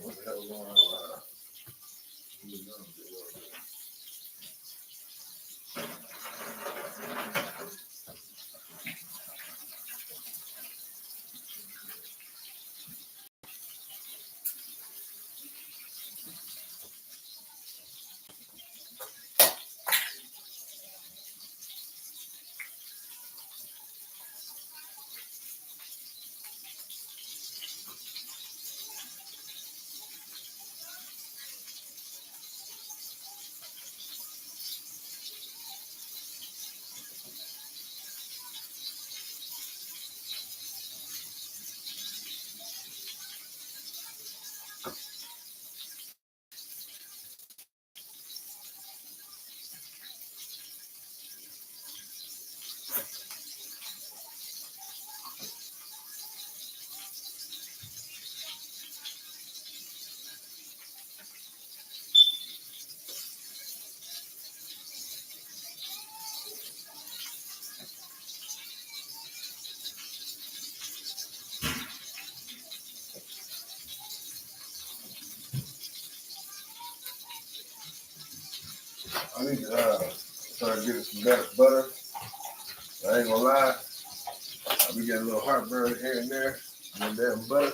What the hell going on? I need to start getting some better butter. I ain't gonna lie. I be getting a little heartburn here and there. And damn butter.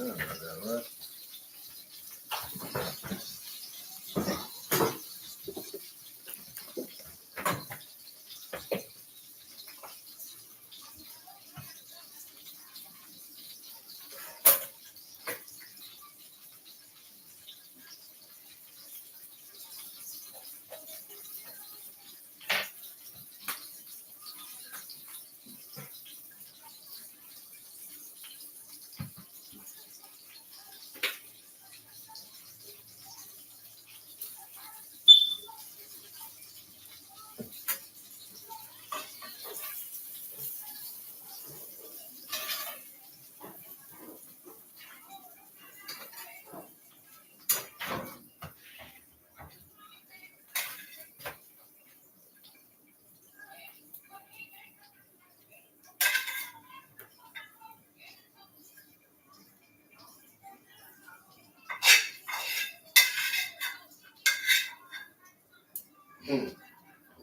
Yeah, right.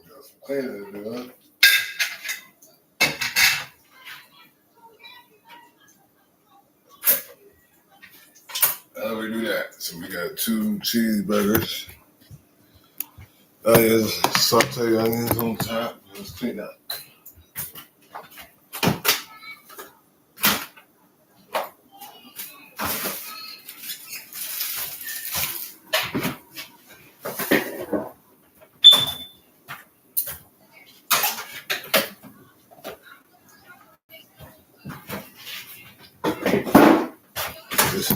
Got some cleaning to do, huh? How do we do that? So we got 2 cheeseburgers. Oh yeah, saute onions on top. Let's clean up. This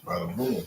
bada boom.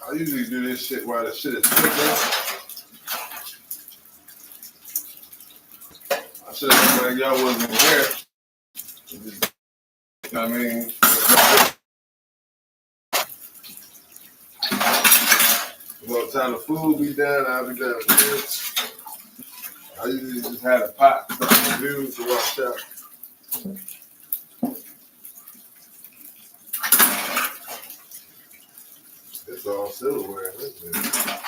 I usually do this shit while the shit is cooking. I should have been like y'all wasn't here. You know what I mean? time the food be done, I'll be done with this. I usually just had a pot, some views to wash up. It's all silverware, isn't it?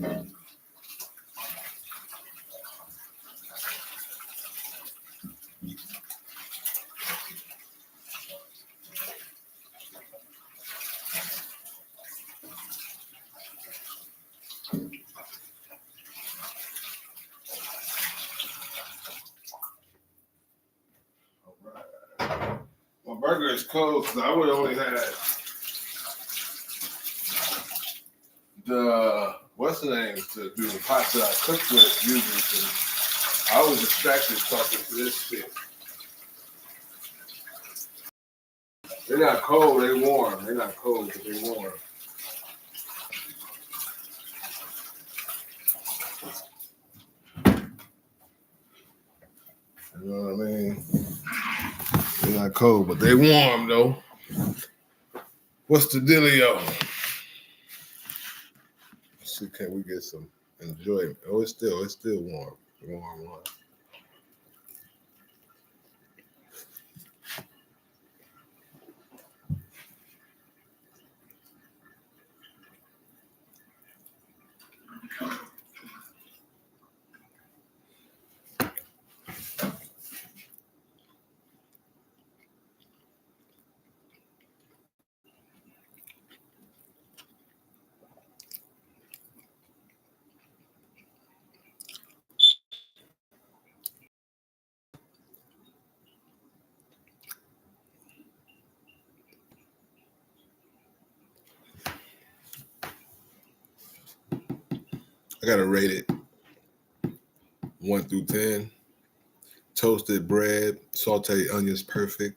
My burger is cold because I would only had the what's the name to do the pots that I cook with usually. I was distracted talking to this shit. They're not cold, they warm. They're not cold, but they warm. You know what I mean? They're not cold, but they warm though. What's the dealio? See, can we get some enjoyment? Oh, it's still warm. Warm. I gotta rate it 1 through 10. Toasted bread, sauteed onions, perfect.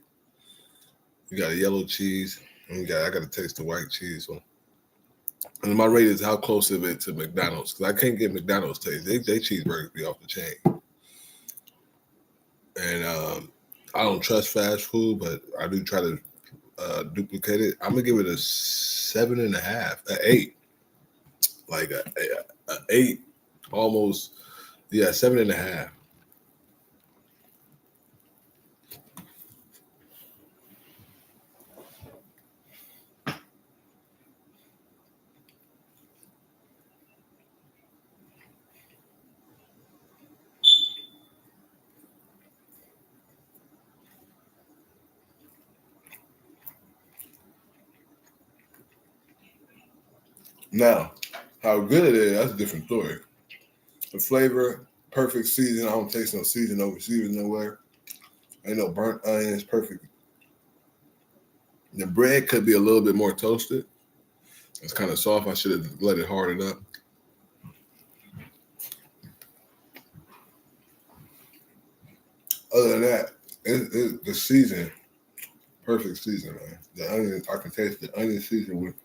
You got a yellow cheese, and I gotta taste the white cheese. So, and my rate is how close is it to McDonald's? Because I can't get McDonald's taste. They cheeseburgers be off the chain. And I don't trust fast food, but I do try to duplicate it. I'm gonna give it a 7.5, an 8, like a 8, almost. Yeah, 7.5. Now, how good it is, that's a different story. The flavor, perfect season. I don't taste no season over season nowhere. Ain't no burnt onions, perfect. The bread could be a little bit more toasted. It's kind of soft. I should have let it harden up. Other than that, the season, perfect season, man. The onion, I can taste the onion season with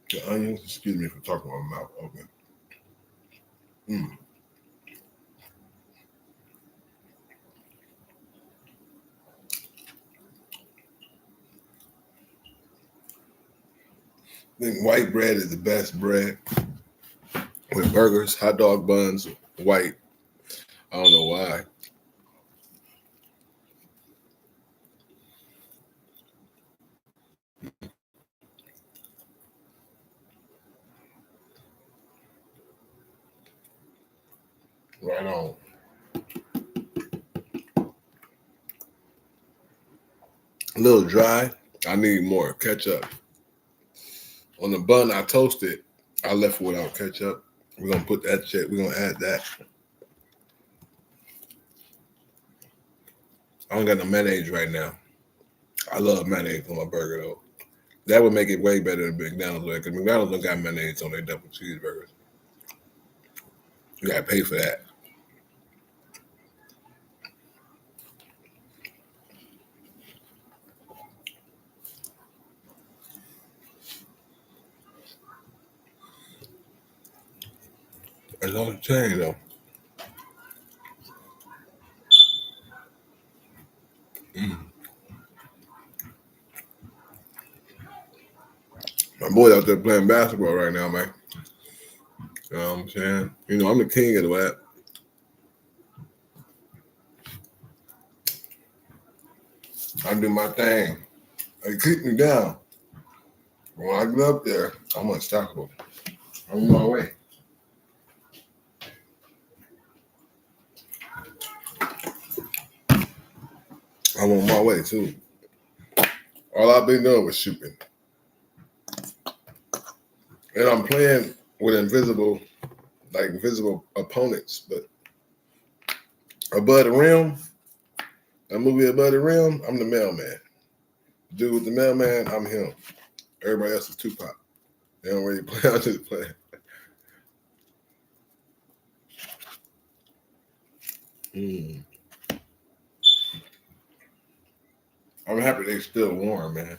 the onions. Excuse me for talking with my mouth open. I think white bread is the best bread with burgers, hot dog buns, white. I don't know why. Right on. A little dry. I need more ketchup. On the bun, I toasted. I left it without ketchup. We're gonna put that shit. We're gonna add that. I don't got no mayonnaise right now. I love mayonnaise on my burger though. That would make it way better than McDonald's because McDonald's don't got mayonnaise on their double cheeseburgers. You gotta pay for that. It's on the chain though. My boy out there playing basketball right now, man. You know what I'm saying? You know, I'm the king of the web. I do my thing. They keep me down. When I get up there, I'm unstoppable. I'm on my way. I'm on my way too. All I've been doing was shooting. And I'm playing with invisible opponents. But Above the Rim, that movie Above the Rim, I'm the mailman. Dude with the mailman, I'm him. Everybody else is Tupac. They don't really play. I just play. I'm happy they still warm, man.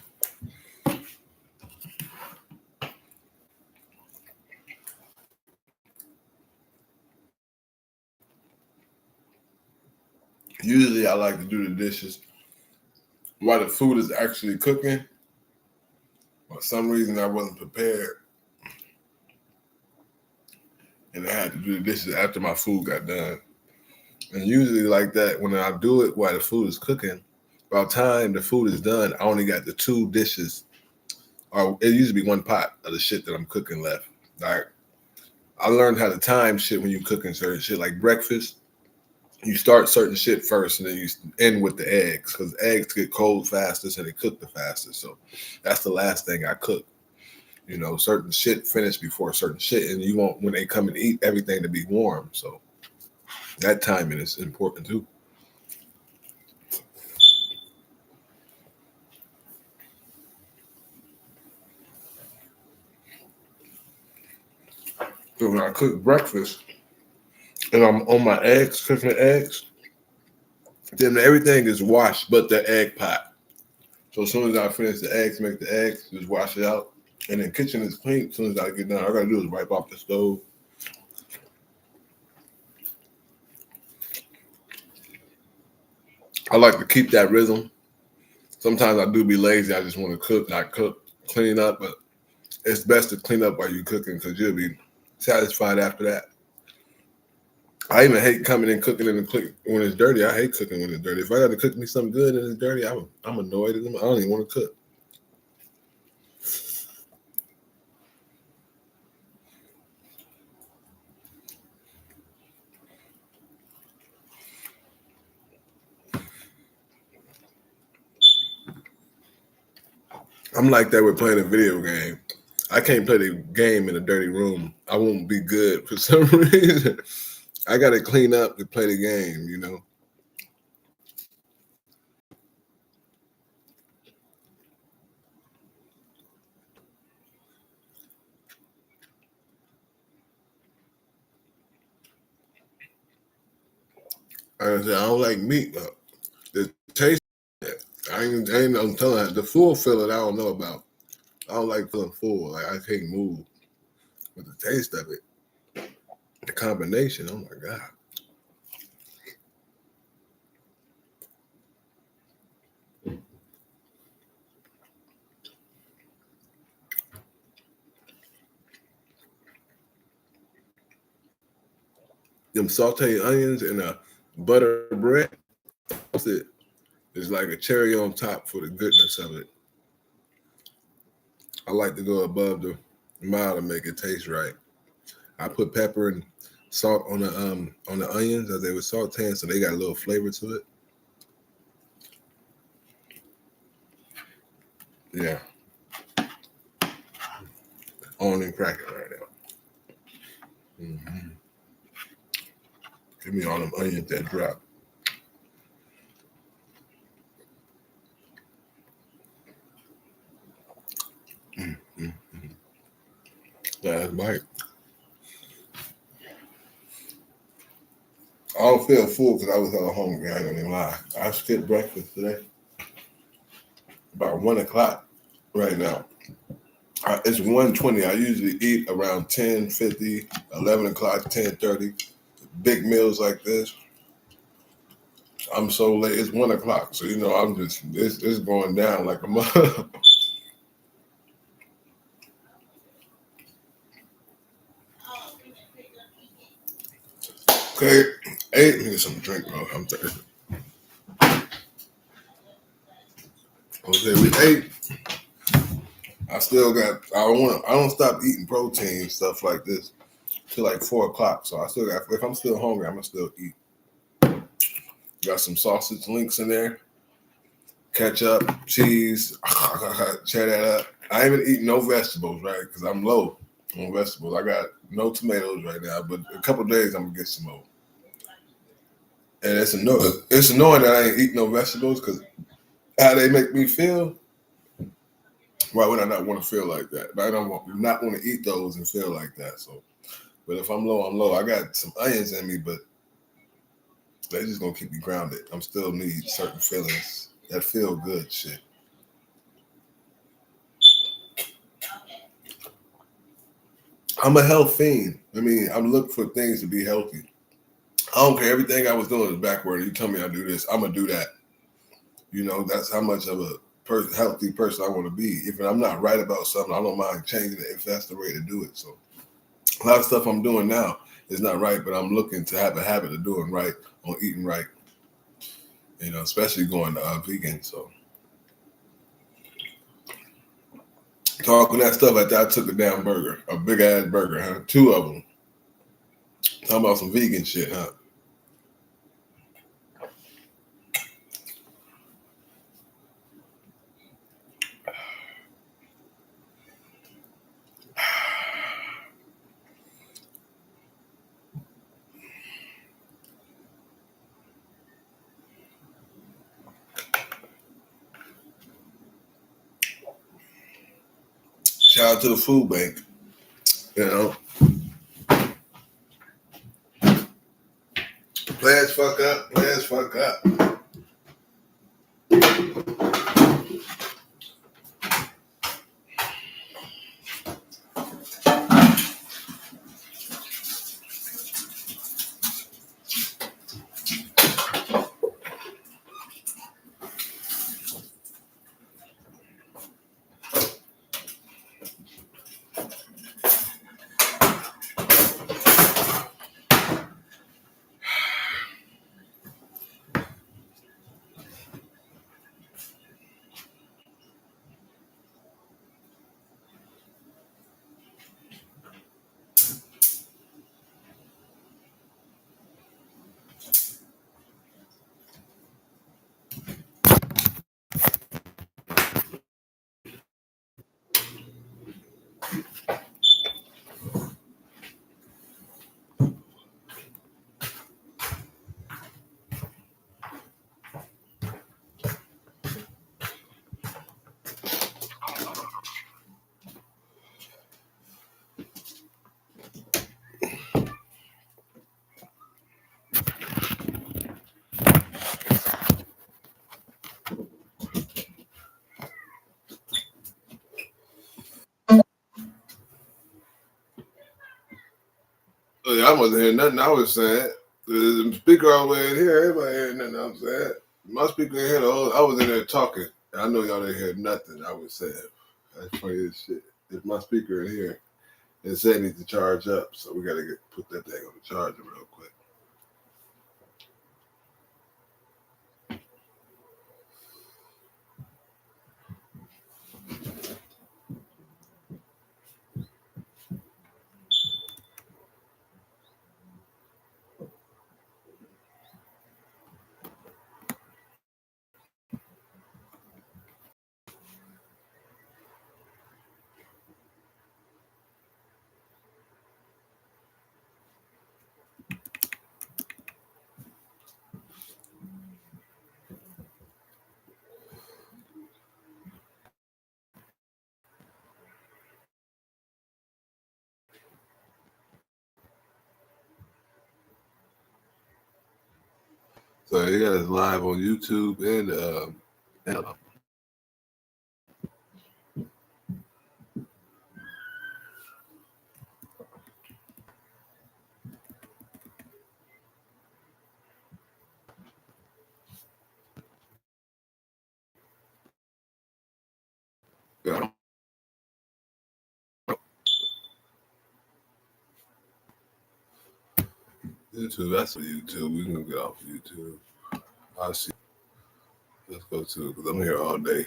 Usually I like to do the dishes while the food is actually cooking. For some reason I wasn't prepared. And I had to do the dishes after my food got done. And usually like that, when I do it while the food is cooking, by the time the food is done, I only got the 2 dishes, or it used to be 1 pot of the shit that I'm cooking left. Like, I learned how to time shit when you cooking certain shit, like breakfast. You start certain shit first, and then you end with the eggs, because eggs get cold fastest and they cook the fastest. So that's the last thing I cook. You know, certain shit finish before certain shit, and you want, when they come and eat, everything to be warm. So that timing is important too. So when I cook breakfast and I'm on my eggs, cooking the eggs, then everything is washed but the egg pot. So as soon as I finish the eggs, make the eggs, just wash it out. And then kitchen is clean. As soon as I get done, all I gotta do is wipe off the stove. I like to keep that rhythm. Sometimes I do be lazy. I just want to cook, not cook, clean up. But it's best to clean up while you're cooking, because you'll be satisfied after that. I even hate coming in cooking when it's dirty. I hate cooking when it's dirty. If I got to cook me something good and it's dirty, I'm annoyed at them. I don't even want to cook. I'm like that with playing a video game. I can't play the game in a dirty room. I won't be good for some reason. I got to clean up to play the game, you know. I said, I don't like meat. The taste, I'm telling you, the full feeling I don't know about. I don't like feeling full. Like, I can't move. But the taste of it, the combination, oh my God. Them sauteed onions and a butter bread, that's it. It's like a cherry on top for the goodness of it. I like to go above the mild to make it taste right. I put pepper and salt on the onions as they were sauteing, so they got a little flavor to it. Yeah, on and cracking right now. Mm-hmm. Give me all them onions that drop. Mm-hmm. Last bite. I don't feel full because I was hella hungry. I ain't gonna even lie. I skipped breakfast today. About 1 o'clock right now. It's 1:20. I usually eat around 10:50, 11 o'clock, 10:30. Big meals like this. I'm so late. It's 1 o'clock. So, you know, I'm just, it's going down like a mother. Okay. Ate me some drink, bro. I'm thirsty. Okay, we ate. I still got. I don't stop eating protein stuff like this till like 4 o'clock. So I still got. If I'm still hungry, I'm gonna still eat. Got some sausage links in there, ketchup, cheese. Check that up. I ain't even eating no vegetables, right? Because I'm low on vegetables. I got no tomatoes right now, but a couple days I'm gonna get some more. And it's annoying. It's annoying that I ain't eating no vegetables because how they make me feel. Why would I not want to feel like that? But I don't not want to eat those and feel like that. So, but if I'm low, I'm low. I got some onions in me, but they just gonna keep me grounded. I'm still need certain feelings that feel good shit. I'm a health fiend. I mean, I'm looking for things to be healthy. I don't care. Everything I was doing is backward. You tell me I do this, I'm gonna do that. You know, that's how much of a healthy person I want to be. If I'm not right about something, I don't mind changing it if that's the way to do it. So a lot of stuff I'm doing now is not right, but I'm looking to have a habit of doing right, on eating right. You know, especially going vegan. So talking that stuff after I took a damn burger, a big ass burger, huh? 2 of them. Talking about some vegan shit, huh? Shout out to the food bank. You know, players fuck up, players fuck up. Oh, yeah, I wasn't hearing nothing I was saying. The speaker all the way in here, everybody hearing nothing I was saying. My speaker in here, I was in there talking. I know y'all didn't hear nothing I was saying. That's funny as shit. If my speaker in here, it said it needs to charge up, so we gotta put that thing on the charger real quick. So you got us live on YouTube and yeah. YouTube. That's YouTube. We can get off of YouTube. I see. Let's go to because I'm here all day.